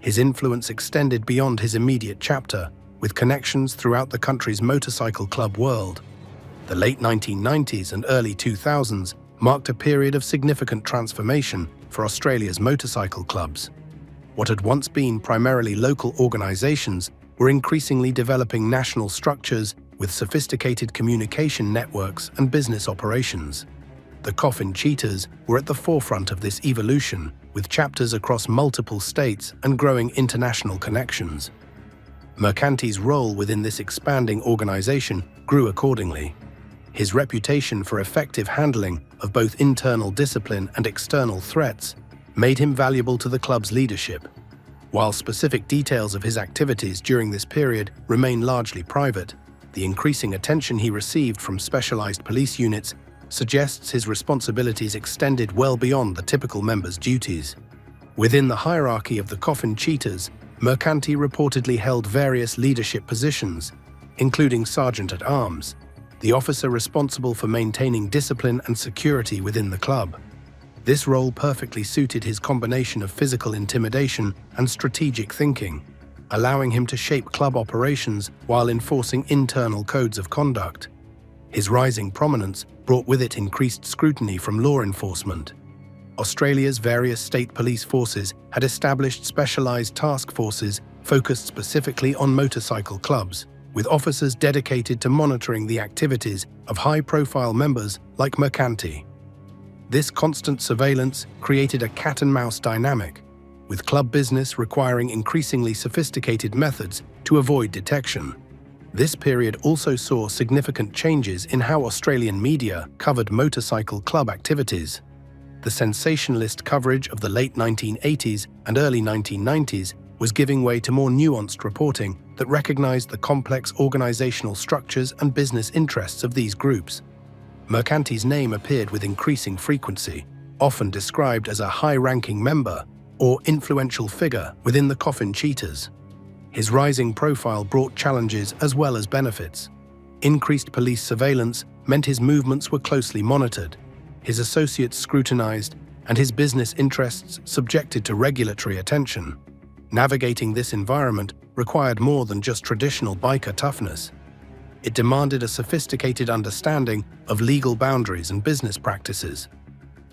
His influence extended beyond his immediate chapter, with connections throughout the country's motorcycle club world. The late 1990s and early 2000s marked a period of significant transformation for Australia's motorcycle clubs. What had once been primarily local organizations were increasingly developing national structures with sophisticated communication networks and business operations. The Coffin Cheetahs were at the forefront of this evolution, with chapters across multiple states and growing international connections. Mercanti's role within this expanding organization grew accordingly. His reputation for effective handling of both internal discipline and external threats made him valuable to the club's leadership. While specific details of his activities during this period remain largely private, the increasing attention he received from specialized police units suggests his responsibilities extended well beyond the typical member's duties. Within the hierarchy of the Coffin Cheetahs, Mercanti reportedly held various leadership positions, including Sergeant-at-Arms, the officer responsible for maintaining discipline and security within the club. This role perfectly suited his combination of physical intimidation and strategic thinking, allowing him to shape club operations while enforcing internal codes of conduct. His rising prominence brought with it increased scrutiny from law enforcement. Australia's various state police forces had established specialized task forces focused specifically on motorcycle clubs, with officers dedicated to monitoring the activities of high-profile members like Mercanti. This constant surveillance created a cat-and-mouse dynamic, with club business requiring increasingly sophisticated methods to avoid detection. This period also saw significant changes in how Australian media covered motorcycle club activities. The sensationalist coverage of the late 1980s and early 1990s was giving way to more nuanced reporting that recognized the complex organizational structures and business interests of these groups. Mercanti's name appeared with increasing frequency, often described as a high-ranking member or influential figure within the Coffin Cheetahs. His rising profile brought challenges as well as benefits. Increased police surveillance meant his movements were closely monitored, his associates scrutinized, and his business interests subjected to regulatory attention. Navigating this environment required more than just traditional biker toughness. It demanded a sophisticated understanding of legal boundaries and business practices.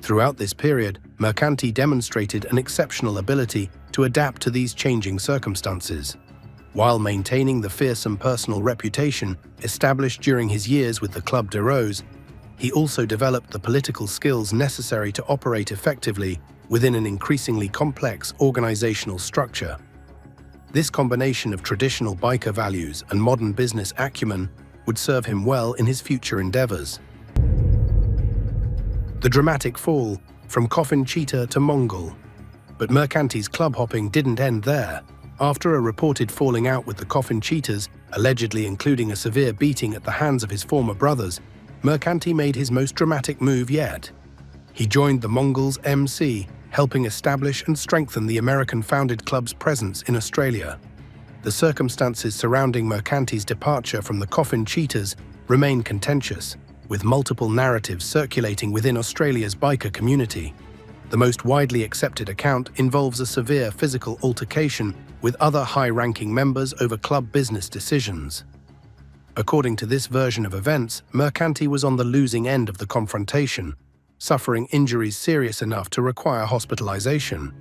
Throughout this period, Mercanti demonstrated an exceptional ability to adapt to these changing circumstances. While maintaining the fearsome personal reputation established during his years with the Club de Rose, he also developed the political skills necessary to operate effectively within an increasingly complex organizational structure. This combination of traditional biker values and modern business acumen would serve him well in his future endeavors. The dramatic fall from Coffin Cheetah to Mongol. But Mercanti's club hopping didn't end there. After a reported falling out with the Coffin Cheetahs, allegedly including a severe beating at the hands of his former brothers, Mercanti made his most dramatic move yet. He joined the Mongols MC, helping establish and strengthen the American-founded club's presence in Australia. The circumstances surrounding Mercanti's departure from the Coffin Cheetahs remain contentious, with multiple narratives circulating within Australia's biker community. The most widely accepted account involves a severe physical altercation with other high-ranking members over club business decisions. According to this version of events, Mercanti was on the losing end of the confrontation, suffering injuries serious enough to require hospitalization.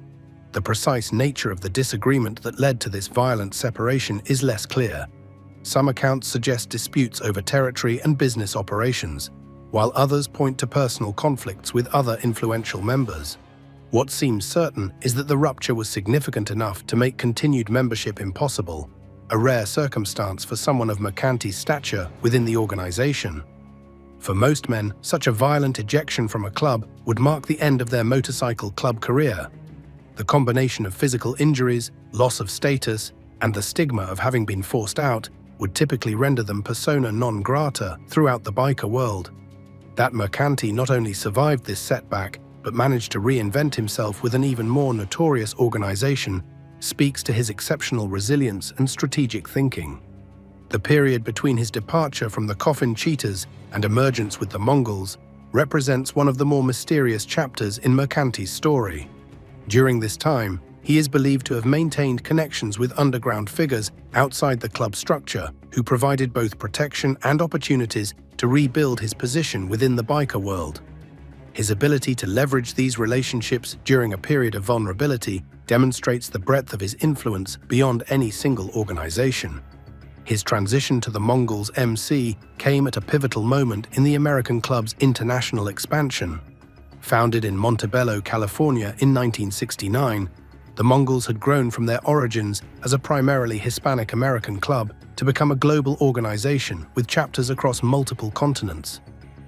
The precise nature of the disagreement that led to this violent separation is less clear. Some accounts suggest disputes over territory and business operations, while others point to personal conflicts with other influential members. What seems certain is that the rupture was significant enough to make continued membership impossible, a rare circumstance for someone of Mercanti's stature within the organization. For most men, such a violent ejection from a club would mark the end of their motorcycle club career. The combination of physical injuries, loss of status, and the stigma of having been forced out would typically render them persona non grata throughout the biker world. That Mercanti not only survived this setback, but managed to reinvent himself with an even more notorious organization speaks to his exceptional resilience and strategic thinking. The period between his departure from the Coffin Cheetahs and emergence with the Mongols represents one of the more mysterious chapters in Mercanti's story. During this time, he is believed to have maintained connections with underground figures outside the club structure who provided both protection and opportunities to rebuild his position within the biker world. His ability to leverage these relationships during a period of vulnerability demonstrates the breadth of his influence beyond any single organization. His transition to the Mongols MC came at a pivotal moment in the American club's international expansion. Founded in Montebello, California in 1969, the Mongols had grown from their origins as a primarily Hispanic American club to become a global organization with chapters across multiple continents.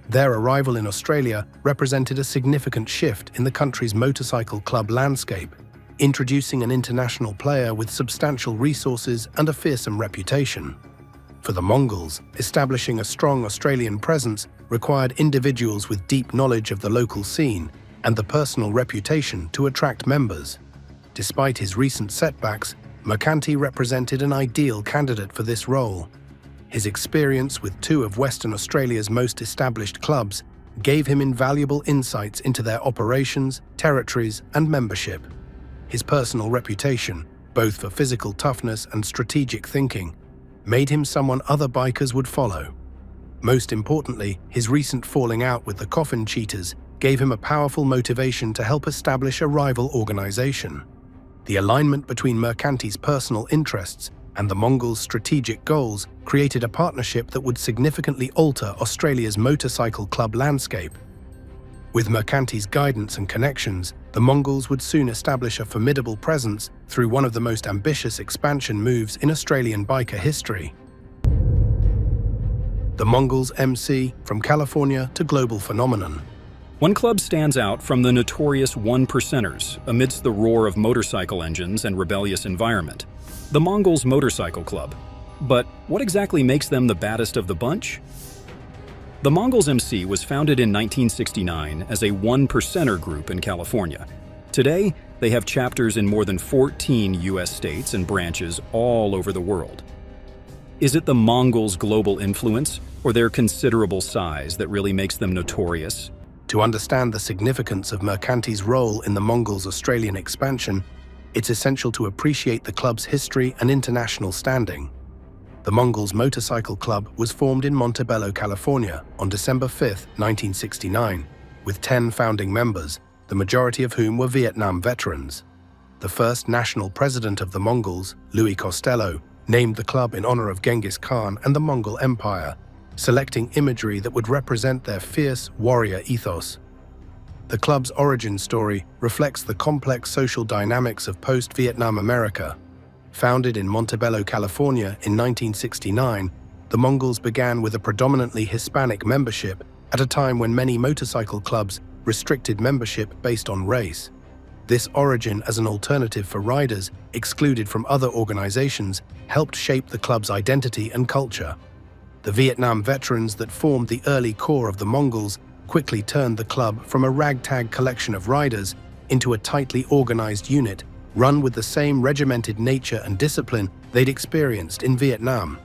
Their arrival in Australia represented a significant shift in the country's motorcycle club landscape, introducing an international player with substantial resources and a fearsome reputation. For the Mongols, establishing a strong Australian presence required individuals with deep knowledge of the local scene and the personal reputation to attract members. Despite his recent setbacks, Mercanti represented an ideal candidate for this role. His experience with two of Western Australia's most established clubs gave him invaluable insights into their operations, territories, and membership. His personal reputation, both for physical toughness and strategic thinking, made him someone other bikers would follow. Most importantly, his recent falling out with the Coffin Cheetahs gave him a powerful motivation to help establish a rival organization. The alignment between Mercanti's personal interests and the Mongols' strategic goals created a partnership that would significantly alter Australia's motorcycle club landscape. With Mercanti's guidance and connections, the Mongols would soon establish a formidable presence through one of the most ambitious expansion moves in Australian biker history. The Mongols MC, from California to global phenomenon. One club stands out from the notorious one percenters amidst the roar of motorcycle engines and rebellious environment: the Mongols Motorcycle Club. But what exactly makes them the baddest of the bunch? The Mongols MC was founded in 1969 as a one percenter group in California. Today, they have chapters in more than 14 US states and branches all over the world. Is it the Mongols' global influence or their considerable size that really makes them notorious? To understand the significance of Mercanti's role in the Mongols' Australian expansion, it's essential to appreciate the club's history and international standing. The Mongols Motorcycle Club was formed in Montebello, California on December 5, 1969, with 10 founding members, the majority of whom were Vietnam veterans. The first national president of the Mongols, Louis Costello, named the club in honor of Genghis Khan and the Mongol Empire, selecting imagery that would represent their fierce warrior ethos. The club's origin story reflects the complex social dynamics of post-Vietnam America. Founded in Montebello, California in 1969, the Mongols began with a predominantly Hispanic membership at a time when many motorcycle clubs restricted membership based on race. This origin as an alternative for riders excluded from other organizations helped shape the club's identity and culture. The Vietnam veterans that formed the early core of the Mongols quickly turned the club from a ragtag collection of riders into a tightly organized unit run with the same regimented nature and discipline they'd experienced in Vietnam.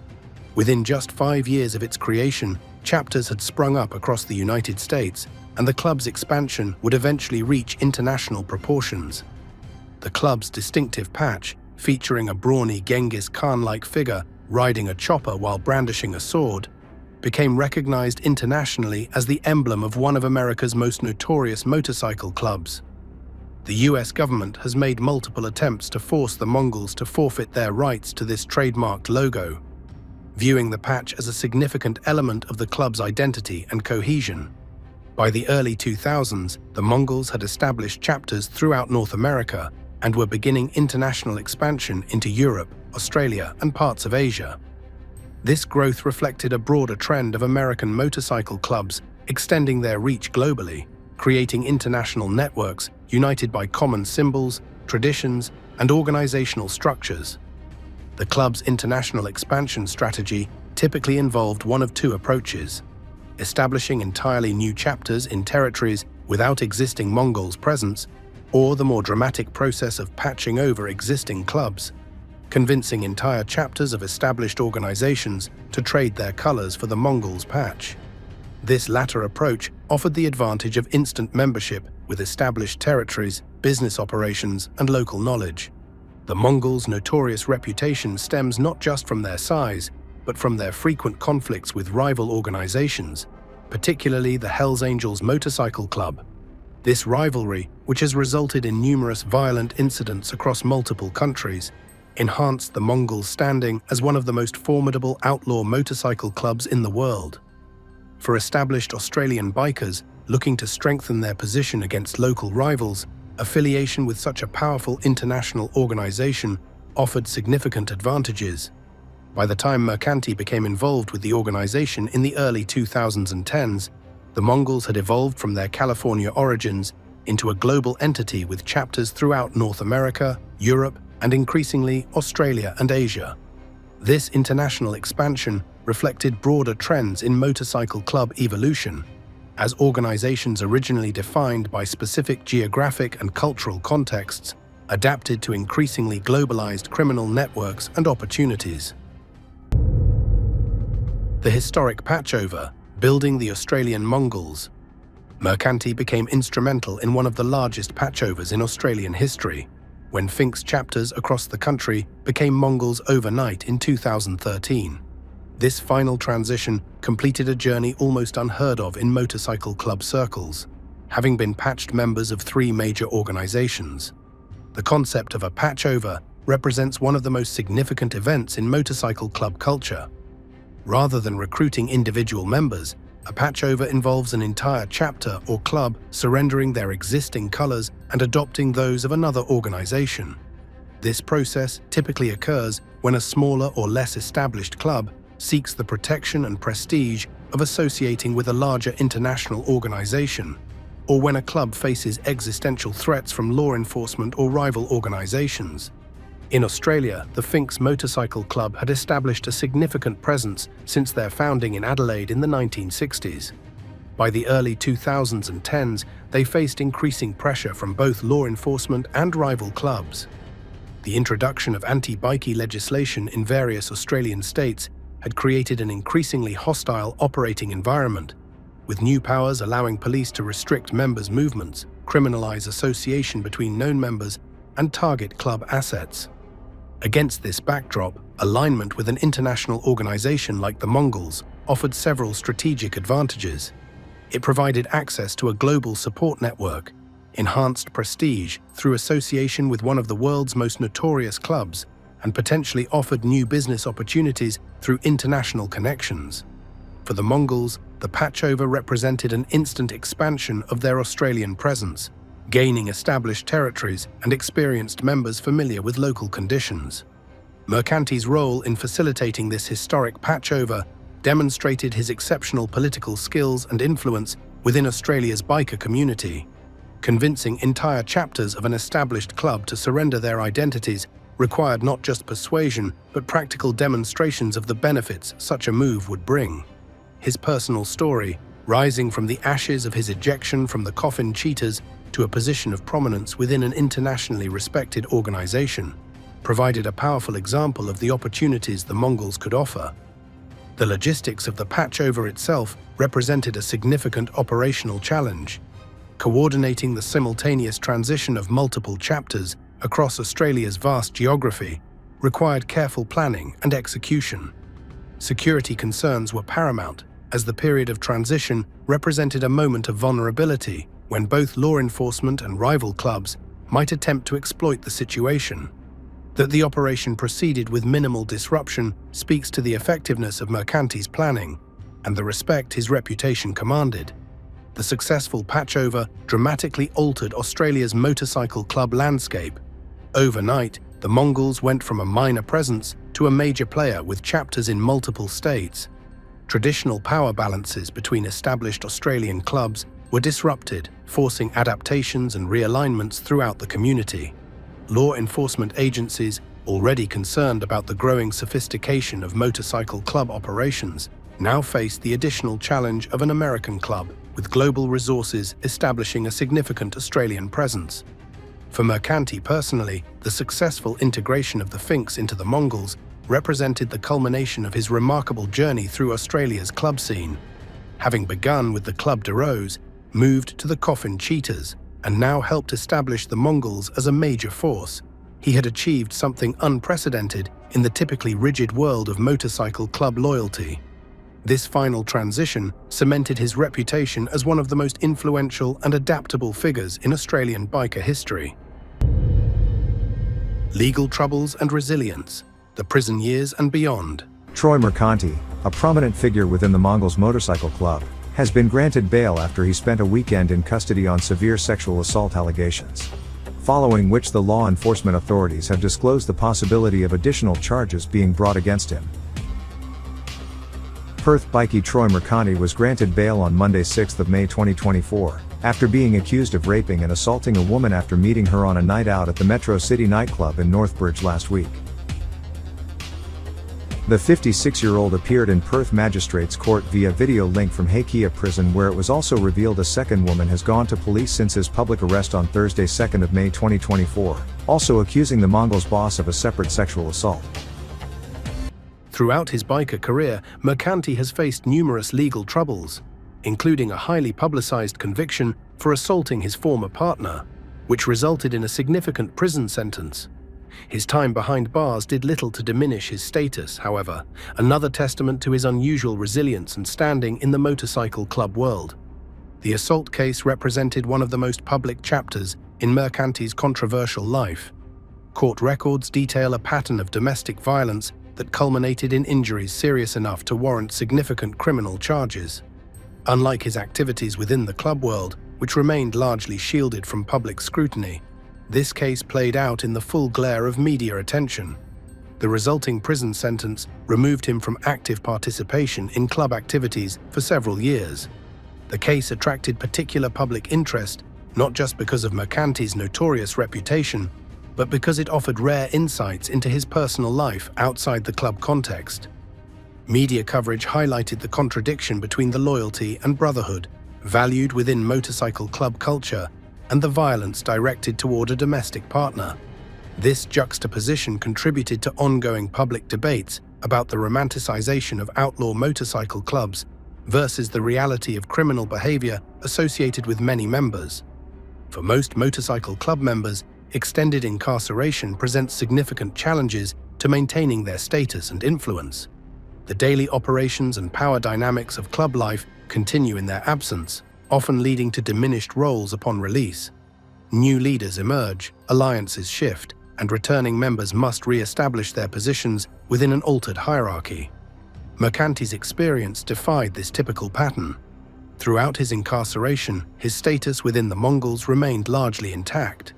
Within just 5 years of its creation, chapters had sprung up across the United States, and the club's expansion would eventually reach international proportions. The club's distinctive patch, featuring a brawny Genghis Khan-like figure riding a chopper while brandishing a sword, became recognized internationally as the emblem of one of America's most notorious motorcycle clubs. The US government has made multiple attempts to force the Mongols to forfeit their rights to this trademarked logo, viewing the patch as a significant element of the club's identity and cohesion. By the early 2000s, the Mongols had established chapters throughout North America and were beginning international expansion into Europe, Australia, and parts of Asia. This growth reflected a broader trend of American motorcycle clubs extending their reach globally, creating international networks united by common symbols, traditions, and organizational structures. The club's international expansion strategy typically involved one of two approaches: establishing entirely new chapters in territories without existing Mongols' presence, or the more dramatic process of patching over existing clubs, convincing entire chapters of established organizations to trade their colors for the Mongols' patch. This latter approach offered the advantage of instant membership with established territories, business operations, and local knowledge. The Mongols' notorious reputation stems not just from their size, but from their frequent conflicts with rival organizations, particularly the Hells Angels Motorcycle Club. This rivalry, which has resulted in numerous violent incidents across multiple countries, enhanced the Mongols' standing as one of the most formidable outlaw motorcycle clubs in the world. For established Australian bikers looking to strengthen their position against local rivals, affiliation with such a powerful international organization offered significant advantages. By the time Mercanti became involved with the organization in the early 2010s, the Mongols had evolved from their California origins into a global entity with chapters throughout North America, Europe, and increasingly Australia and Asia. This international expansion reflected broader trends in motorcycle club evolution, as organizations originally defined by specific geographic and cultural contexts adapted to increasingly globalized criminal networks and opportunities. The historic patchover, building the Australian Mongols. Mercanti became instrumental in one of the largest patchovers in Australian history, when Fink's chapters across the country became Mongols overnight in 2013. This final transition completed a journey almost unheard of in motorcycle club circles, having been patched members of 3 major organizations. The concept of a patchover represents one of the most significant events in motorcycle club culture. Rather than recruiting individual members, a patchover involves an entire chapter or club surrendering their existing colors and adopting those of another organization. This process typically occurs when a smaller or less established club seeks the protection and prestige of associating with a larger international organization, or when a club faces existential threats from law enforcement or rival organizations. In Australia, the Finks Motorcycle Club had established a significant presence since their founding in Adelaide in the 1960s. By the early 2000s and 10s, they faced increasing pressure from both law enforcement and rival clubs. The introduction of anti-bikie legislation in various Australian states had created an increasingly hostile operating environment, with new powers allowing police to restrict members' movements, criminalize association between known members, and target club assets. Against this backdrop, alignment with an international organization like the Mongols offered several strategic advantages. It provided access to a global support network, enhanced prestige through association with one of the world's most notorious clubs, and potentially offered new business opportunities through international connections. For the Mongols, the patchover represented an instant expansion of their Australian presence, gaining established territories and experienced members familiar with local conditions. Mercanti's role in facilitating this historic patchover demonstrated his exceptional political skills and influence within Australia's biker community. Convincing entire chapters of an established club to surrender their identities required not just persuasion, but practical demonstrations of the benefits such a move would bring. His personal story, rising from the ashes of his ejection from the Coffin Cheetahs to a position of prominence within an internationally respected organization, provided a powerful example of the opportunities the Mongols could offer. The logistics of the patchover itself represented a significant operational challenge. Coordinating the simultaneous transition of multiple chapters across Australia's vast geography required careful planning and execution. Security concerns were paramount, as the period of transition represented a moment of vulnerability when both law enforcement and rival clubs might attempt to exploit the situation. That the operation proceeded with minimal disruption speaks to the effectiveness of Mercanti's planning and the respect his reputation commanded. The successful patchover dramatically altered Australia's motorcycle club landscape. Overnight, the Mongols went from a minor presence to a major player with chapters in multiple states. Traditional power balances between established Australian clubs were disrupted, forcing adaptations and realignments throughout the community. Law enforcement agencies, already concerned about the growing sophistication of motorcycle club operations, now faced the additional challenge of an American club with global resources establishing a significant Australian presence. For Mercanti personally, the successful integration of the Finks into the Mongols represented the culmination of his remarkable journey through Australia's club scene. Having begun with the Club de Rose, moved to the Coffin Cheetahs, and now helped establish the Mongols as a major force, he had achieved something unprecedented in the typically rigid world of motorcycle club loyalty. This final transition cemented his reputation as one of the most influential and adaptable figures in Australian biker history. Legal troubles and resilience, the prison years and beyond. Troy Mercanti, a prominent figure within the Mongols Motorcycle Club, has been granted bail after he spent a weekend in custody on severe sexual assault allegations. Following which the law enforcement authorities have disclosed the possibility of additional charges being brought against him. Perth bikie Troy Mercanti was granted bail on Monday 6 May 2024, after being accused of raping and assaulting a woman after meeting her on a night out at the Metro City nightclub in Northbridge last week. The 56-year-old appeared in Perth Magistrates Court via video link from Hakea Prison, where it was also revealed a second woman has gone to police since his public arrest on Thursday 2 May 2024, also accusing the Mongols boss of a separate sexual assault. Throughout his biker career, Mercanti has faced numerous legal troubles, including a highly publicized conviction for assaulting his former partner, which resulted in a significant prison sentence. His time behind bars did little to diminish his status, however, another testament to his unusual resilience and standing in the motorcycle club world. The assault case represented one of the most public chapters in Mercanti's controversial life. Court records detail a pattern of domestic violence that culminated in injuries serious enough to warrant significant criminal charges. Unlike his activities within the club world, which remained largely shielded from public scrutiny, this case played out in the full glare of media attention. The resulting prison sentence removed him from active participation in club activities for several years. The case attracted particular public interest, not just because of Mercanti's notorious reputation, but because it offered rare insights into his personal life outside the club context. Media coverage highlighted the contradiction between the loyalty and brotherhood valued within motorcycle club culture and the violence directed toward a domestic partner. This juxtaposition contributed to ongoing public debates about the romanticization of outlaw motorcycle clubs versus the reality of criminal behavior associated with many members. For most motorcycle club members, extended incarceration presents significant challenges to maintaining their status and influence. The daily operations and power dynamics of club life continue in their absence, often leading to diminished roles upon release. New leaders emerge, alliances shift, and returning members must re-establish their positions within an altered hierarchy. Mercanti's experience defied this typical pattern. Throughout his incarceration, his status within the Mongols remained largely intact.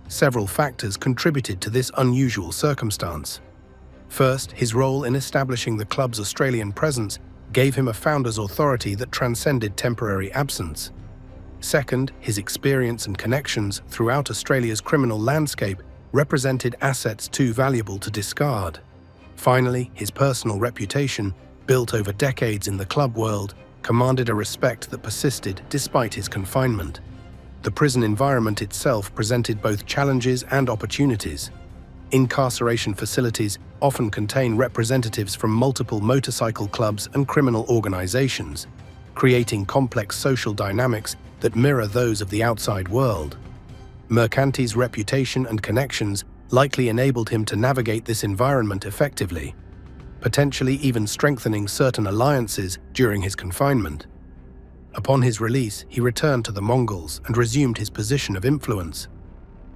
Several factors contributed to this unusual circumstance. First, his role in establishing the club's Australian presence gave him a founder's authority that transcended temporary absence. Second, his experience and connections throughout Australia's criminal landscape represented assets too valuable to discard. Finally, his personal reputation, built over decades in the club world, commanded a respect that persisted despite his confinement. The prison environment itself presented both challenges and opportunities. Incarceration facilities often contain representatives from multiple motorcycle clubs and criminal organizations, creating complex social dynamics that mirror those of the outside world. Mercanti's reputation and connections likely enabled him to navigate this environment effectively, potentially even strengthening certain alliances during his confinement. Upon his release, he returned to the Mongols and resumed his position of influence.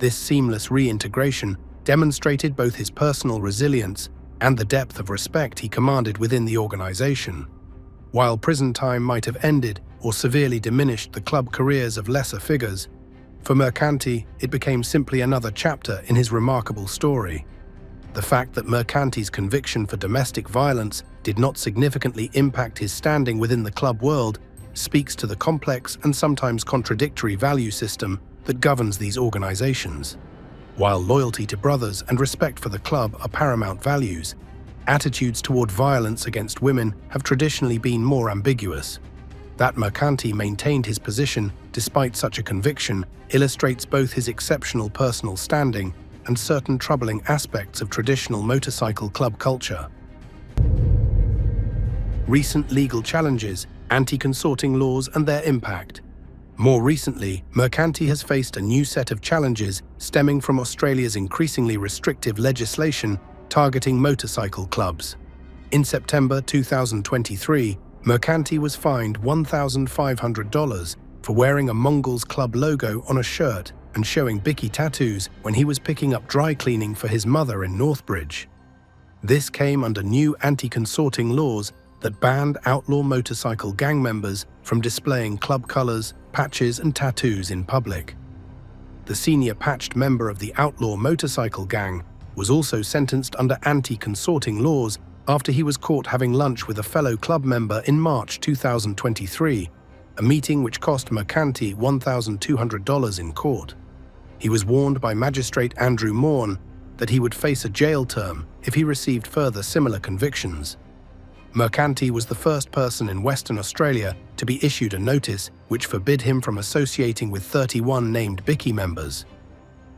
This seamless reintegration demonstrated both his personal resilience and the depth of respect he commanded within the organization. While prison time might have ended or severely diminished the club careers of lesser figures, for Mercanti it became simply another chapter in his remarkable story. The fact that Mercanti's conviction for domestic violence did not significantly impact his standing within the club world speaks to the complex and sometimes contradictory value system that governs these organizations. While loyalty to brothers and respect for the club are paramount values, attitudes toward violence against women have traditionally been more ambiguous. That Mercanti maintained his position despite such a conviction illustrates both his exceptional personal standing and certain troubling aspects of traditional motorcycle club culture. Recent legal challenges, anti-consorting laws and their impact. More recently, Mercanti has faced a new set of challenges stemming from Australia's increasingly restrictive legislation targeting motorcycle clubs. In September 2023, Mercanti was fined $1,500 for wearing a Mongols Club logo on a shirt and showing Bicky tattoos when he was picking up dry cleaning for his mother in Northbridge. This came under new anti-consorting laws that banned outlaw motorcycle gang members from displaying club colors, patches and tattoos in public. The senior patched member of the outlaw motorcycle gang was also sentenced under anti-consorting laws after he was caught having lunch with a fellow club member in March 2023, a meeting which cost Mercanti $1,200 in court. He was warned by Magistrate Andrew Morn that he would face a jail term if he received further similar convictions. Mercanti was the first person in Western Australia to be issued a notice which forbid him from associating with 31 named Bicky members.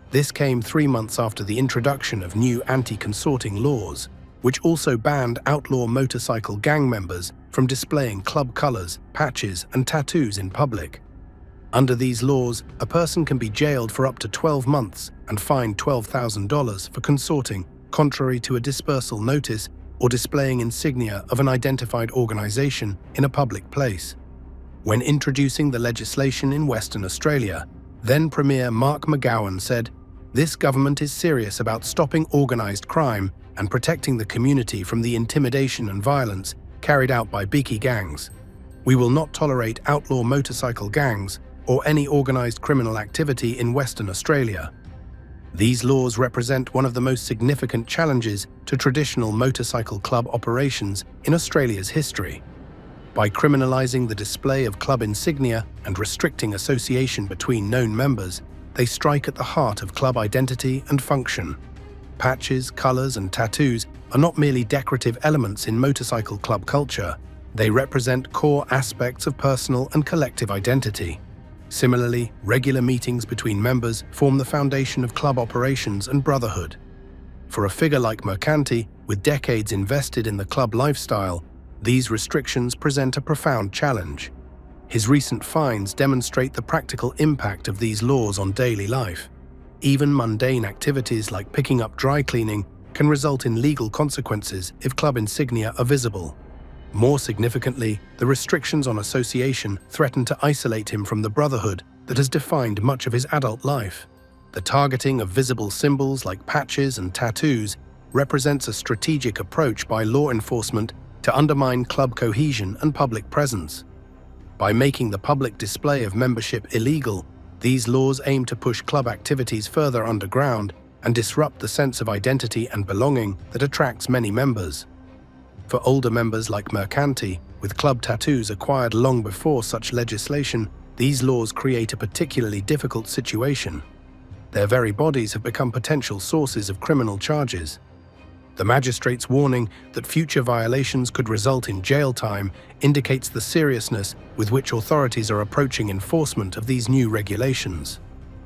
This came 3 months after the introduction of new anti-consorting laws, which also banned outlaw motorcycle gang members from displaying club colors, patches and tattoos in public. Under these laws, a person can be jailed for up to 12 months and fined $12,000 for consorting contrary to a dispersal notice or displaying insignia of an identified organization in a public place. When introducing the legislation in Western Australia, then Premier Mark McGowan said, "This government is serious about stopping organized crime and protecting the community from the intimidation and violence carried out by Bicky gangs. We will not tolerate outlaw motorcycle gangs or any organized criminal activity in Western Australia." These laws represent one of the most significant challenges to traditional motorcycle club operations in Australia's history. By criminalizing the display of club insignia and restricting association between known members, they strike at the heart of club identity and function. Patches, colors, and tattoos are not merely decorative elements in motorcycle club culture. They represent core aspects of personal and collective identity. Similarly, regular meetings between members form the foundation of club operations and brotherhood. For a figure like Mercanti, with decades invested in the club lifestyle, these restrictions present a profound challenge. His recent fines demonstrate the practical impact of these laws on daily life. Even mundane activities like picking up dry cleaning can result in legal consequences if club insignia are visible. More significantly, the restrictions on association threaten to isolate him from the brotherhood that has defined much of his adult life. The targeting of visible symbols like patches and tattoos represents a strategic approach by law enforcement to undermine club cohesion and public presence. By making the public display of membership illegal, these laws aim to push club activities further underground and disrupt the sense of identity and belonging that attracts many members. For older members like Mercanti, with club tattoos acquired long before such legislation, these laws create a particularly difficult situation. Their very bodies have become potential sources of criminal charges. The magistrate's warning that future violations could result in jail time indicates the seriousness with which authorities are approaching enforcement of these new regulations.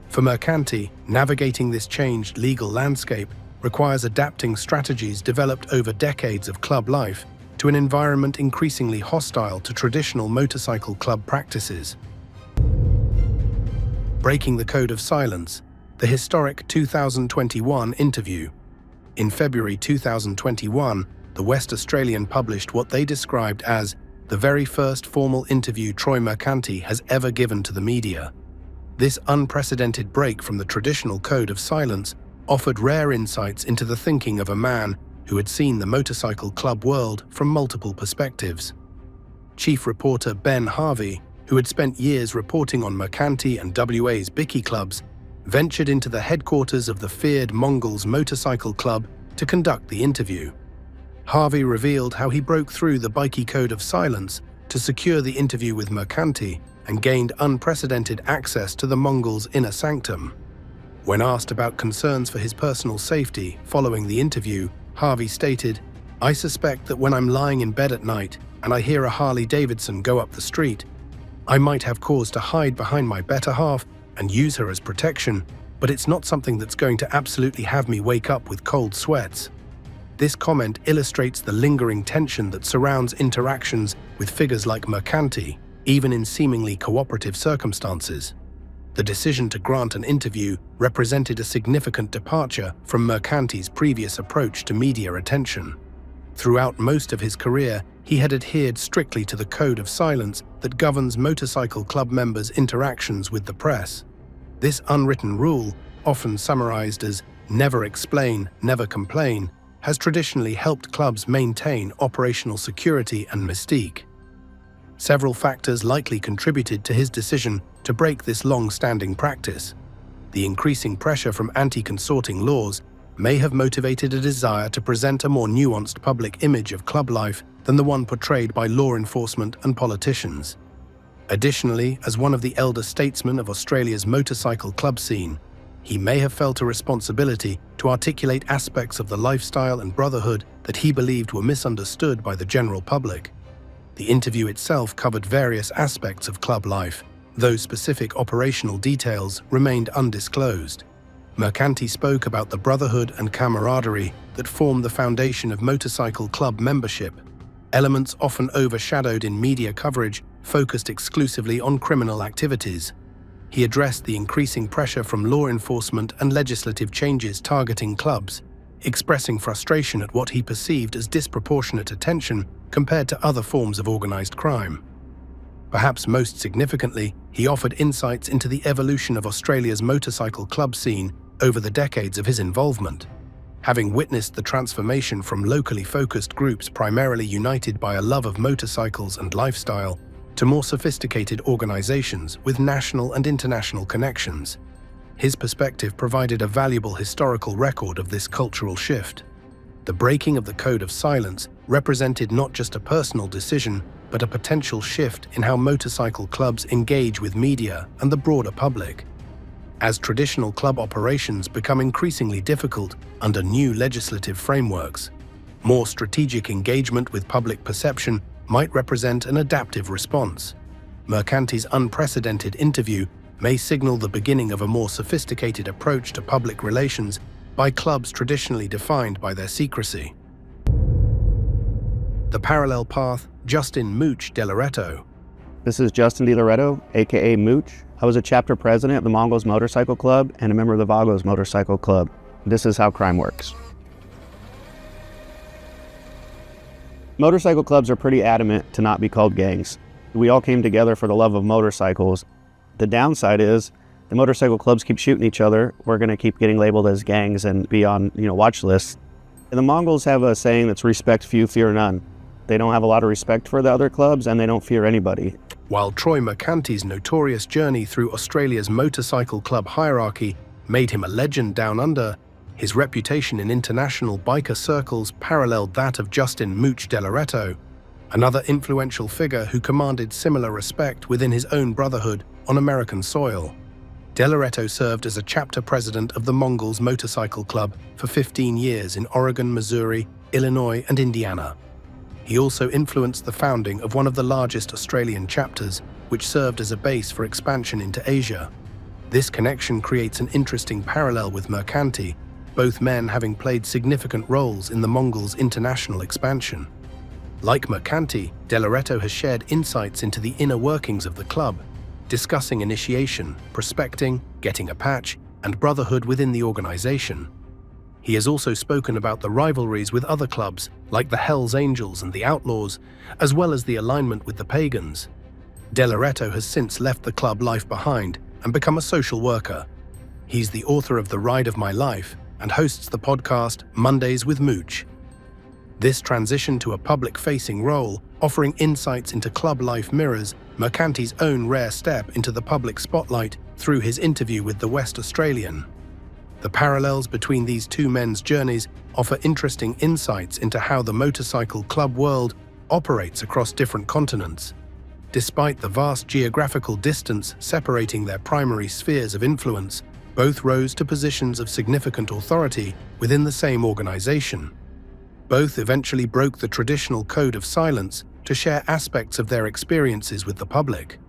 For Mercanti, navigating this changed legal landscape requires adapting strategies developed over decades of club life to an environment increasingly hostile to traditional motorcycle club practices. Breaking the code of silence, the historic 2021 interview. In February 2021, the West Australian published what they described as the very first formal interview Troy Mercanti has ever given to the media. This unprecedented break from the traditional code of silence offered rare insights into the thinking of a man who had seen the motorcycle club world from multiple perspectives. Chief reporter Ben Harvey, who had spent years reporting on Mercanti and WA's Bikie clubs, ventured into the headquarters of the feared Mongols Motorcycle Club to conduct the interview. Harvey revealed how he broke through the Bikie code of silence to secure the interview with Mercanti and gained unprecedented access to the Mongols' inner sanctum. When asked about concerns for his personal safety following the interview, Harvey stated, "I suspect that when I'm lying in bed at night and I hear a Harley-Davidson go up the street, I might have cause to hide behind my better half and use her as protection, but it's not something that's going to absolutely have me wake up with cold sweats." This comment illustrates the lingering tension that surrounds interactions with figures like Mercanti, even in seemingly cooperative circumstances. The decision to grant an interview represented a significant departure from Mercanti's previous approach to media attention. Throughout most of his career, he had adhered strictly to the code of silence that governs motorcycle club members' interactions with the press. This unwritten rule, often summarized as "never explain, never complain," has traditionally helped clubs maintain operational security and mystique. Several factors likely contributed to his decision to break this long-standing practice. The increasing pressure from anti-consorting laws may have motivated a desire to present a more nuanced public image of club life than the one portrayed by law enforcement and politicians. Additionally, as one of the elder statesmen of Australia's motorcycle club scene, he may have felt a responsibility to articulate aspects of the lifestyle and brotherhood that he believed were misunderstood by the general public. The interview itself covered various aspects of club life, though specific operational details remained undisclosed. Mercanti spoke about the brotherhood and camaraderie that form the foundation of motorcycle club membership, elements often overshadowed in media coverage focused exclusively on criminal activities. He addressed the increasing pressure from law enforcement and legislative changes targeting clubs, expressing frustration at what he perceived as disproportionate attention compared to other forms of organized crime. Perhaps most significantly, he offered insights into the evolution of Australia's motorcycle club scene over the decades of his involvement. Having witnessed the transformation from locally focused groups primarily united by a love of motorcycles and lifestyle to more sophisticated organizations with national and international connections, his perspective provided a valuable historical record of this cultural shift. The breaking of the code of silence represented not just a personal decision, but a potential shift in how motorcycle clubs engage with media and the broader public. As traditional club operations become increasingly difficult under new legislative frameworks, more strategic engagement with public perception might represent an adaptive response. Mercanti's unprecedented interview may signal the beginning of a more sophisticated approach to public relations by clubs traditionally defined by their secrecy. The parallel path, Justin Mooch De Loreto. This is Justin De Loreto, aka Mooch. I was a chapter president of the Mongols Motorcycle Club and a member of the Vagos Motorcycle Club. This is how crime works. Motorcycle clubs are pretty adamant to not be called gangs. We all came together for the love of motorcycles. The downside is the motorcycle clubs keep shooting each other. We're going to keep getting labeled as gangs and be on, watch lists. And the Mongols have a saying that's respect few, fear none. They don't have a lot of respect for the other clubs and they don't fear anybody. While Troy Mercanti's notorious journey through Australia's motorcycle club hierarchy made him a legend down under, his reputation in international biker circles paralleled that of Justin Mooch De Loreto, another influential figure who commanded similar respect within his own brotherhood on American soil. De Loreto served as a chapter president of the Mongols Motorcycle Club for 15 years in Oregon, Missouri, Illinois, and Indiana. He also influenced the founding of one of the largest Australian chapters, which served as a base for expansion into Asia. This connection creates an interesting parallel with Mercanti, both men having played significant roles in the Mongols' international expansion. Like Mercanti, De Loreto has shared insights into the inner workings of the club, discussing initiation, prospecting, getting a patch, and brotherhood within the organization. He has also spoken about the rivalries with other clubs, like the Hells Angels and the Outlaws, as well as the alignment with the Pagans. De Loreto has since left the club life behind, and become a social worker. He's the author of The Ride of My Life and hosts the podcast Mondays with Mooch. This transition to a public-facing role, offering insights into club life mirrors Mercanti's own rare step into the public spotlight through his interview with the West Australian. The parallels between these two men's journeys offer interesting insights into how the motorcycle club world operates across different continents. Despite the vast geographical distance separating their primary spheres of influence, both rose to positions of significant authority within the same organization. Both eventually broke the traditional code of silence to share aspects of their experiences with the public,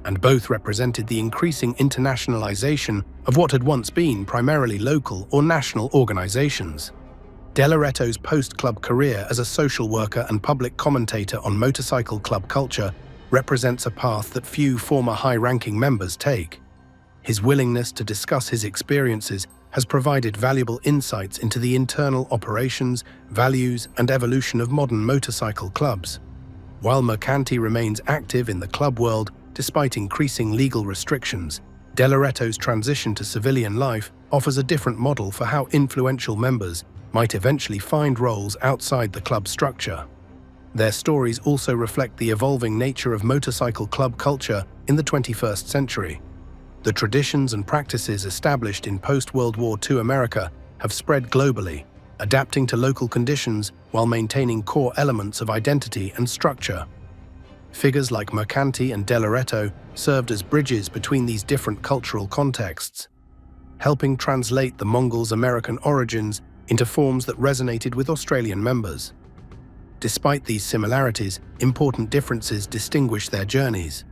and both represented the increasing internationalization of what had once been primarily local or national organizations. De Loretto's post-club career as a social worker and public commentator on motorcycle club culture represents a path that few former high-ranking members take. His willingness to discuss his experiences has provided valuable insights into the internal operations, values, and evolution of modern motorcycle clubs. While Mercanti remains active in the club world despite increasing legal restrictions, De Loretto's transition to civilian life offers a different model for how influential members might eventually find roles outside the club structure. Their stories also reflect the evolving nature of motorcycle club culture in the 21st century. The traditions and practices established in post-World War II America have spread globally, adapting to local conditions while maintaining core elements of identity and structure. Figures like Mercanti and De Loretto served as bridges between these different cultural contexts, helping translate the Mongols' American origins into forms that resonated with Australian members. Despite these similarities, important differences distinguish their journeys.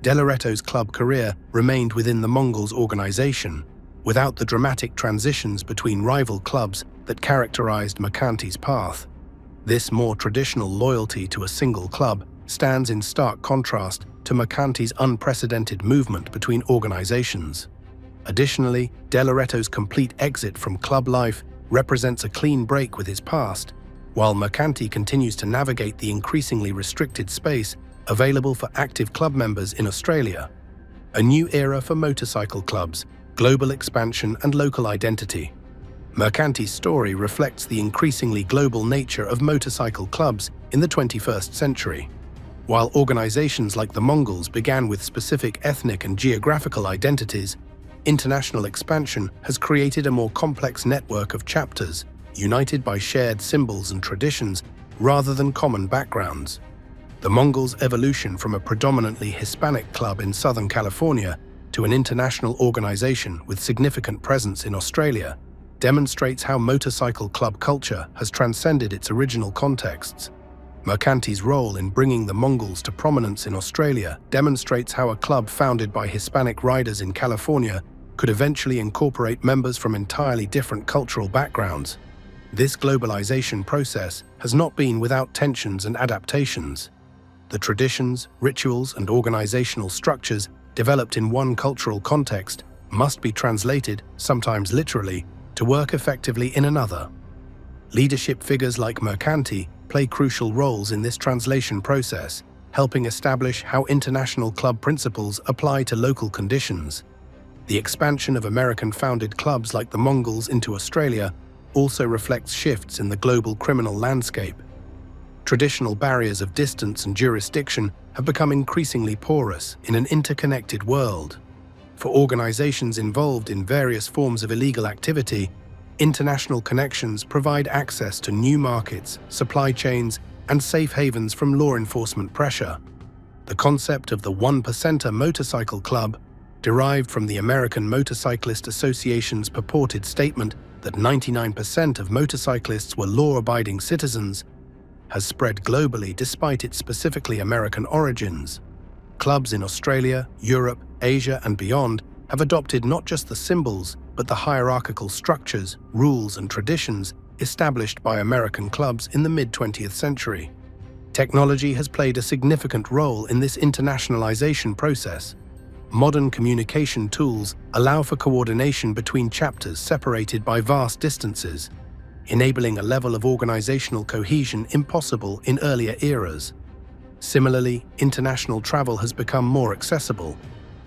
De Loretto's club career remained within the Mongols' organization, without the dramatic transitions between rival clubs that characterized Mercanti's path. This more traditional loyalty to a single club stands in stark contrast to Mercanti's unprecedented movement between organizations. Additionally, De Loretto's complete exit from club life represents a clean break with his past, while Mercanti continues to navigate the increasingly restricted space available for active club members in Australia. A new era for motorcycle clubs, global expansion and local identity. Mercanti's story reflects the increasingly global nature of motorcycle clubs in the 21st century. While organizations like the Mongols began with specific ethnic and geographical identities, international expansion has created a more complex network of chapters, united by shared symbols and traditions rather than common backgrounds. The Mongols' evolution from a predominantly Hispanic club in Southern California to an international organization with significant presence in Australia demonstrates how motorcycle club culture has transcended its original contexts. Mercanti's role in bringing the Mongols to prominence in Australia demonstrates how a club founded by Hispanic riders in California could eventually incorporate members from entirely different cultural backgrounds. This globalization process has not been without tensions and adaptations. The traditions, rituals, and organizational structures developed in one cultural context must be translated, sometimes literally, to work effectively in another. Leadership figures like Mercanti play crucial roles in this translation process, helping establish how international club principles apply to local conditions. The expansion of American-founded clubs like the Mongols into Australia also reflects shifts in the global criminal landscape. Traditional barriers of distance and jurisdiction have become increasingly porous in an interconnected world. For organizations involved in various forms of illegal activity, international connections provide access to new markets, supply chains, and safe havens from law enforcement pressure. The concept of the 1%er motorcycle club, derived from the American Motorcyclist Association's purported statement that 99% of motorcyclists were law-abiding citizens, has spread globally despite its specifically American origins. Clubs in Australia, Europe, Asia, and beyond have adopted not just the symbols, but the hierarchical structures, rules, and traditions established by American clubs in the mid-20th century. Technology has played a significant role in this internationalization process. Modern communication tools allow for coordination between chapters separated by vast distances, enabling a level of organizational cohesion impossible in earlier eras. Similarly, international travel has become more accessible.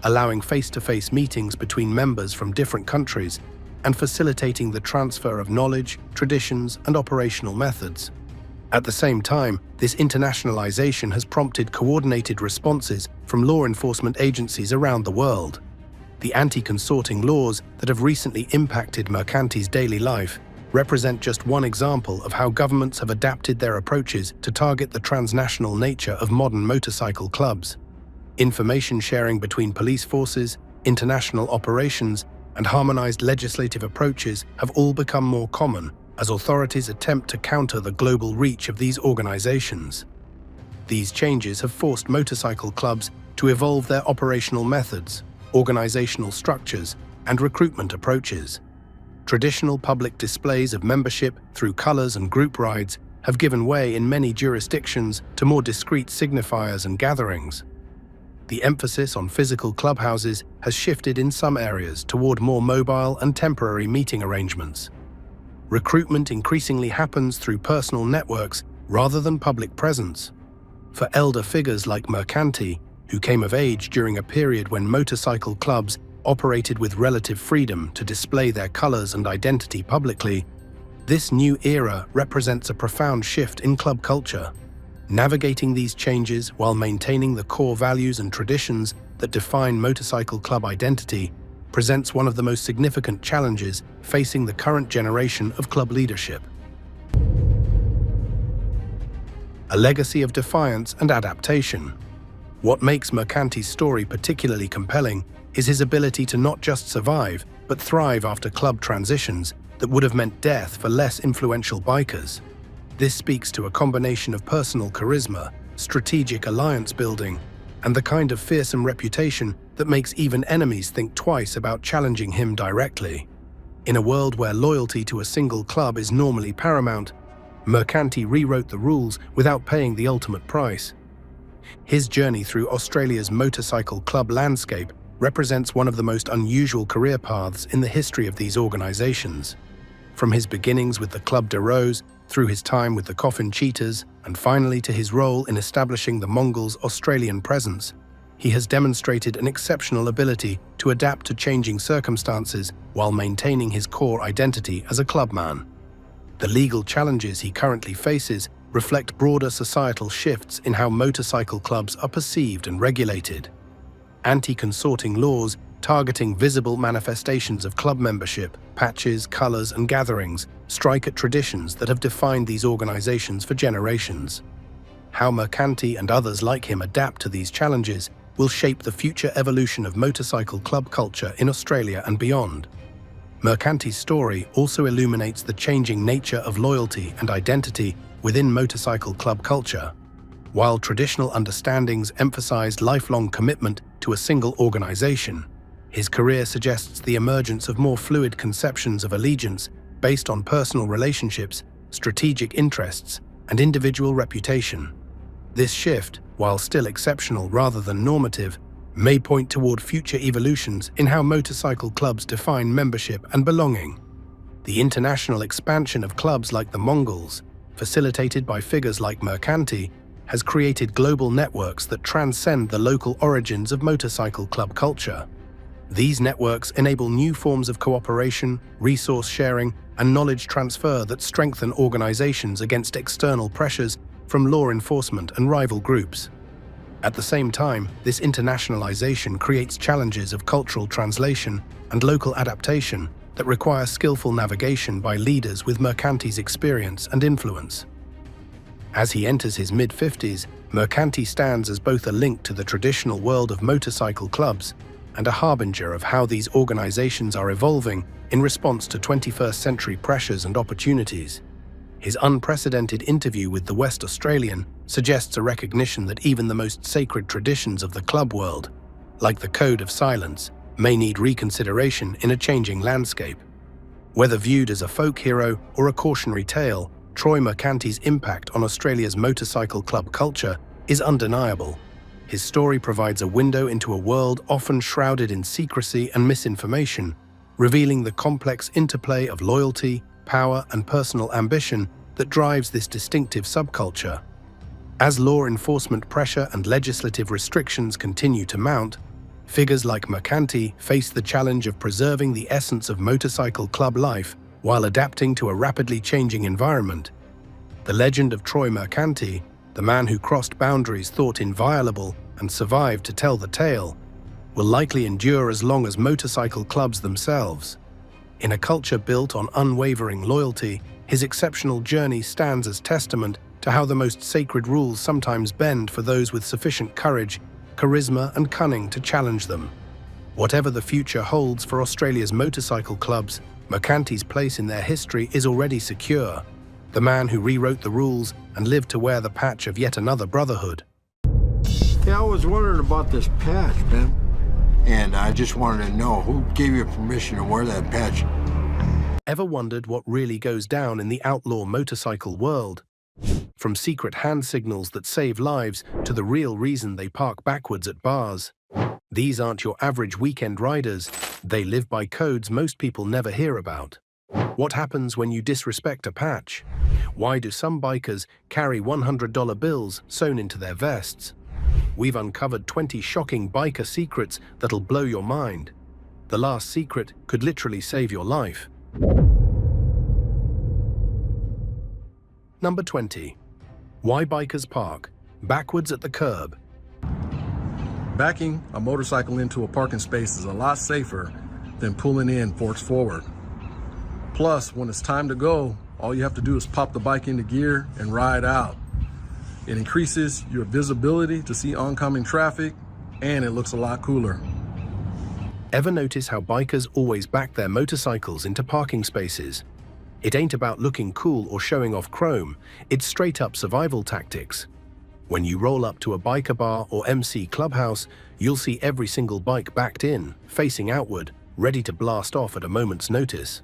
allowing face-to-face meetings between members from different countries and facilitating the transfer of knowledge, traditions, and operational methods. At the same time, this internationalization has prompted coordinated responses from law enforcement agencies around the world. The anti-consorting laws that have recently impacted Mercanti's daily life represent just one example of how governments have adapted their approaches to target the transnational nature of modern motorcycle clubs. Information sharing between police forces, international operations, and harmonized legislative approaches have all become more common as authorities attempt to counter the global reach of these organizations. These changes have forced motorcycle clubs to evolve their operational methods, organizational structures, and recruitment approaches. Traditional public displays of membership through colors and group rides have given way in many jurisdictions to more discreet signifiers and gatherings. The emphasis on physical clubhouses has shifted in some areas toward more mobile and temporary meeting arrangements. Recruitment increasingly happens through personal networks rather than public presence. For elder figures like Mercanti, who came of age during a period when motorcycle clubs operated with relative freedom to display their colors and identity publicly, this new era represents a profound shift in club culture. Navigating these changes while maintaining the core values and traditions that define motorcycle club identity presents one of the most significant challenges facing the current generation of club leadership. A legacy of defiance and adaptation. What makes Mercanti's story particularly compelling is his ability to not just survive, but thrive after club transitions that would have meant death for less influential bikers. This speaks to a combination of personal charisma, strategic alliance building, and the kind of fearsome reputation that makes even enemies think twice about challenging him directly. In a world where loyalty to a single club is normally paramount, Mercanti rewrote the rules without paying the ultimate price. His journey through Australia's motorcycle club landscape represents one of the most unusual career paths in the history of these organizations. From his beginnings with the Club de Rose, through his time with the Coffin Cheetahs, and finally to his role in establishing the Mongols' Australian presence, he has demonstrated an exceptional ability to adapt to changing circumstances while maintaining his core identity as a clubman. The legal challenges he currently faces reflect broader societal shifts in how motorcycle clubs are perceived and regulated. Anti-consorting laws targeting visible manifestations of club membership, patches, colors, and gatherings strike at traditions that have defined these organizations for generations. How Mercanti and others like him adapt to these challenges will shape the future evolution of motorcycle club culture in Australia and beyond. Mercanti's story also illuminates the changing nature of loyalty and identity within motorcycle club culture. While traditional understandings emphasized lifelong commitment to a single organization, his career suggests the emergence of more fluid conceptions of allegiance based on personal relationships, strategic interests, and individual reputation. This shift, while still exceptional rather than normative, may point toward future evolutions in how motorcycle clubs define membership and belonging. The international expansion of clubs like the Mongols, facilitated by figures like Mercanti, has created global networks that transcend the local origins of motorcycle club culture. These networks enable new forms of cooperation, resource sharing, and knowledge transfer that strengthen organizations against external pressures from law enforcement and rival groups. At the same time, this internationalization creates challenges of cultural translation and local adaptation that require skillful navigation by leaders with Mercanti's experience and influence. As he enters his mid-50s, Mercanti stands as both a link to the traditional world of motorcycle clubs and a harbinger of how these organizations are evolving in response to 21st century pressures and opportunities. His unprecedented interview with the West Australian suggests a recognition that even the most sacred traditions of the club world, like the Code of Silence, may need reconsideration in a changing landscape. Whether viewed as a folk hero or a cautionary tale, Troy Mercanti's impact on Australia's motorcycle club culture is undeniable. His story provides a window into a world often shrouded in secrecy and misinformation, revealing the complex interplay of loyalty, power, and personal ambition that drives this distinctive subculture. As law enforcement pressure and legislative restrictions continue to mount, Figures like Mercanti faced the challenge of preserving the essence of motorcycle club life while adapting to a rapidly changing environment. The legend of Troy Mercanti, the man who crossed boundaries thought inviolable and survived to tell the tale, will likely endure as long as motorcycle clubs themselves. In a culture built on unwavering loyalty, his exceptional journey stands as testament to how the most sacred rules sometimes bend for those with sufficient courage, charisma, and cunning to challenge them. Whatever the future holds for Australia's motorcycle clubs, Mercanti's place in their history is already secure. The man who rewrote the rules and lived to wear the patch of yet another brotherhood. Yeah, I was wondering about this patch, man. And I just wanted to know, who gave you permission to wear that patch? Ever wondered what really goes down in the outlaw motorcycle world? From secret hand signals that save lives to the real reason they park backwards at bars. These aren't your average weekend riders. They live by codes most people never hear about. What happens when you disrespect a patch? Why do some bikers carry $100 bills sewn into their vests? We've uncovered 20 shocking biker secrets that'll blow your mind. The last secret could literally save your life. Number 20. Why bikers park backwards at the curb. Backing a motorcycle into a parking space is a lot safer than pulling in forks forward. Plus, when it's time to go, all you have to do is pop the bike into gear and ride out. It increases your visibility to see oncoming traffic, and it looks a lot cooler. Ever notice how bikers always back their motorcycles into parking spaces? It ain't about looking cool or showing off chrome, it's straight up survival tactics. When you roll up to a biker bar or MC clubhouse, you'll see every single bike backed in, facing outward, ready to blast off at a moment's notice.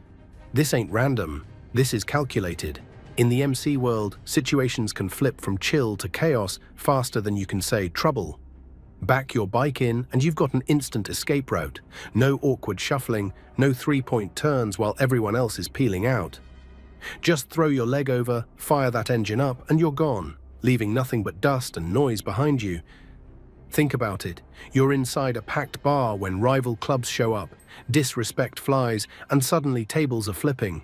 This ain't random, this is calculated. In the MC world, situations can flip from chill to chaos faster than you can say trouble. Back your bike in and you've got an instant escape route. No awkward shuffling, no three-point turns while everyone else is peeling out. Just throw your leg over, fire that engine up, and you're gone, leaving nothing but dust and noise behind you. Think about it. You're inside a packed bar when rival clubs show up, disrespect flies, and suddenly tables are flipping.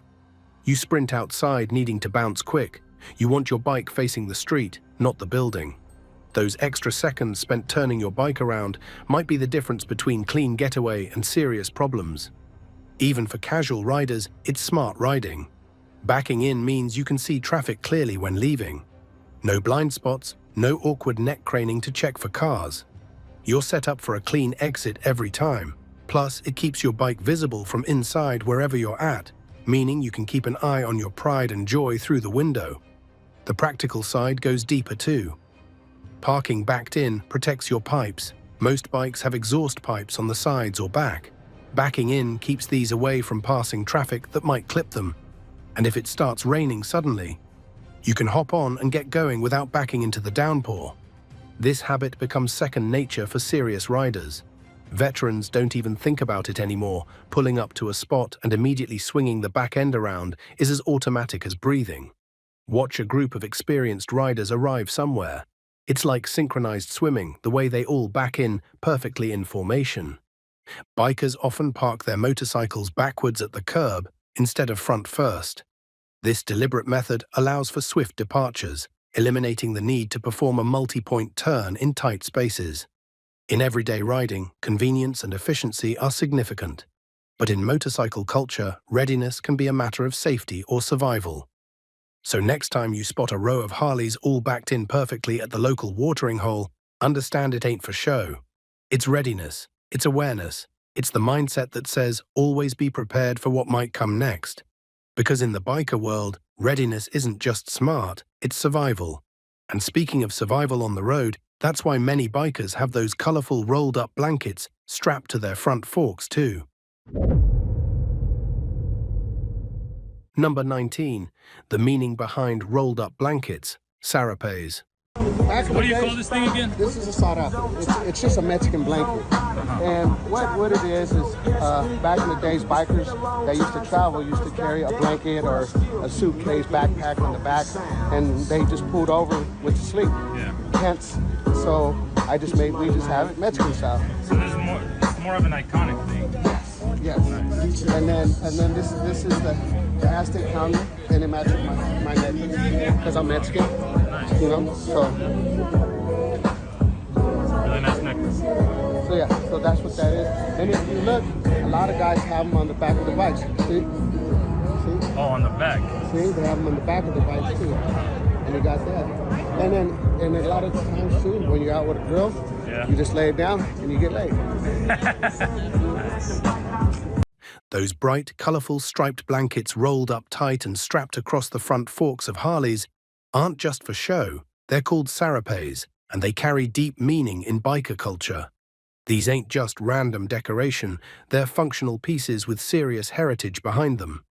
You sprint outside needing to bounce quick. You want your bike facing the street, not the building. Those extra seconds spent turning your bike around might be the difference between clean getaway and serious problems. Even for casual riders, it's smart riding. Backing in means you can see traffic clearly when leaving. No blind spots, no awkward neck craning to check for cars. You're set up for a clean exit every time. Plus, it keeps your bike visible from inside wherever you're at, meaning you can keep an eye on your pride and joy through the window. The practical side goes deeper too. Parking backed in protects your pipes. Most bikes have exhaust pipes on the sides or back. Backing in keeps these away from passing traffic that might clip them. And if it starts raining suddenly, you can hop on and get going without backing into the downpour. This habit becomes second nature for serious riders. Veterans don't even think about it anymore. Pulling up to a spot and immediately swinging the back end around is as automatic as breathing. Watch a group of experienced riders arrive somewhere. It's like synchronized swimming, the way they all back in perfectly in formation. Bikers often park their motorcycles backwards at the curb instead of front first. This deliberate method allows for swift departures, eliminating the need to perform a multi-point turn in tight spaces. In everyday riding, convenience and efficiency are significant. But in motorcycle culture, readiness can be a matter of safety or survival. So next time you spot a row of Harleys all backed in perfectly at the local watering hole, understand it ain't for show. It's readiness, it's awareness, it's the mindset that says always be prepared for what might come next. Because in the biker world, readiness isn't just smart, it's survival. And speaking of survival on the road, that's why many bikers have those colorful rolled-up blankets strapped to their front forks too. Number 19. The meaning behind rolled-up blankets, sarapes. What do you call this thing again? This is a sarape. It's just a Mexican blanket. And what it is back in the days, bikers that used to travel used to carry a blanket or a suitcase, backpack on the back, and they just pulled over with the sleep. Yeah. Hence, so we just have it Mexican style. So there's more. more of an iconic thing. Yes. And then this is the Aztec counter, and it matches my necklace because I'm Mexican. You know, so. Really nice necklace. So yeah, so that's what that is. And if you look, a lot of guys have them on the back of the bikes. See? Oh, on the back. See, they have them on the back of the bikes too. And you got that. And a lot of times too, when you're out with a grill, you just lay it down and you get laid. Those bright, colourful striped blankets rolled up tight and strapped across the front forks of Harleys aren't just for show. They're called sarapes, and they carry deep meaning in biker culture. These ain't just random decoration, they're functional pieces with serious heritage behind them.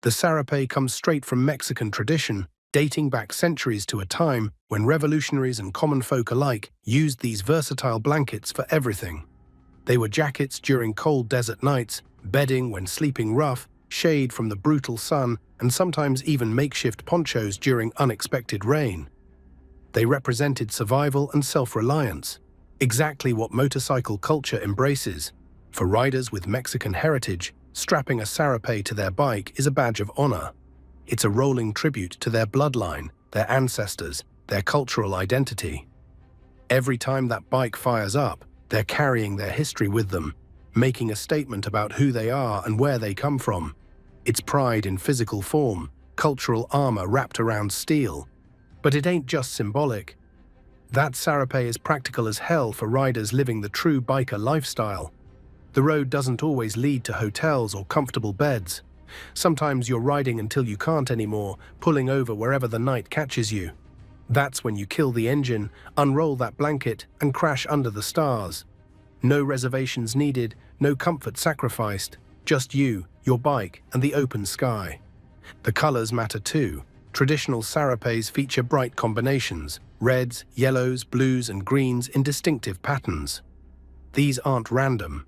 The sarape comes straight from Mexican tradition, dating back centuries to a time when revolutionaries and common folk alike used these versatile blankets for everything. They were jackets during cold desert nights, bedding when sleeping rough, shade from the brutal sun, and sometimes even makeshift ponchos during unexpected rain. They represented survival and self-reliance, exactly what motorcycle culture embraces. For riders with Mexican heritage, strapping a sarape to their bike is a badge of honor. It's a rolling tribute to their bloodline, their ancestors, their cultural identity. Every time that bike fires up, they're carrying their history with them, making a statement about who they are and where they come from. It's pride in physical form, cultural armor wrapped around steel. But it ain't just symbolic. That sarape is practical as hell for riders living the true biker lifestyle. The road doesn't always lead to hotels or comfortable beds. Sometimes you're riding until you can't anymore, pulling over wherever the night catches you. That's when you kill the engine, unroll that blanket, and crash under the stars. No reservations needed, no comfort sacrificed, just you, your bike, and the open sky. The colors matter too. Traditional sarapes feature bright combinations, reds, yellows, blues, and greens in distinctive patterns. These aren't random.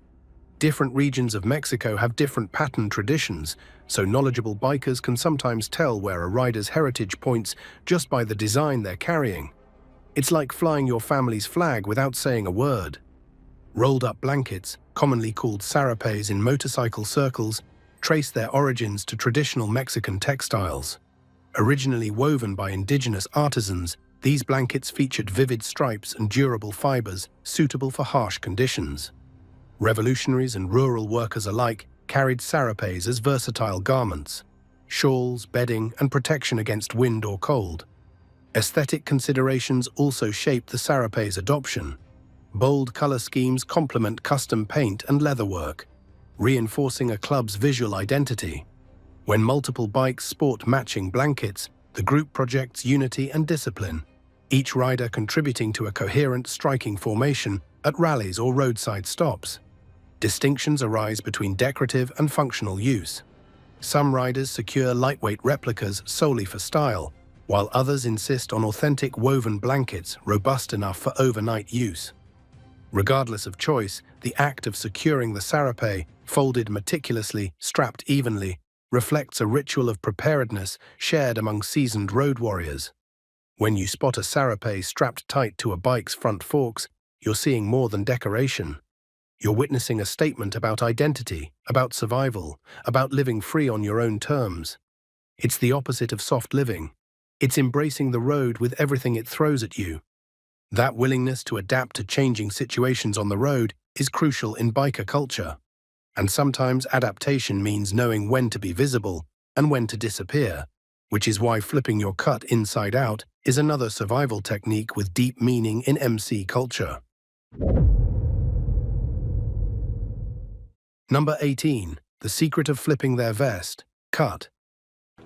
Different regions of Mexico have different pattern traditions, so knowledgeable bikers can sometimes tell where a rider's heritage points just by the design they're carrying. It's like flying your family's flag without saying a word. Rolled-up blankets, commonly called sarapes in motorcycle circles, trace their origins to traditional Mexican textiles. Originally woven by indigenous artisans, these blankets featured vivid stripes and durable fibers suitable for harsh conditions. Revolutionaries and rural workers alike carried sarapes as versatile garments, shawls, bedding, and protection against wind or cold. Aesthetic considerations also shaped the sarape's adoption. Bold color schemes complement custom paint and leatherwork, reinforcing a club's visual identity. When multiple bikes sport matching blankets, the group projects unity and discipline, each rider contributing to a coherent striking formation at rallies or roadside stops. Distinctions arise between decorative and functional use. Some riders secure lightweight replicas solely for style, while others insist on authentic woven blankets robust enough for overnight use. Regardless of choice, the act of securing the sarape, folded meticulously, strapped evenly, reflects a ritual of preparedness shared among seasoned road warriors. When you spot a sarape strapped tight to a bike's front forks, you're seeing more than decoration. You're witnessing a statement about identity, about survival, about living free on your own terms. It's the opposite of soft living. It's embracing the road with everything it throws at you. That willingness to adapt to changing situations on the road is crucial in biker culture. And sometimes adaptation means knowing when to be visible and when to disappear, which is why flipping your cut inside out is another survival technique with deep meaning in MC culture. Number 18. The secret of flipping their vest. Cut.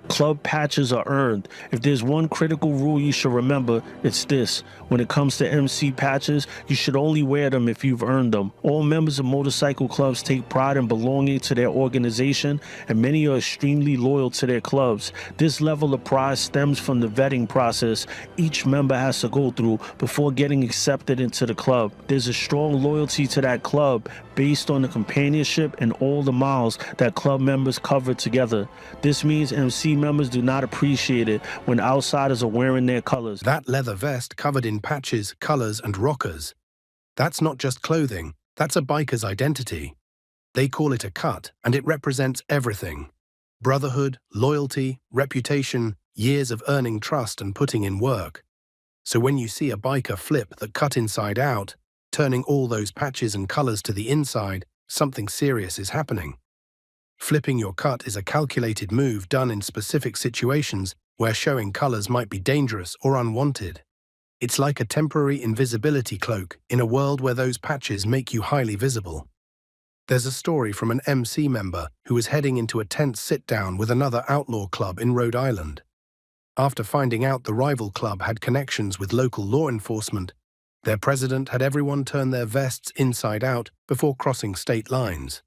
Club patches are earned. If there's one critical rule you should remember, it's this. When it comes to MC patches, you should only wear them if you've earned them. All members of motorcycle clubs take pride in belonging to their organization, and many are extremely loyal to their clubs. This level of pride stems from the vetting process each member has to go through before getting accepted into the club. There's a strong loyalty to that club based on the companionship and all the miles that club members cover together. This means MC members do not appreciate it when outsiders are wearing their colors. That leather vest covered in patches, colors, and rockers. That's not just clothing, That's a biker's identity. They call it a cut, and it represents everything. Brotherhood, loyalty, reputation, years of earning trust and putting in work. So when you see a biker flip the cut inside out, turning all those patches and colors to the inside, something serious is happening. Flipping your cut is a calculated move done in specific situations where showing colors might be dangerous or unwanted. It's like a temporary invisibility cloak in a world where those patches make you highly visible. There's a story from an MC member who was heading into a tense sit-down with another outlaw club in Rhode Island. After finding out the rival club had connections with local law enforcement, their president had everyone turn their vests inside out before crossing state lines.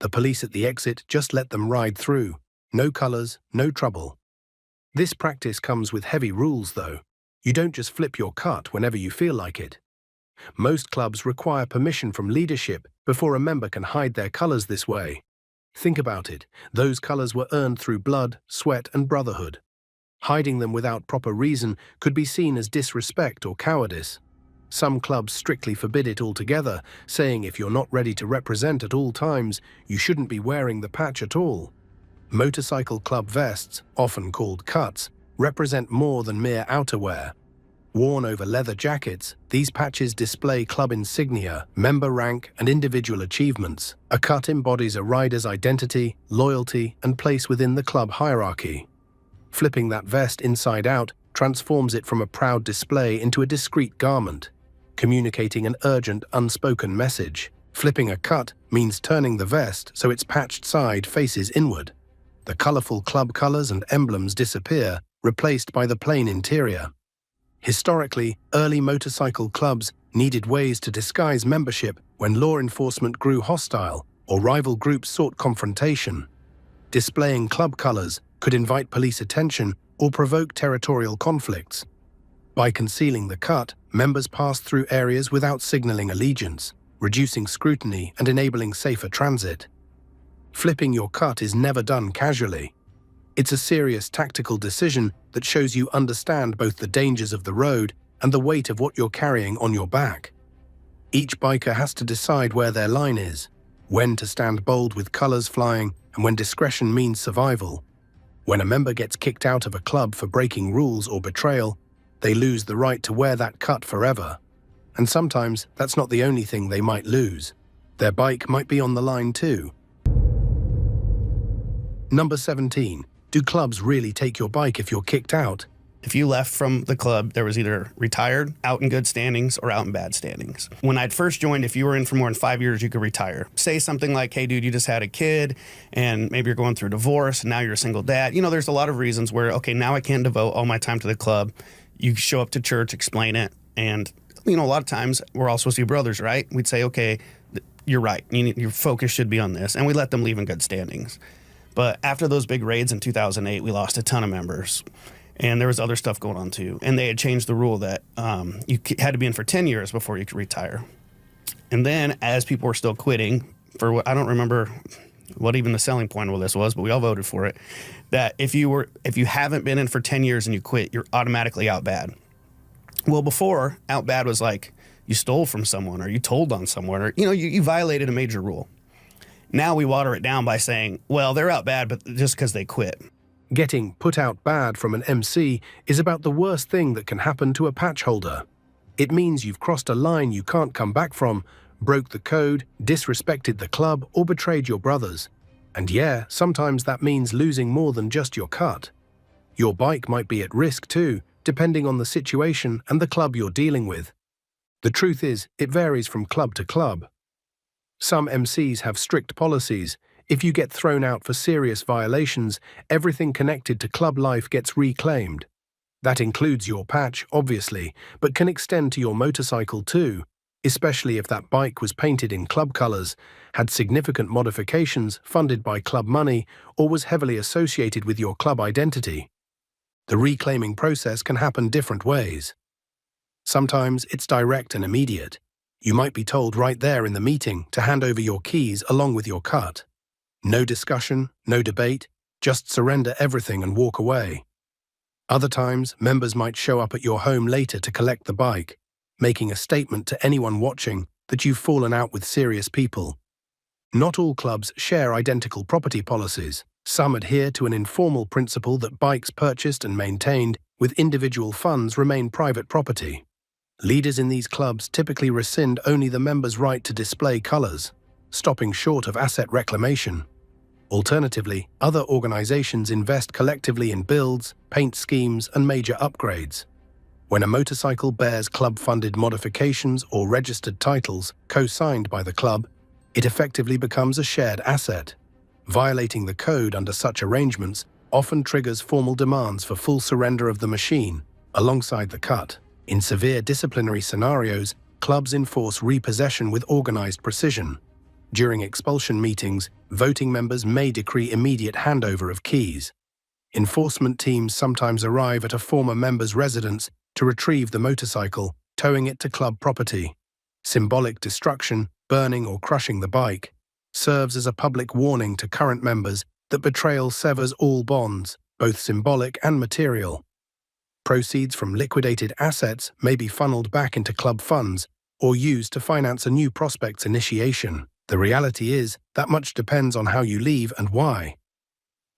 The police at the exit just let them ride through. No colors, no trouble. This practice comes with heavy rules, though. You don't just flip your cut whenever you feel like it. Most clubs require permission from leadership before a member can hide their colors this way. Think about it. Those colors were earned through blood, sweat, and brotherhood. Hiding them without proper reason could be seen as disrespect or cowardice. Some clubs strictly forbid it altogether, saying if you're not ready to represent at all times, you shouldn't be wearing the patch at all. Motorcycle club vests, often called cuts, represent more than mere outerwear. Worn over leather jackets, these patches display club insignia, member rank, and individual achievements. A cut embodies a rider's identity, loyalty, and place within the club hierarchy. Flipping that vest inside out transforms it from a proud display into a discreet garment, communicating an urgent, unspoken message. Flipping a cut means turning the vest so its patched side faces inward. The colorful club colors and emblems disappear, replaced by the plain interior. Historically, early motorcycle clubs needed ways to disguise membership when law enforcement grew hostile or rival groups sought confrontation. Displaying club colors could invite police attention or provoke territorial conflicts. By concealing the cut, members passed through areas without signaling allegiance, reducing scrutiny and enabling safer transit. Flipping your cut is never done casually. It's a serious tactical decision that shows you understand both the dangers of the road and the weight of what you're carrying on your back. Each biker has to decide where their line is, when to stand bold with colors flying, and when discretion means survival. When a member gets kicked out of a club for breaking rules or betrayal, they lose the right to wear that cut forever. And sometimes that's not the only thing they might lose. Their bike might be on the line too. Number 17. Do clubs really take your bike if you're kicked out? If you left from the club, there was either retired, out in good standings, or out in bad standings. When I'd first joined, if you were in for more than 5 years, you could retire. Say something like, hey, dude, you just had a kid, and maybe you're going through a divorce, and now you're a single dad. You know, there's a lot of reasons where, okay, now I can't devote all my time to the club. You show up to church, explain it, and, you know, a lot of times we're all supposed to be brothers, right? We'd say, okay, you're right. Your focus should be on this, and we let them leave in good standings. But after those big raids in 2008, we lost a ton of members. And there was other stuff going on too. And they had changed the rule that you had to be in for 10 years before you could retire. And then as people were still quitting, for what I don't remember what even the selling point of this was, but we all voted for it, that if you haven't been in for 10 years and you quit, you're automatically out bad. Well, before, out bad was like you stole from someone or you told on someone or, you violated a major rule. Now we water it down by saying, well, they're out bad, but just because they quit. Getting put out bad from an MC is about the worst thing that can happen to a patch holder. It means you've crossed a line you can't come back from, broke the code, disrespected the club, or betrayed your brothers. And yeah, sometimes that means losing more than just your cut. Your bike might be at risk too, depending on the situation and the club you're dealing with. The truth is, it varies from club to club. Some MCs have strict policies. If you get thrown out for serious violations, everything connected to club life gets reclaimed. That includes your patch, obviously, but can extend to your motorcycle too, especially if that bike was painted in club colors, had significant modifications funded by club money, or was heavily associated with your club identity. The reclaiming process can happen different ways. Sometimes it's direct and immediate. You might be told right there in the meeting to hand over your keys along with your cut. No discussion, no debate, just surrender everything and walk away. Other times, members might show up at your home later to collect the bike, making a statement to anyone watching that you've fallen out with serious people. Not all clubs share identical property policies. Some adhere to an informal principle that bikes purchased and maintained with individual funds remain private property. Leaders in these clubs typically rescind only the members' right to display colors, stopping short of asset reclamation. Alternatively, other organizations invest collectively in builds, paint schemes, and major upgrades. When a motorcycle bears club-funded modifications or registered titles co-signed by the club, it effectively becomes a shared asset. Violating the code under such arrangements often triggers formal demands for full surrender of the machine, alongside the cut. In severe disciplinary scenarios, clubs enforce repossession with organized precision. During expulsion meetings, voting members may decree immediate handover of keys. Enforcement teams sometimes arrive at a former member's residence to retrieve the motorcycle, towing it to club property. Symbolic destruction, burning or crushing the bike, serves as a public warning to current members that betrayal severs all bonds, both symbolic and material. Proceeds from liquidated assets may be funneled back into club funds or used to finance a new prospect's initiation. The reality is that much depends on how you leave and why.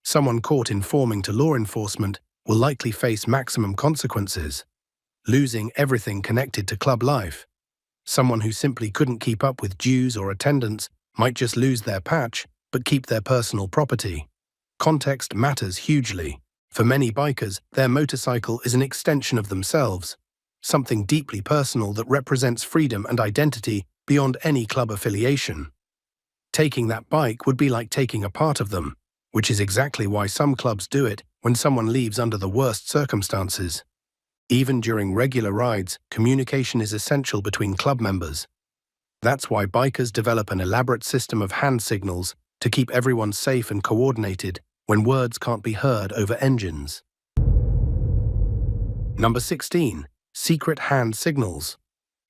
Someone caught informing to law enforcement will likely face maximum consequences, losing everything connected to club life. Someone who simply couldn't keep up with dues or attendance might just lose their patch, but keep their personal property. Context matters hugely. For many bikers, their motorcycle is an extension of themselves, something deeply personal that represents freedom and identity beyond any club affiliation. Taking that bike would be like taking a part of them, which is exactly why some clubs do it when someone leaves under the worst circumstances. Even during regular rides, communication is essential between club members. That's why bikers develop an elaborate system of hand signals to keep everyone safe and coordinated when words can't be heard over engines. Number 16. Secret hand signals.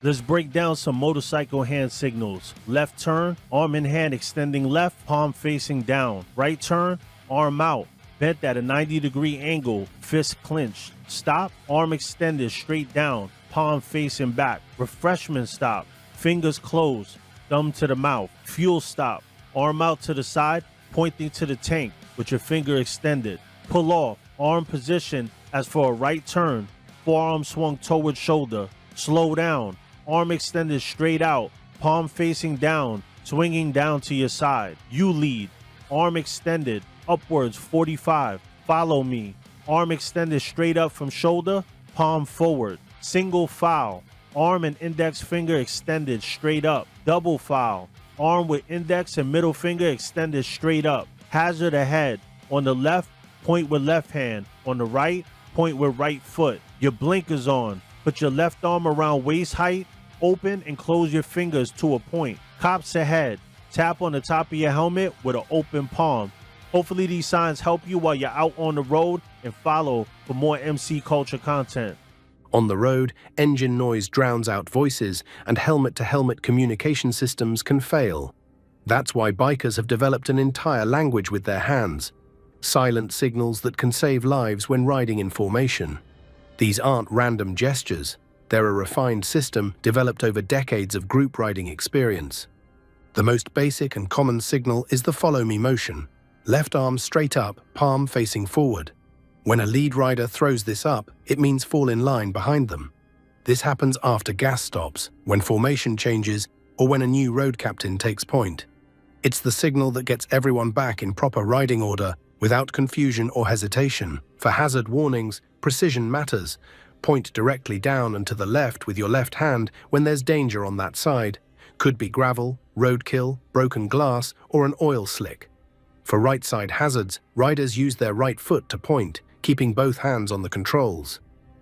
Let's break down some motorcycle hand signals. Left turn, arm in hand extending left, palm facing down. Right turn, arm out, bent at a 90-degree angle, fist clenched. Stop, arm extended straight down, palm facing back. Refreshment stop, fingers closed, thumb to the mouth. Fuel stop, arm out to the side, pointing to the tank with your finger extended. Pull off, arm position as for a right turn, forearm swung toward shoulder. Slow down, arm extended straight out, palm facing down, swinging down to your side. You lead, arm extended, upwards 45, follow me. Arm extended straight up from shoulder, palm forward. Single file, arm and index finger extended straight up. Double file, arm with index and middle finger extended straight up. Hazard ahead. On the left, point with left hand. On the right, point with right foot. Your blinkers on. Put your left arm around waist height. Open and close your fingers to a point. Cops ahead. Tap on the top of your helmet with an open palm. Hopefully these signs help you while you're out on the road, and follow for more MC Culture content. On the road, engine noise drowns out voices, and helmet-to-helmet communication systems can fail. That's why bikers have developed an entire language with their hands. Silent signals that can save lives when riding in formation. These aren't random gestures. They're a refined system developed over decades of group riding experience. The most basic and common signal is the follow me motion. Left arm straight up, palm facing forward. When a lead rider throws this up, it means fall in line behind them. This happens after gas stops, when formation changes, or when a new road captain takes point. It's the signal that gets everyone back in proper riding order without confusion or hesitation. For hazard warnings, precision matters. Point directly down and to the left with your left hand when there's danger on that side. Could be gravel, roadkill, broken glass, or an oil slick. For right side hazards, riders use their right foot to point, keeping both hands on the controls.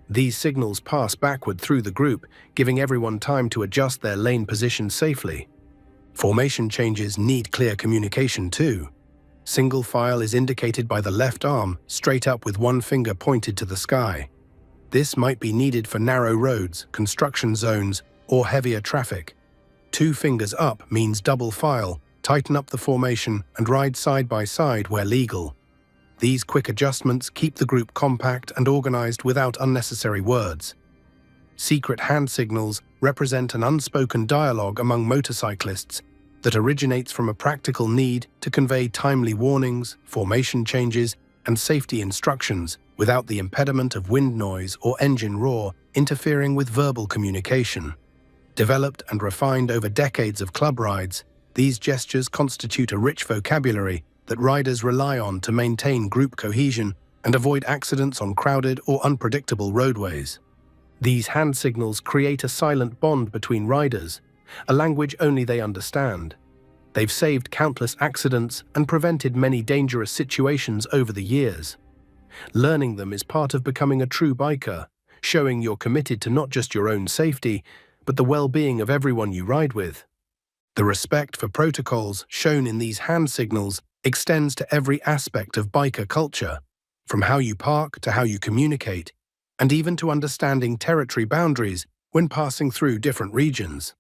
These signals pass backward through the group, giving everyone time to adjust their lane position safely. Formation changes need clear communication too. Single file is indicated by the left arm, straight up with one finger pointed to the sky. This might be needed for narrow roads, construction zones, or heavier traffic. 2 fingers up means double file, tighten up the formation, and ride side by side where legal. These quick adjustments keep the group compact and organized without unnecessary words. Secret hand signals represent an unspoken dialogue among motorcyclists that originates from a practical need to convey timely warnings, formation changes, and safety instructions without the impediment of wind noise or engine roar interfering with verbal communication. Developed and refined over decades of club rides, these gestures constitute a rich vocabulary that riders rely on to maintain group cohesion and avoid accidents on crowded or unpredictable roadways. These hand signals create a silent bond between riders, a language only they understand. They've saved countless accidents and prevented many dangerous situations over the years. Learning them is part of becoming a true biker, showing you're committed to not just your own safety, but the well-being of everyone you ride with. The respect for protocols shown in these hand signals extends to every aspect of biker culture, from how you park to how you communicate, and even to understanding territory boundaries when passing through different regions.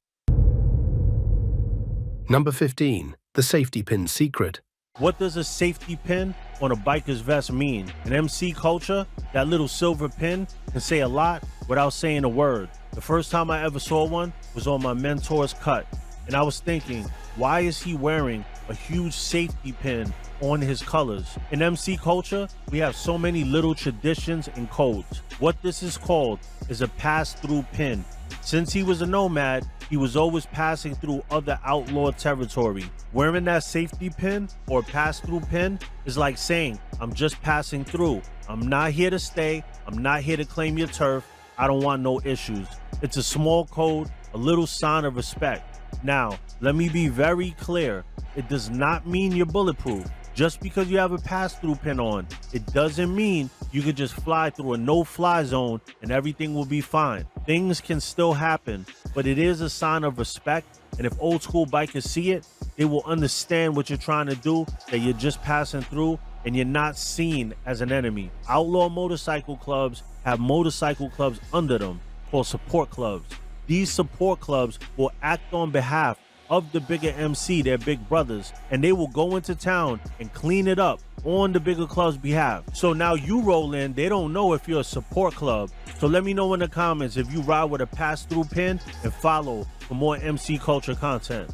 Number 15. The safety pin secret. What does a safety pin on a biker's vest mean? In MC culture, that little silver pin can say a lot without saying a word. The first time I ever saw one was on my mentor's cut, and I was thinking, why is he wearing a huge safety pin on his colors? In MC culture, we have so many little traditions and codes. What this is called is a pass-through pin. Since he was a nomad, he was always passing through other outlaw territory. Wearing that safety pin or pass-through pin is like saying, I'm just passing through. I'm not here to stay. I'm not here to claim your turf. I don't want no issues. It's a small code, a little sign of respect. Now, let me be very clear. It does not mean you're bulletproof. Just because you have a pass-through pin on, it doesn't mean you could just fly through a no-fly zone and everything will be fine. Things can still happen, but it is a sign of respect, and if old school bikers see it, they will understand what you're trying to do, that you're just passing through and you're not seen as an enemy. Outlaw motorcycle clubs have motorcycle clubs under them called support clubs. These support clubs will act on behalf of the bigger MC, their big brothers, and they will go into town and clean it up on the bigger club's behalf. So now you roll in, they don't know if you're a support club. So let me know in the comments if you ride with a pass-through pin, and follow for more MC culture content.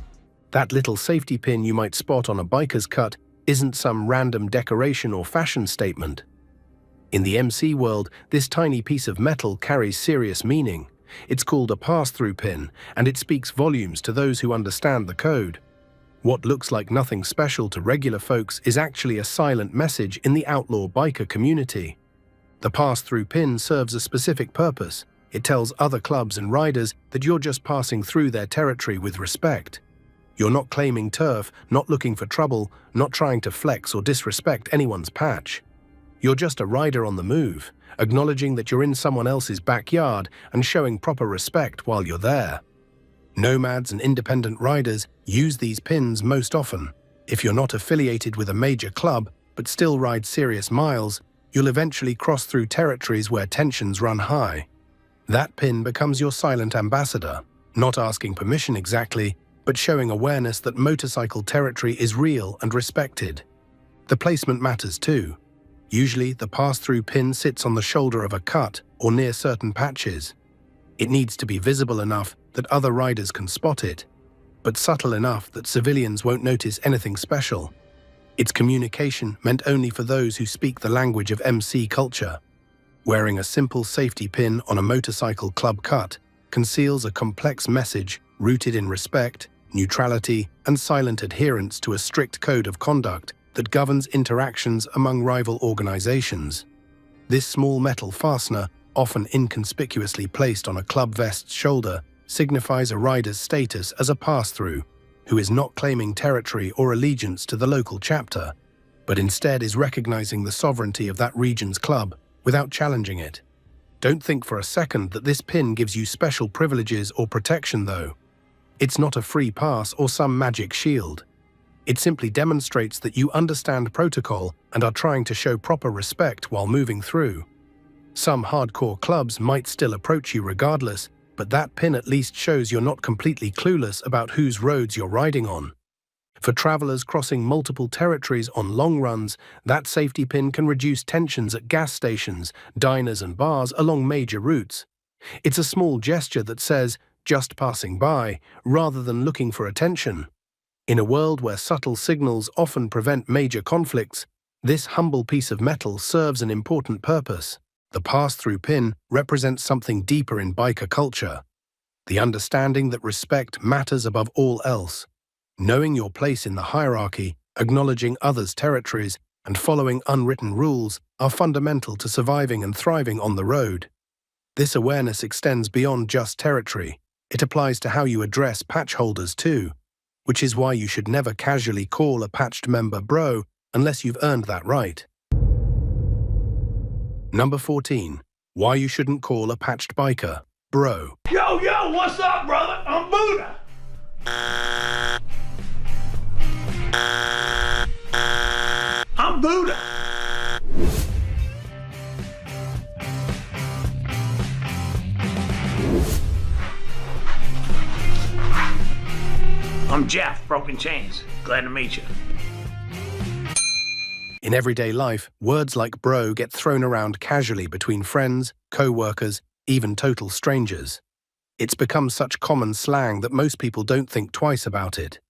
That little safety pin you might spot on a biker's cut isn't some random decoration or fashion statement. In the MC world, this tiny piece of metal carries serious meaning. It's called a pass-through pin, and it speaks volumes to those who understand the code. What looks like nothing special to regular folks is actually a silent message in the outlaw biker community. The pass-through pin serves a specific purpose. It tells other clubs and riders that you're just passing through their territory with respect. You're not claiming turf, not looking for trouble, not trying to flex or disrespect anyone's patch. You're just a rider on the move, acknowledging that you're in someone else's backyard and showing proper respect while you're there. Nomads and independent riders use these pins most often. If you're not affiliated with a major club but still ride serious miles, you'll eventually cross through territories where tensions run high. That pin becomes your silent ambassador, not asking permission exactly, but showing awareness that motorcycle territory is real and respected. The placement matters too. Usually, the pass-through pin sits on the shoulder of a cut or near certain patches. It needs to be visible enough that other riders can spot it, but subtle enough that civilians won't notice anything special. It's communication meant only for those who speak the language of MC culture. Wearing a simple safety pin on a motorcycle club cut conceals a complex message rooted in respect, neutrality, and silent adherence to a strict code of conduct that governs interactions among rival organizations. This small metal fastener, often inconspicuously placed on a club vest's shoulder, signifies a rider's status as a pass-through, who is not claiming territory or allegiance to the local chapter, but instead is recognizing the sovereignty of that region's club without challenging it. Don't think for a second that this pin gives you special privileges or protection, though. It's not a free pass or some magic shield. It simply demonstrates that you understand protocol and are trying to show proper respect while moving through. Some hardcore clubs might still approach you regardless, but that pin at least shows you're not completely clueless about whose roads you're riding on. For travelers crossing multiple territories on long runs, that safety pin can reduce tensions at gas stations, diners and bars along major routes. It's a small gesture that says, just passing by, rather than looking for attention. In a world where subtle signals often prevent major conflicts, this humble piece of metal serves an important purpose. The pass-through pin represents something deeper in biker culture. The understanding that respect matters above all else. Knowing your place in the hierarchy, acknowledging others' territories, and following unwritten rules are fundamental to surviving and thriving on the road. This awareness extends beyond just territory. It applies to how you address patch holders too, which is why you should never casually call a patched member bro unless you've earned that right. Number 14. Why you shouldn't call a patched biker bro. Yo, what's up, brother? I'm Buddha. I'm Buddha. I'm Jeff, Broken Chains. Glad to meet you. In everyday life, words like bro get thrown around casually between friends, co-workers, even total strangers. It's become such common slang that most people don't think twice about it.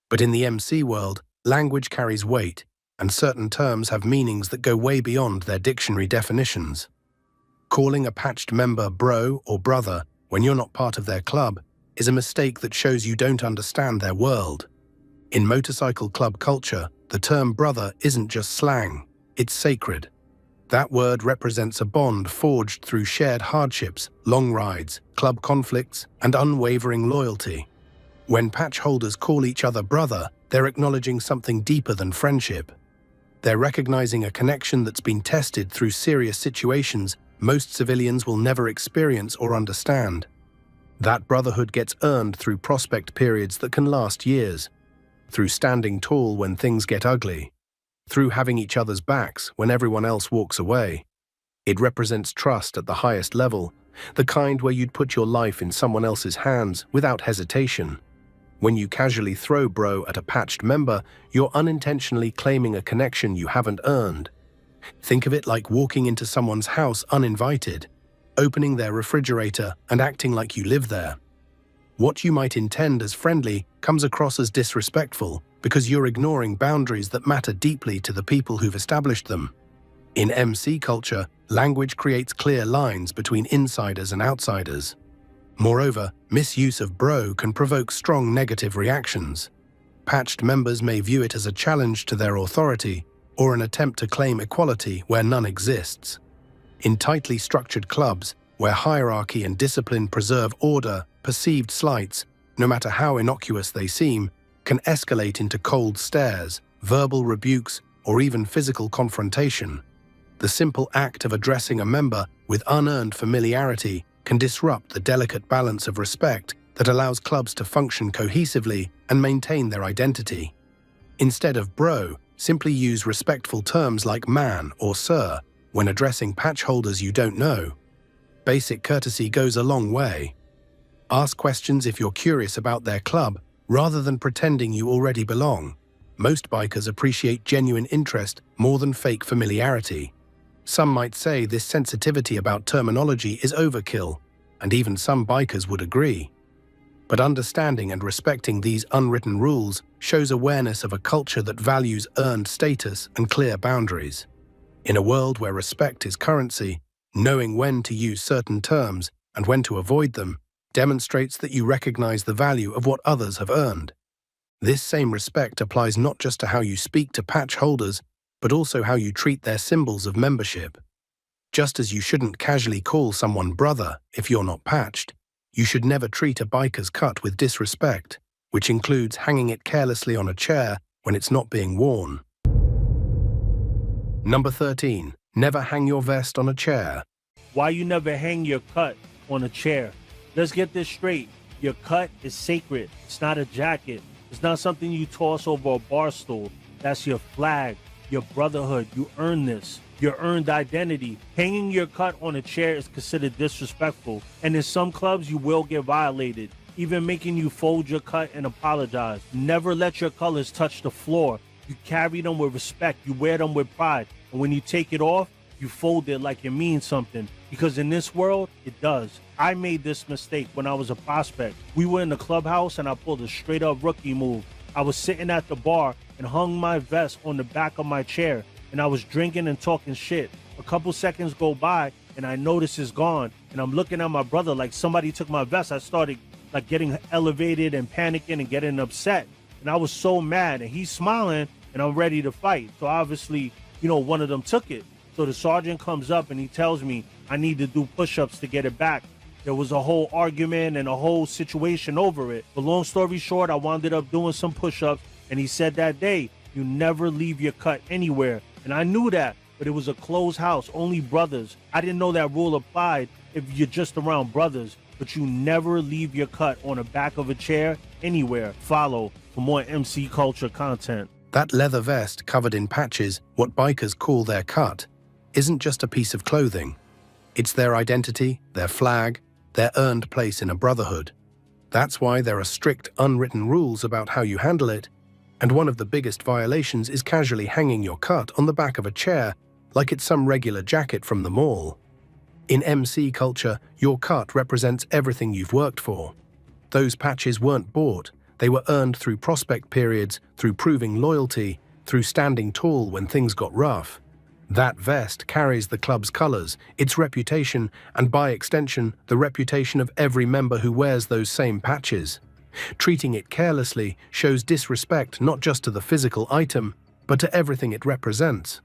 But in the MC world, language carries weight, and certain terms have meanings that go way beyond their dictionary definitions. Calling a patched member bro or brother when you're not part of their club is a mistake that shows you don't understand their world. In motorcycle club culture, the term brother isn't just slang, it's sacred. That word represents a bond forged through shared hardships, long rides, club conflicts, and unwavering loyalty. When patch holders call each other brother, they're acknowledging something deeper than friendship. They're recognizing a connection that's been tested through serious situations most civilians will never experience or understand. That brotherhood gets earned through prospect periods that can last years, through standing tall when things get ugly, through having each other's backs when everyone else walks away. It represents trust at the highest level, the kind where you'd put your life in someone else's hands without hesitation. When you casually throw bro at a patched member, you're unintentionally claiming a connection you haven't earned. Think of it like walking into someone's house uninvited, opening their refrigerator and acting like you live there. What you might intend as friendly comes across as disrespectful because you're ignoring boundaries that matter deeply to the people who've established them. In MC culture, language creates clear lines between insiders and outsiders. Moreover, misuse of bro can provoke strong negative reactions. Patched members may view it as a challenge to their authority or an attempt to claim equality where none exists. In tightly structured clubs, where hierarchy and discipline preserve order, perceived slights, no matter how innocuous they seem, can escalate into cold stares, verbal rebukes, or even physical confrontation. The simple act of addressing a member with unearned familiarity can disrupt the delicate balance of respect that allows clubs to function cohesively and maintain their identity. Instead of bro, simply use respectful terms like man or sir when addressing patch holders you don't know. Basic courtesy goes a long way. Ask questions if you're curious about their club, rather than pretending you already belong. Most bikers appreciate genuine interest more than fake familiarity. Some might say this sensitivity about terminology is overkill, and even some bikers would agree. But understanding and respecting these unwritten rules shows awareness of a culture that values earned status and clear boundaries. In a world where respect is currency, knowing when to use certain terms and when to avoid them demonstrates that you recognize the value of what others have earned. This same respect applies not just to how you speak to patch holders, but also how you treat their symbols of membership. Just as you shouldn't casually call someone brother if you're not patched, you should never treat a biker's cut with disrespect, which includes hanging it carelessly on a chair when it's not being worn. Number 13. Never hang your vest on a chair. Why you never hang your cut on a chair? Let's get this straight. Your cut is sacred. It's not a jacket. It's not something you toss over a bar stool. That's your flag, your brotherhood. You earn this. Your earned identity. Hanging your cut on a chair is considered disrespectful, and in some clubs you will get violated, even making you fold your cut and apologize. Never let your colors touch the floor. You carry them with respect. You wear them with pride, and when you take it off, you you fold it like it means something, because in this world, it does. I made this mistake when I was a prospect. We were in the clubhouse and I pulled a straight up rookie move. I was sitting at the bar and hung my vest on the back of my chair, and I was drinking and talking shit. A couple seconds go by and I notice it's gone, and I'm looking at my brother like somebody took my vest. I started like getting elevated and panicking and getting upset, and I was so mad, and he's smiling and I'm ready to fight. So obviously, you know, one of them took it. So the sergeant comes up and he tells me I need to do push-ups to get it back. There was a whole argument and a whole situation over it. But long story short, I wound up doing some push-ups, and he said that day, you never leave your cut anywhere. And I knew that, but it was a closed house, only brothers. I didn't know that rule applied if you're just around brothers, but you never leave your cut on the back of a chair anywhere. Follow for more MC Culture content. That leather vest covered in patches, what bikers call their cut, isn't just a piece of clothing. It's their identity, their flag, their earned place in a brotherhood. That's why there are strict, unwritten rules about how you handle it, and one of the biggest violations is casually hanging your cut on the back of a chair like it's some regular jacket from the mall. In MC culture, your cut represents everything you've worked for. Those patches weren't bought, they were earned through prospect periods, through proving loyalty, through standing tall when things got rough. That vest carries the club's colors, its reputation, and by extension, the reputation of every member who wears those same patches. Treating it carelessly shows disrespect not just to the physical item, but to everything it represents.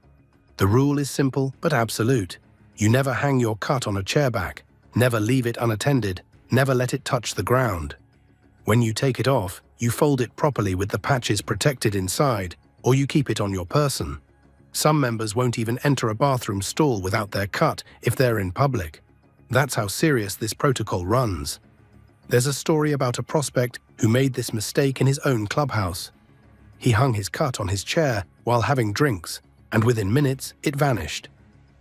The rule is simple but absolute. You never hang your cut on a chairback, never leave it unattended, never let it touch the ground. When you take it off, you fold it properly with the patches protected inside, or you keep it on your person. Some members won't even enter a bathroom stall without their cut if they're in public. That's how serious this protocol runs. There's a story about a prospect who made this mistake in his own clubhouse. He hung his cut on his chair while having drinks, and within minutes, it vanished.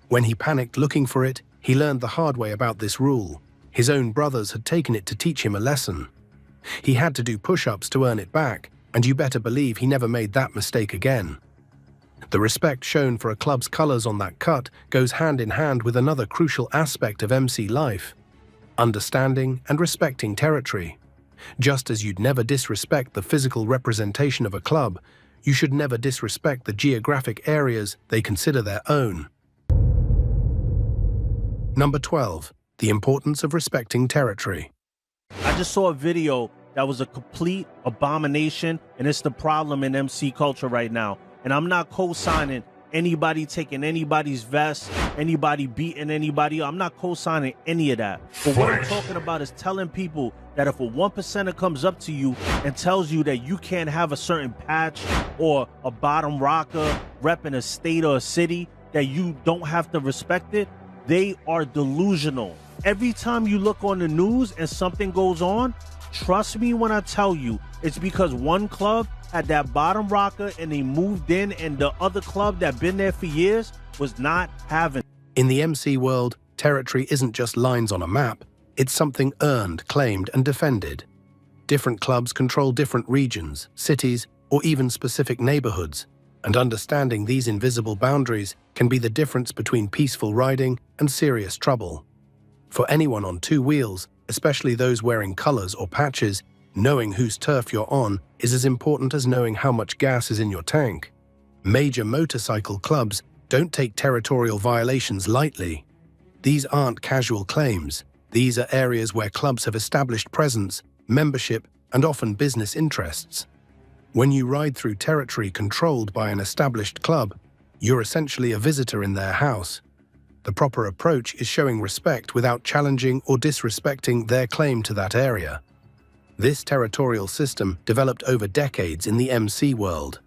When he panicked looking for it, he learned the hard way about this rule. His own brothers had taken it to teach him a lesson. He had to do push-ups to earn it back, and you better believe he never made that mistake again. The respect shown for a club's colors on that cut goes hand in hand with another crucial aspect of MC life: understanding and respecting territory. Just as you'd never disrespect the physical representation of a club, you should never disrespect the geographic areas they consider their own. Number 12. The importance of respecting territory. I just saw a video that was a complete abomination, and it's the problem in MC culture right now. And I'm not co-signing anybody taking anybody's vest, anybody beating anybody. I'm not co-signing any of that. But what I'm talking about is telling people that if a 1%er comes up to you and tells you that you can't have a certain patch or a bottom rocker repping a state or a city, that you don't have to respect it, they are delusional. Every time you look on the news and something goes on, trust me when I tell you, it's because one club had that bottom rocker and they moved in, and the other club that been there for years was not having. In the MC world, territory isn't just lines on a map, it's something earned, claimed, and defended. Different clubs control different regions, cities, or even specific neighborhoods, and understanding these invisible boundaries can be the difference between peaceful riding and serious trouble. For anyone on two wheels, especially those wearing colors or patches, knowing whose turf you're on is as important as knowing how much gas is in your tank. Major motorcycle clubs don't take territorial violations lightly. These aren't casual claims. These are areas where clubs have established presence, membership, and often business interests. When you ride through territory controlled by an established club, you're essentially a visitor in their house. The proper approach is showing respect without challenging or disrespecting their claim to that area. This territorial system developed over decades in the MC world.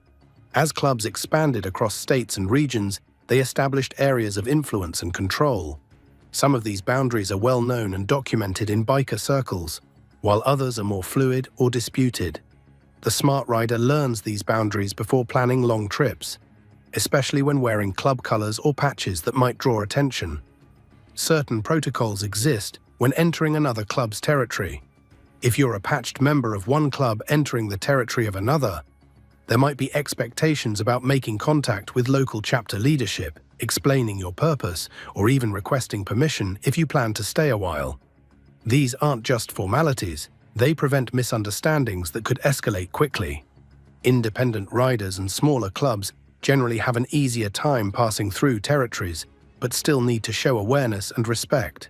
As clubs expanded across states and regions, they established areas of influence and control. Some of these boundaries are well known and documented in biker circles, while others are more fluid or disputed. The smart rider learns these boundaries before planning long trips, especially when wearing club colors or patches that might draw attention. Certain protocols exist when entering another club's territory. If you're a patched member of one club entering the territory of another, there might be expectations about making contact with local chapter leadership, explaining your purpose, or even requesting permission if you plan to stay a while. These aren't just formalities, they prevent misunderstandings that could escalate quickly. Independent riders and smaller clubs generally have an easier time passing through territories, but still need to show awareness and respect.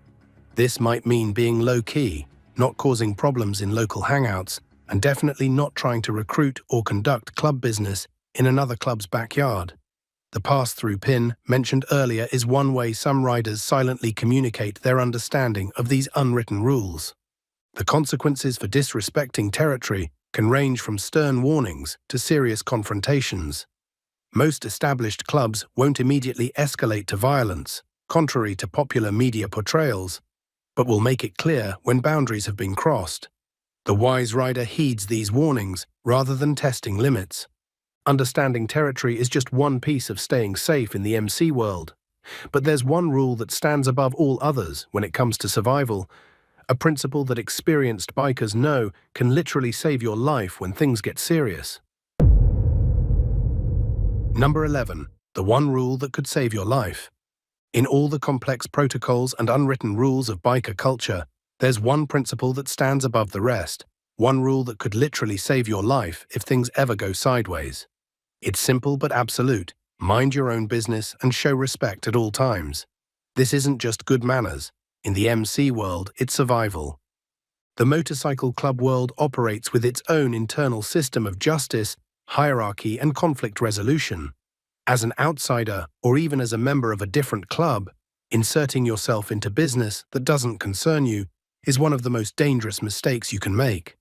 This might mean being low-key, not causing problems in local hangouts, and definitely not trying to recruit or conduct club business in another club's backyard. The pass-through pin mentioned earlier is one way some riders silently communicate their understanding of these unwritten rules. The consequences for disrespecting territory can range from stern warnings to serious confrontations. Most established clubs won't immediately escalate to violence, contrary to popular media portrayals, but will make it clear when boundaries have been crossed. The wise rider heeds these warnings rather than testing limits. Understanding territory is just one piece of staying safe in the MC world. But there's one rule that stands above all others when it comes to survival, a principle that experienced bikers know can literally save your life when things get serious. Number 11. The one rule that could save your life. In all the complex protocols and unwritten rules of biker culture, there's one principle that stands above the rest, one rule that could literally save your life if things ever go sideways. It's simple but absolute. Mind your own business and show respect at all times. This isn't just good manners. In the MC world, it's survival. The motorcycle club world operates with its own internal system of justice, hierarchy, and conflict resolution. As an outsider, or even as a member of a different club, inserting yourself into business that doesn't concern you is one of the most dangerous mistakes you can make.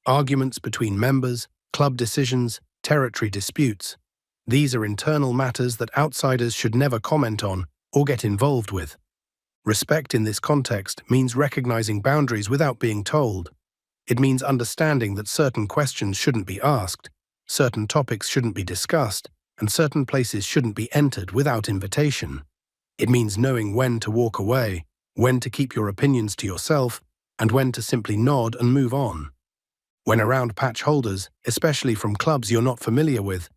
Arguments between members, club decisions, territory disputes. These are internal matters that outsiders should never comment on or get involved with. Respect in this context means recognizing boundaries without being told. It means understanding that certain questions shouldn't be asked, certain topics shouldn't be discussed, and certain places shouldn't be entered without invitation. It means knowing when to walk away, when to keep your opinions to yourself, and when to simply nod and move on. When around patch holders, especially from clubs you're not familiar with,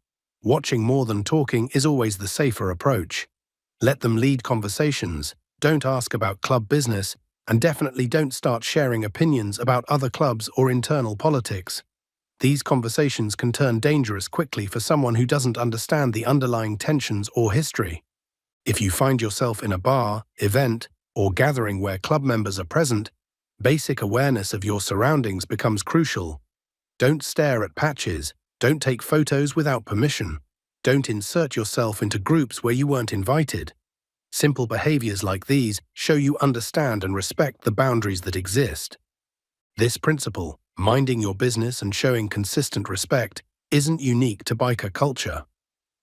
watching more than talking is always the safer approach. Let them lead conversations, don't ask about club business, and definitely don't start sharing opinions about other clubs or internal politics. These conversations can turn dangerous quickly for someone who doesn't understand the underlying tensions or history. If you find yourself in a bar, event, or gathering where club members are present, basic awareness of your surroundings becomes crucial. Don't stare at patches, don't take photos without permission, don't insert yourself into groups where you weren't invited. Simple behaviors like these show you understand and respect the boundaries that exist. This principle, minding your business and showing consistent respect, isn't unique to biker culture.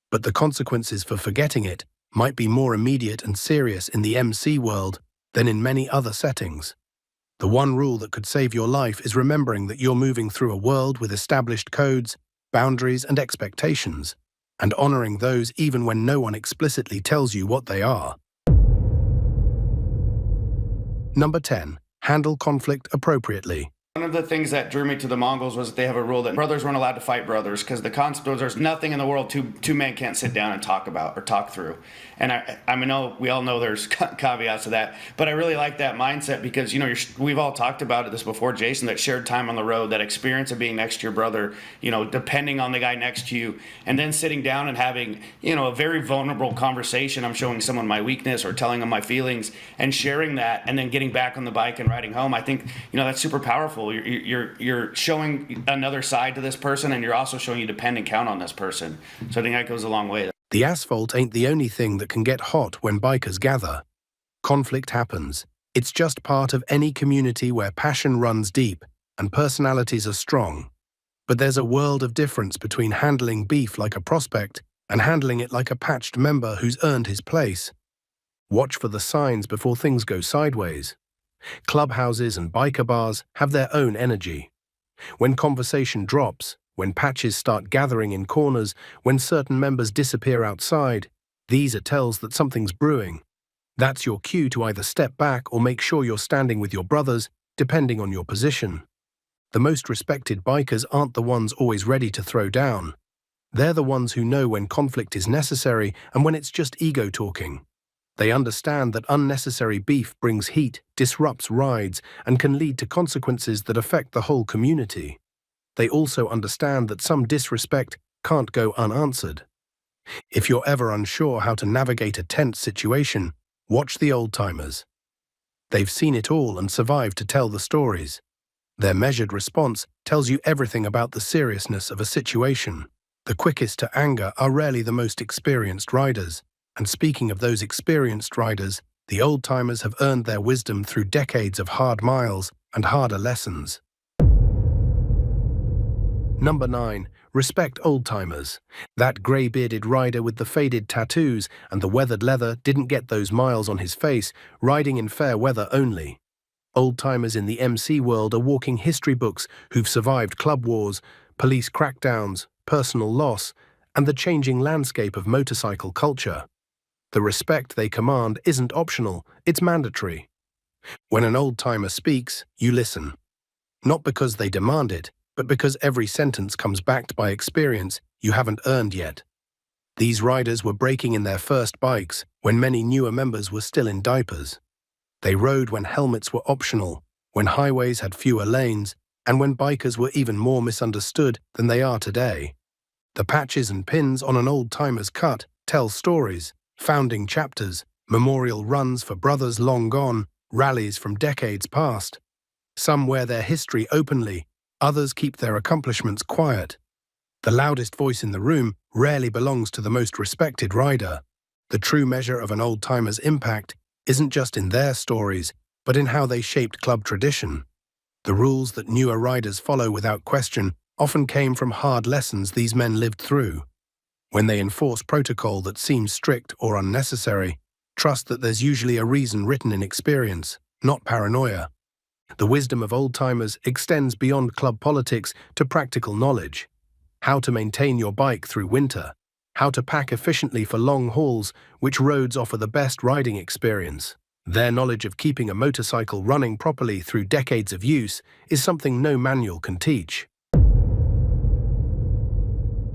But the consequences for forgetting it might be more immediate and serious in the MC world than in many other settings. The one rule that could save your life is remembering that you're moving through a world with established codes, boundaries, and expectations, and honoring those even when no one explicitly tells you what they are. Number 10. Handle conflict appropriately. One of the things that drew me to the Mongols was that they have a rule that brothers weren't allowed to fight brothers, because the concept was there's nothing in the world two men can't sit down and talk about or talk through. And I mean, we all know there's caveats to that, but I really like that mindset because, you know, we've all talked about this before, Jason, that shared time on the road, that experience of being next to your brother, you know, depending on the guy next to you, and then sitting down and having, you know, a very vulnerable conversation. I'm showing someone my weakness or telling them my feelings and sharing that, and then getting back on the bike and riding home. I think, you know, that's super powerful. You're showing another side to this person, and you're also showing you depend and count on this person. So I think that goes a long way. The asphalt ain't the only thing that can get hot when bikers gather. Conflict happens. It's just part of any community where passion runs deep and personalities are strong. But there's a world of difference between handling beef like a prospect and handling it like a patched member who's earned his place. Watch for the signs before things go sideways. Clubhouses and biker bars have their own energy. When conversation drops, when patches start gathering in corners, when certain members disappear outside, these are tells that something's brewing. That's your cue to either step back or make sure you're standing with your brothers, depending on your position. The most respected bikers aren't the ones always ready to throw down. They're the ones who know when conflict is necessary and when it's just ego talking. They understand that unnecessary beef brings heat, disrupts rides, and can lead to consequences that affect the whole community. They also understand that some disrespect can't go unanswered. If you're ever unsure how to navigate a tense situation, watch the old-timers. They've seen it all and survived to tell the stories. Their measured response tells you everything about the seriousness of a situation. The quickest to anger are rarely the most experienced riders. And speaking of those experienced riders, the old-timers have earned their wisdom through decades of hard miles and harder lessons. Number 9. Respect old-timers. That grey-bearded rider with the faded tattoos and the weathered leather didn't get those miles on his face, riding in fair weather only. Old-timers in the MC world are walking history books who've survived club wars, police crackdowns, personal loss, and the changing landscape of motorcycle culture. The respect they command isn't optional, it's mandatory. When an old-timer speaks, you listen. Not because they demand it, but because every sentence comes backed by experience you haven't earned yet. These riders were breaking in their first bikes when many newer members were still in diapers. They rode when helmets were optional, when highways had fewer lanes, and when bikers were even more misunderstood than they are today. The patches and pins on an old-timer's cut tell stories, founding chapters, memorial runs for brothers long gone, rallies from decades past. Some wear their history openly, others keep their accomplishments quiet. The loudest voice in the room rarely belongs to the most respected rider. The true measure of an old-timer's impact isn't just in their stories, but in how they shaped club tradition. The rules that newer riders follow without question often came from hard lessons these men lived through. When they enforce protocol that seems strict or unnecessary, trust that there's usually a reason written in experience, not paranoia. The wisdom of old-timers extends beyond club politics to practical knowledge. How to maintain your bike through winter, how to pack efficiently for long hauls, which roads offer the best riding experience. Their knowledge of keeping a motorcycle running properly through decades of use is something no manual can teach.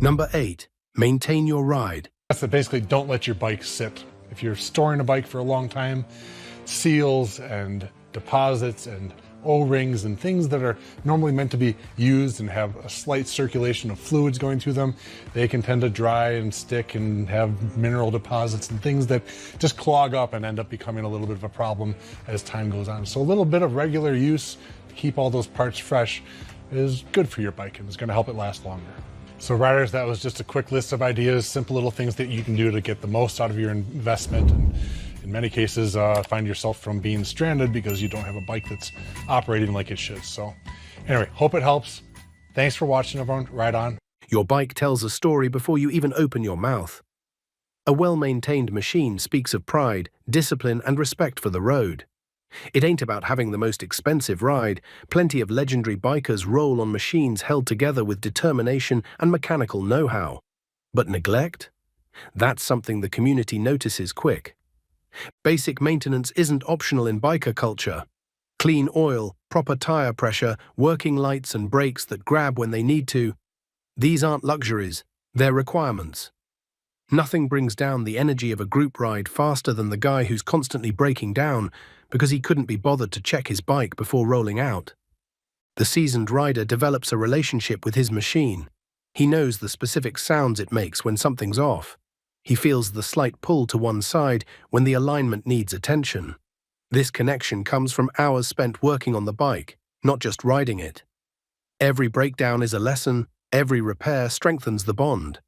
Number 8. Maintain your ride. That's that basically don't let your bike sit. If you're storing a bike for a long time, seals and deposits and O-rings and things that are normally meant to be used and have a slight circulation of fluids going through them, they can tend to dry and stick and have mineral deposits and things that just clog up and end up becoming a little bit of a problem as time goes on. So a little bit of regular use to keep all those parts fresh is good for your bike and is going to help it last longer. So riders, that was just a quick list of ideas, simple little things that you can do to get the most out of your investment, and in many cases find yourself from being stranded because you don't have a bike that's operating like it should. So anyway, hope it helps. Thanks for watching, everyone. Ride on. Your bike tells a story before you even open your mouth. A well-maintained machine speaks of pride, discipline, and respect for the road. It ain't about having the most expensive ride. Plenty of legendary bikers roll on machines held together with determination and mechanical know-how. But neglect? That's something the community notices quick. Basic maintenance isn't optional in biker culture. Clean oil, proper tire pressure, working lights and brakes that grab when they need to. These aren't luxuries, they're requirements. Nothing brings down the energy of a group ride faster than the guy who's constantly breaking down because he couldn't be bothered to check his bike before rolling out. The seasoned rider develops a relationship with his machine. He knows the specific sounds it makes when something's off. He feels the slight pull to one side when the alignment needs attention. This connection comes from hours spent working on the bike, not just riding it. Every breakdown is a lesson, every repair strengthens the bond.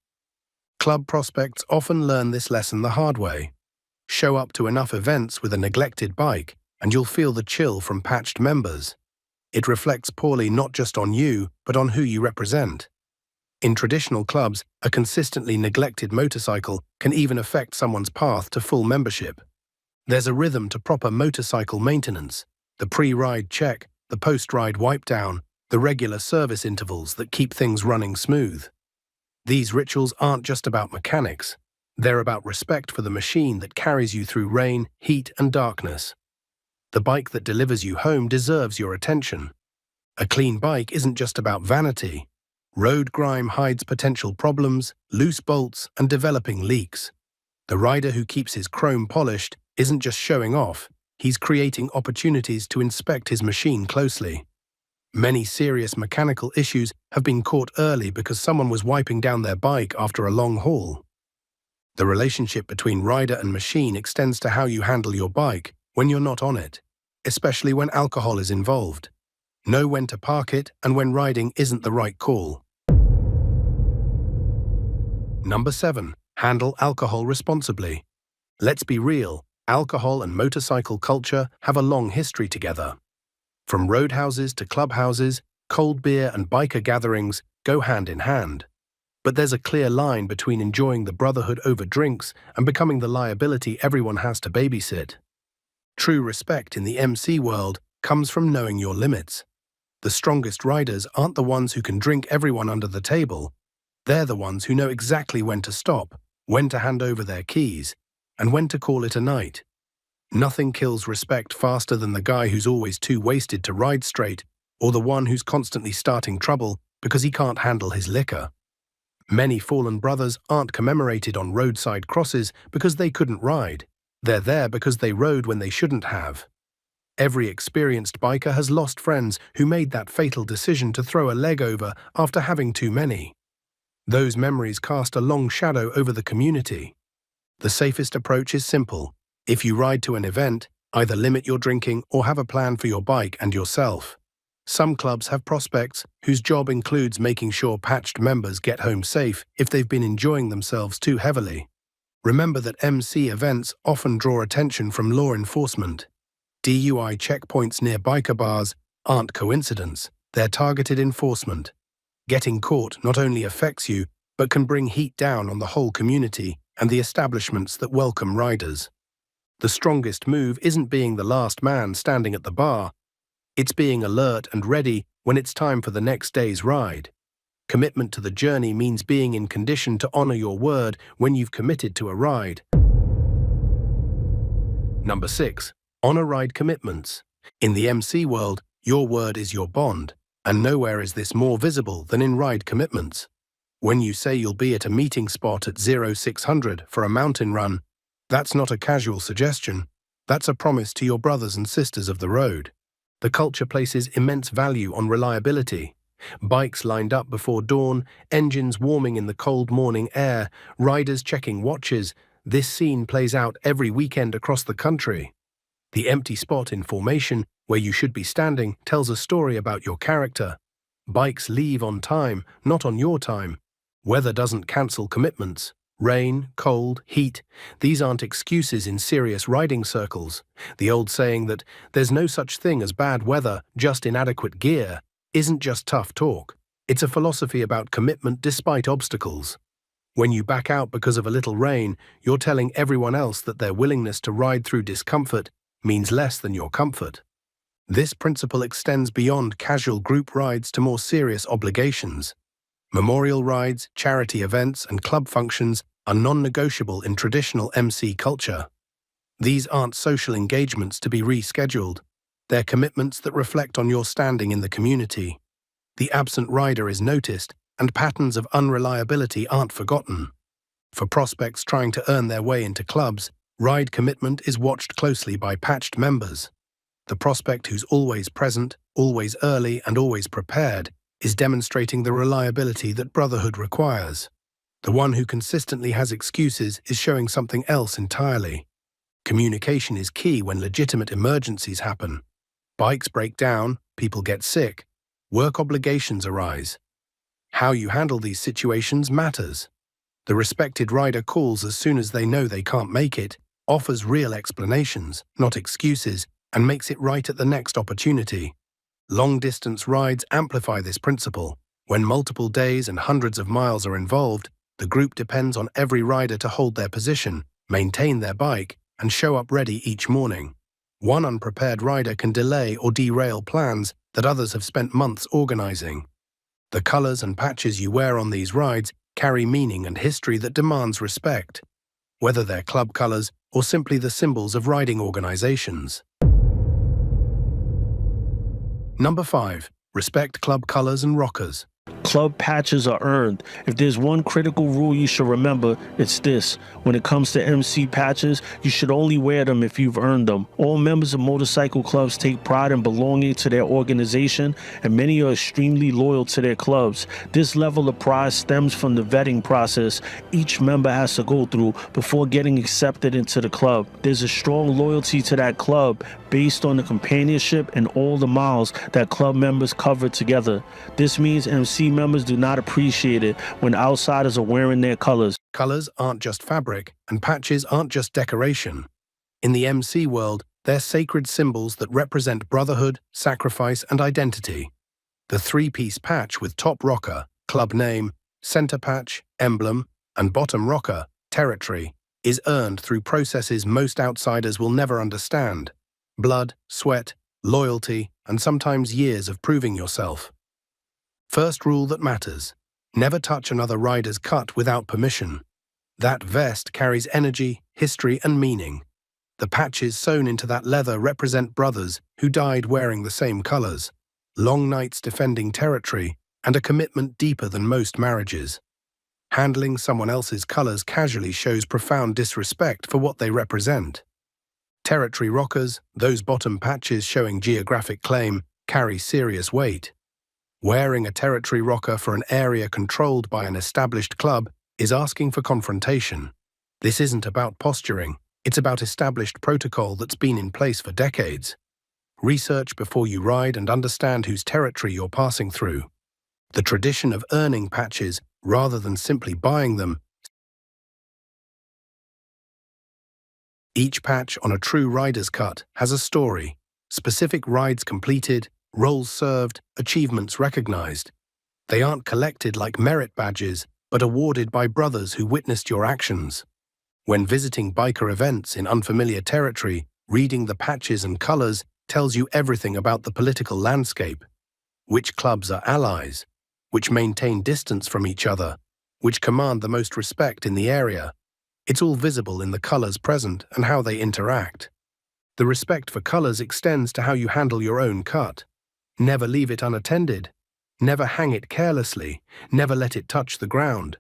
Club prospects often learn this lesson the hard way. Show up to enough events with a neglected bike, and you'll feel the chill from patched members. It reflects poorly not just on you, but on who you represent. In traditional clubs, a consistently neglected motorcycle can even affect someone's path to full membership. There's a rhythm to proper motorcycle maintenance, the pre-ride check, the post-ride wipe-down, the regular service intervals that keep things running smooth. These rituals aren't just about mechanics. They're about respect for the machine that carries you through rain, heat, and darkness. The bike that delivers you home deserves your attention. A clean bike isn't just about vanity. Road grime hides potential problems, loose bolts, and developing leaks. The rider who keeps his chrome polished isn't just showing off, he's creating opportunities to inspect his machine closely. Many serious mechanical issues have been caught early because someone was wiping down their bike after a long haul. The relationship between rider and machine extends to how you handle your bike when you're not on it, especially when alcohol is involved. Know when to park it and when riding isn't the right call. Number 7. Handle alcohol responsibly. Let's be real, alcohol and motorcycle culture have a long history together. From roadhouses to clubhouses, cold beer and biker gatherings go hand in hand. But there's a clear line between enjoying the brotherhood over drinks and becoming the liability everyone has to babysit. True respect in the MC world comes from knowing your limits. The strongest riders aren't the ones who can drink everyone under the table. They're the ones who know exactly when to stop, when to hand over their keys, and when to call it a night. Nothing kills respect faster than the guy who's always too wasted to ride straight, or the one who's constantly starting trouble because he can't handle his liquor. Many fallen brothers aren't commemorated on roadside crosses because they couldn't ride. They're there because they rode when they shouldn't have. Every experienced biker has lost friends who made that fatal decision to throw a leg over after having too many. Those memories cast a long shadow over the community. The safest approach is simple. If you ride to an event, either limit your drinking or have a plan for your bike and yourself. Some clubs have prospects whose job includes making sure patched members get home safe if they've been enjoying themselves too heavily. Remember that MC events often draw attention from law enforcement. DUI checkpoints near biker bars aren't coincidence, they're targeted enforcement. Getting caught not only affects you, but can bring heat down on the whole community and the establishments that welcome riders. The strongest move isn't being the last man standing at the bar. It's being alert and ready when it's time for the next day's ride. Commitment to the journey means being in condition to honor your word when you've committed to a ride. Number 6. Honor ride commitments. In the MC world, your word is your bond, and nowhere is this more visible than in ride commitments. When you say you'll be at a meeting spot at 0600 for a mountain run, that's not a casual suggestion. That's a promise to your brothers and sisters of the road. The culture places immense value on reliability. Bikes lined up before dawn, engines warming in the cold morning air, riders checking watches. This scene plays out every weekend across the country. The empty spot in formation, where you should be standing, tells a story about your character. Bikes leave on time, not on your time. Weather doesn't cancel commitments. Rain, cold, heat, these aren't excuses in serious riding circles. The old saying that there's no such thing as bad weather, just inadequate gear, isn't just tough talk. It's a philosophy about commitment despite obstacles. When you back out because of a little rain, you're telling everyone else that their willingness to ride through discomfort means less than your comfort. This principle extends beyond casual group rides to more serious obligations. Memorial rides, charity events, and club functions are non-negotiable in traditional MC culture. These aren't social engagements to be rescheduled. They're commitments that reflect on your standing in the community. The absent rider is noticed, and patterns of unreliability aren't forgotten. For prospects trying to earn their way into clubs, ride commitment is watched closely by patched members. The prospect who's always present, always early, and always prepared is demonstrating the reliability that brotherhood requires. The one who consistently has excuses is showing something else entirely. Communication is key when legitimate emergencies happen. Bikes break down, people get sick, work obligations arise. How you handle these situations matters. The respected rider calls as soon as they know they can't make it, offers real explanations, not excuses, and makes it right at the next opportunity. Long-distance rides amplify this principle. When multiple days and hundreds of miles are involved, the group depends on every rider to hold their position, maintain their bike, and show up ready each morning. One unprepared rider can delay or derail plans that others have spent months organizing. The colors and patches you wear on these rides carry meaning and history that demands respect, whether they're club colors or simply the symbols of riding organizations. Number 5. Respect club colors and rockers. Club patches are earned. If there's one critical rule you should remember, it's this. When it comes to MC patches, you should only wear them if you've earned them. All members of motorcycle clubs take pride in belonging to their organization, and many are extremely loyal to their clubs. This level of pride stems from the vetting process each member has to go through before getting accepted into the club. There's a strong loyalty to that club based on the companionship and all the miles that club members cover together. This means MC members do not appreciate it when outsiders are wearing their colors. Colors aren't just fabric, and patches aren't just decoration. In the MC world, they're sacred symbols that represent brotherhood, sacrifice, and identity. The three-piece patch with top rocker, club name, center patch, emblem, and bottom rocker, territory, is earned through processes most outsiders will never understand. Blood, sweat, loyalty, and sometimes years of proving yourself. First rule that matters: never touch another rider's cut without permission. That vest carries energy, history, and meaning. The patches sewn into that leather represent brothers who died wearing the same colors, long nights defending territory, and a commitment deeper than most marriages. Handling someone else's colors casually shows profound disrespect for what they represent. Territory rockers, those bottom patches showing geographic claim, carry serious weight. Wearing a territory rocker for an area controlled by an established club is asking for confrontation. This isn't about posturing, it's about established protocol that's been in place for decades. Research before you ride and understand whose territory you're passing through. The tradition of earning patches rather than simply buying them. Each patch on a true rider's cut has a story: specific rides completed, roles served, achievements recognized. They aren't collected like merit badges, but awarded by brothers who witnessed your actions. When visiting biker events in unfamiliar territory, reading the patches and colors tells you everything about the political landscape. Which clubs are allies, which maintain distance from each other, which command the most respect in the area. It's all visible in the colors present and how they interact. The respect for colors extends to how you handle your own cut. Never leave it unattended. Never hang it carelessly. Never let it touch the ground.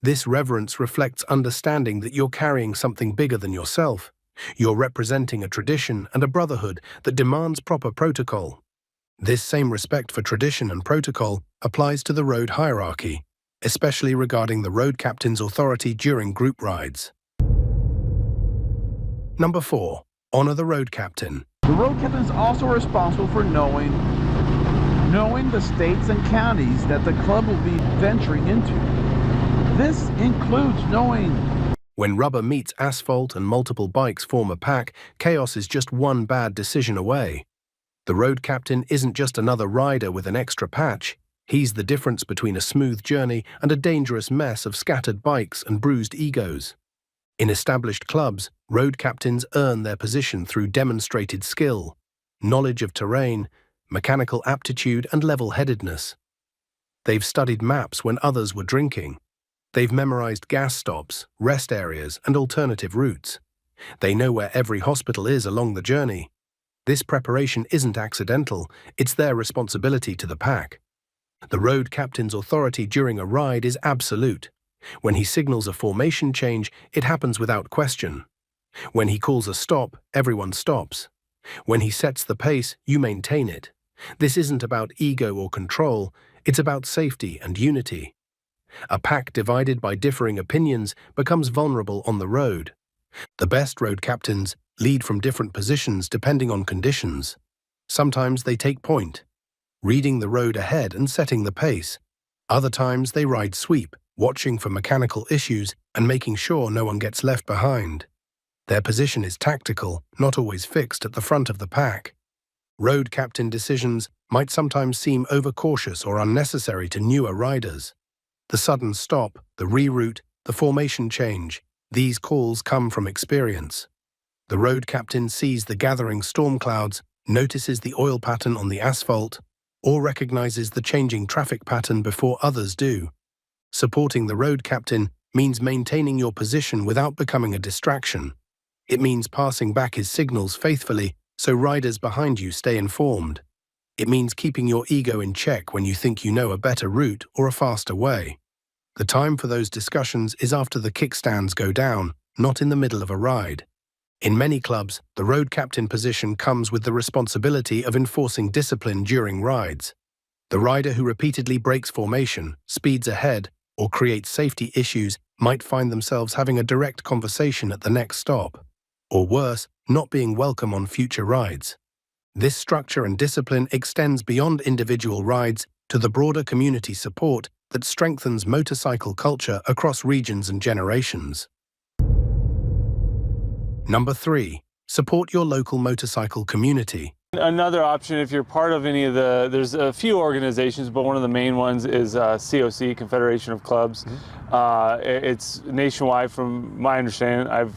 This reverence reflects understanding that you're carrying something bigger than yourself. You're representing a tradition and a brotherhood that demands proper protocol. This same respect for tradition and protocol applies to the road hierarchy, especially regarding the road captain's authority during group rides. Number 4. Honor the road captain. The road captain is also responsible for knowing the states and counties that the club will be venturing into. This includes knowing. When rubber meets asphalt and multiple bikes form a pack, chaos is just one bad decision away. The road captain isn't just another rider with an extra patch. He's the difference between a smooth journey and a dangerous mess of scattered bikes and bruised egos. In established clubs, road captains earn their position through demonstrated skill, knowledge of terrain, mechanical aptitude, and level-headedness. They've studied maps when others were drinking. They've memorized gas stops, rest areas, and alternative routes. They know where every hospital is along the journey. This preparation isn't accidental, it's their responsibility to the pack. The road captain's authority during a ride is absolute. When he signals a formation change, it happens without question. When he calls a stop, everyone stops. When he sets the pace, you maintain it. This isn't about ego or control, it's about safety and unity. A pack divided by differing opinions becomes vulnerable on the road. The best road captains lead from different positions depending on conditions. Sometimes they take point, reading the road ahead and setting the pace. Other times they ride sweep, watching for mechanical issues and making sure no one gets left behind. Their position is tactical, not always fixed at the front of the pack. Road captain decisions might sometimes seem overcautious or unnecessary to newer riders. The sudden stop, the reroute, the formation change, these calls come from experience. The road captain sees the gathering storm clouds, notices the oil pattern on the asphalt, or recognizes the changing traffic pattern before others do. Supporting the road captain means maintaining your position without becoming a distraction. It means passing back his signals faithfully so riders behind you stay informed. It means keeping your ego in check when you think you know a better route or a faster way. The time for those discussions is after the kickstands go down, not in the middle of a ride. In many clubs, the road captain position comes with the responsibility of enforcing discipline during rides. The rider who repeatedly breaks formation, speeds ahead, or creates safety issues might find themselves having a direct conversation at the next stop, or worse, not being welcome on future rides. This structure and discipline extends beyond individual rides to the broader community support that strengthens motorcycle culture across regions and generations. Number 3. Support your local motorcycle community. Another option, if you're part of any of there's a few organizations, but one of the main ones is COC, Confederation of Clubs. It's nationwide from my understanding. I've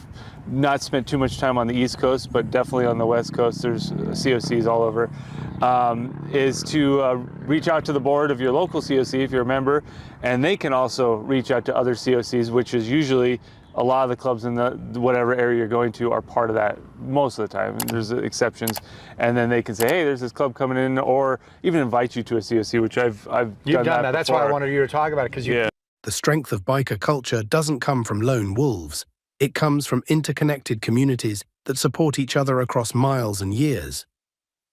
not spent too much time on the East Coast, but definitely on the West Coast, there's COCs all over. Is to reach out to the board of your local COC if you're a member, and they can also reach out to other COCs, which is usually a lot of the clubs in the whatever area you're going to are part of that most of the time. There's exceptions, and then they can say, hey, there's this club coming in, or even invite you to a COC, which I've You've done before. that. That's why I wanted you to talk about it, because you. The strength of biker culture doesn't come from lone wolves. It comes from interconnected communities that support each other across miles and years.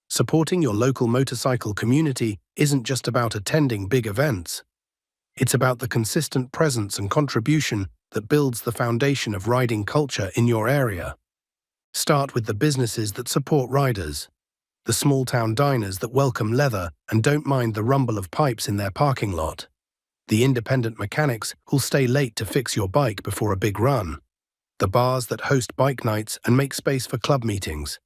Supporting your local motorcycle community isn't just about attending big events. It's about the consistent presence and contribution that builds the foundation of riding culture in your area. Start with the businesses that support riders, the small-town diners that welcome leather and don't mind the rumble of pipes in their parking lot, the independent mechanics who'll stay late to fix your bike before a big run, the bars that host bike nights and make space for club meetings.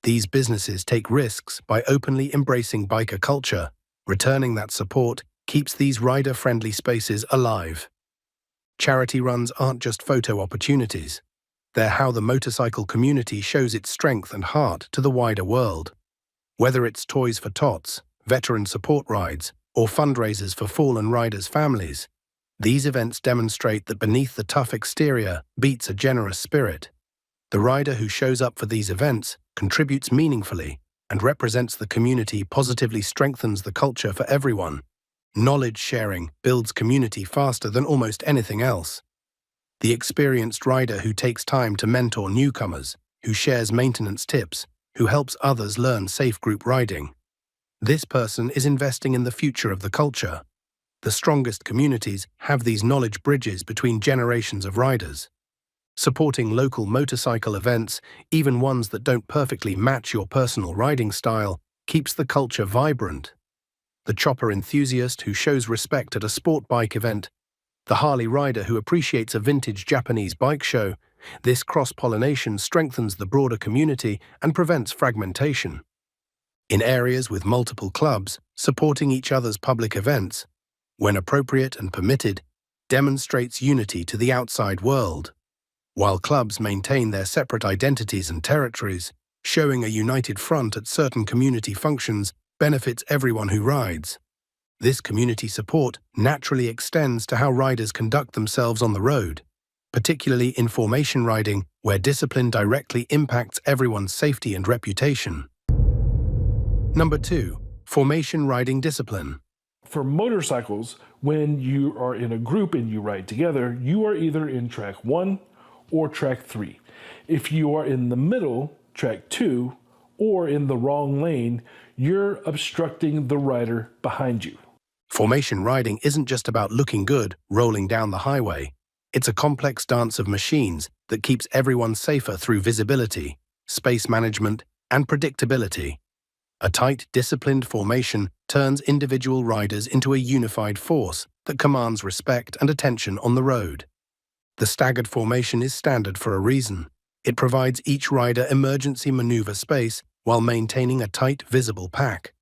These businesses take risks by openly embracing biker culture. Returning that support keeps these rider-friendly spaces alive. Charity runs aren't just photo opportunities. They're how the motorcycle community shows its strength and heart to the wider world. Whether it's Toys for Tots, veteran support rides, or fundraisers for fallen riders' families, these events demonstrate that beneath the tough exterior beats a generous spirit. The rider who shows up for these events contributes meaningfully and represents the community positively strengthens the culture for everyone. Knowledge sharing builds community faster than almost anything else. The experienced rider who takes time to mentor newcomers, who shares maintenance tips, who helps others learn safe group riding. This person is investing in the future of the culture. The strongest communities have these knowledge bridges between generations of riders. Supporting local motorcycle events, even ones that don't perfectly match your personal riding style, keeps the culture vibrant. The chopper enthusiast who shows respect at a sport bike event, the Harley rider who appreciates a vintage Japanese bike show, this cross-pollination strengthens the broader community and prevents fragmentation. In areas with multiple clubs, supporting each other's public events, when appropriate and permitted, demonstrates unity to the outside world. While clubs maintain their separate identities and territories, showing a united front at certain community functions benefits everyone who rides. This community support naturally extends to how riders conduct themselves on the road, particularly in formation riding, where discipline directly impacts everyone's safety and reputation. Number 2. Formation riding discipline. For motorcycles, when you are in a group and you ride together, you are either in track 1 or track 3. If you are in the middle, track 2, or in the wrong lane, you're obstructing the rider behind you. Formation riding isn't just about looking good, rolling down the highway. It's a complex dance of machines that keeps everyone safer through visibility, space management, and predictability. A tight, disciplined formation turns individual riders into a unified force that commands respect and attention on the road. The staggered formation is standard for a reason. It provides each rider emergency maneuver space while maintaining a tight, visible pack.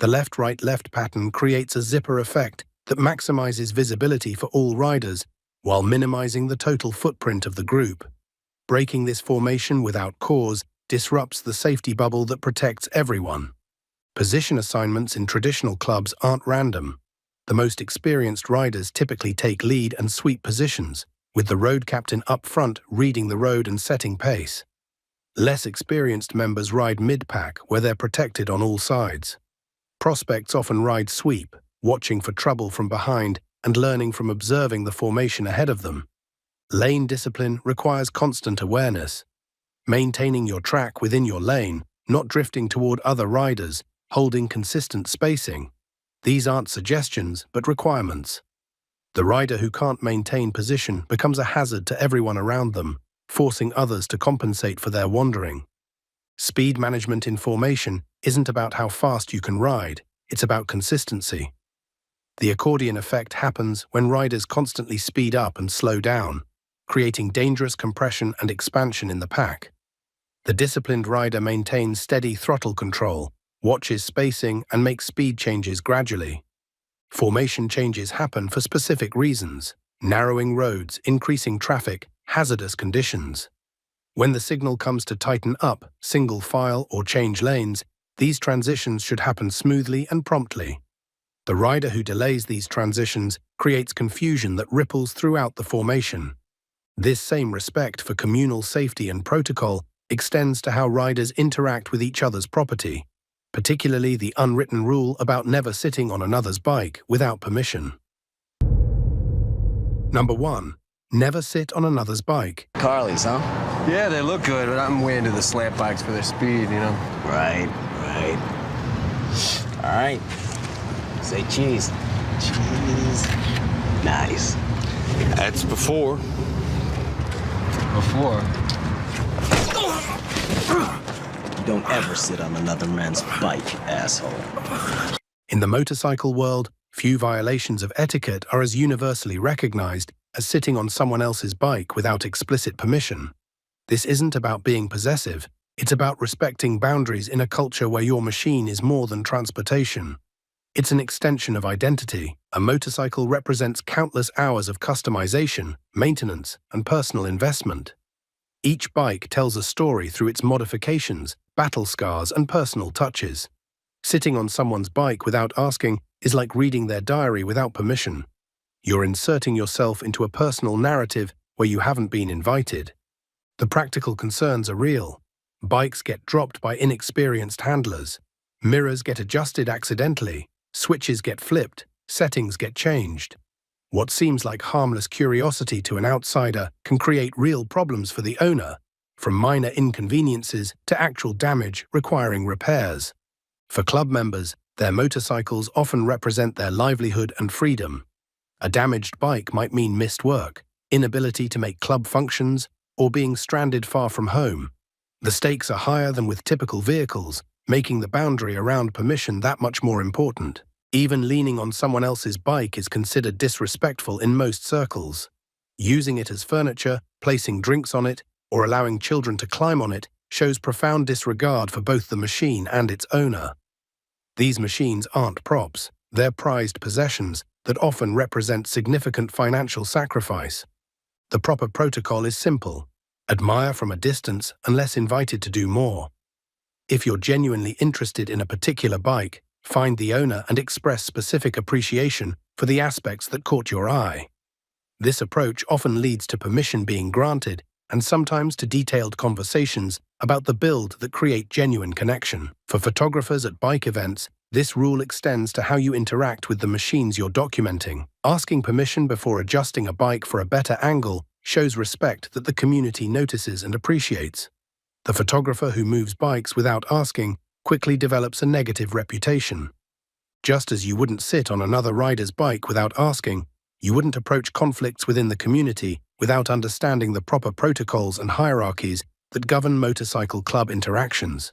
The left-right-left pattern creates a zipper effect that maximizes visibility for all riders while minimizing the total footprint of the group. Breaking this formation without cause disrupts the safety bubble that protects everyone. Position assignments in traditional clubs aren't random. The most experienced riders typically take lead and sweep positions, with the road captain up front reading the road and setting pace. Less experienced members ride mid-pack where they're protected on all sides. Prospects often ride sweep, watching for trouble from behind and learning from observing the formation ahead of them. Lane discipline requires constant awareness. Maintaining your track within your lane, not drifting toward other riders, holding consistent spacing. These aren't suggestions, but requirements. The rider who can't maintain position becomes a hazard to everyone around them, forcing others to compensate for their wandering. Speed management in formation isn't about how fast you can ride, it's about consistency. The accordion effect happens when riders constantly speed up and slow down, creating dangerous compression and expansion in the pack. The disciplined rider maintains steady throttle control, watches spacing, and makes speed changes gradually. Formation changes happen for specific reasons: narrowing roads, increasing traffic, hazardous conditions. When the signal comes to tighten up, single file, or change lanes, these transitions should happen smoothly and promptly. The rider who delays these transitions creates confusion that ripples throughout the formation. This same respect for communal safety and protocol extends to how riders interact with each other's property, particularly the unwritten rule about never sitting on another's bike without permission. Number 1. Never sit on another's bike. Carly's, huh? Yeah, they look good, but I'm way into the slant bikes for their speed, you know? Right. All right. Say cheese. Cheese. Nice. That's before. Before? Don't ever sit on another man's bike, asshole. In the motorcycle world, few violations of etiquette are as universally recognized as sitting on someone else's bike without explicit permission. This isn't about being possessive, it's about respecting boundaries in a culture where your machine is more than transportation. It's an extension of identity. A motorcycle represents countless hours of customization, maintenance, and personal investment. Each bike tells a story through its modifications, battle scars, and personal touches. Sitting on someone's bike without asking is like reading their diary without permission. You're inserting yourself into a personal narrative where you haven't been invited. The practical concerns are real. Bikes get dropped by inexperienced handlers. Mirrors get adjusted accidentally. Switches get flipped. Settings get changed. What seems like harmless curiosity to an outsider can create real problems for the owner, from minor inconveniences to actual damage requiring repairs. For club members, their motorcycles often represent their livelihood and freedom. A damaged bike might mean missed work, inability to make club functions, or being stranded far from home. The stakes are higher than with typical vehicles, making the boundary around permission that much more important. Even leaning on someone else's bike is considered disrespectful in most circles. Using it as furniture, placing drinks on it, or allowing children to climb on it shows profound disregard for both the machine and its owner. These machines aren't props, they're prized possessions that often represent significant financial sacrifice. The proper protocol is simple: admire from a distance unless invited to do more. If you're genuinely interested in a particular bike, find the owner and express specific appreciation for the aspects that caught your eye. This approach often leads to permission being granted and sometimes to detailed conversations about the build that create genuine connection. For photographers at bike events, this rule extends to how you interact with the machines you're documenting. Asking permission before adjusting a bike for a better angle shows respect that the community notices and appreciates. The photographer who moves bikes without asking quickly develops a negative reputation. Just as you wouldn't sit on another rider's bike without asking, you wouldn't approach conflicts within the community without understanding the proper protocols and hierarchies that govern motorcycle club interactions.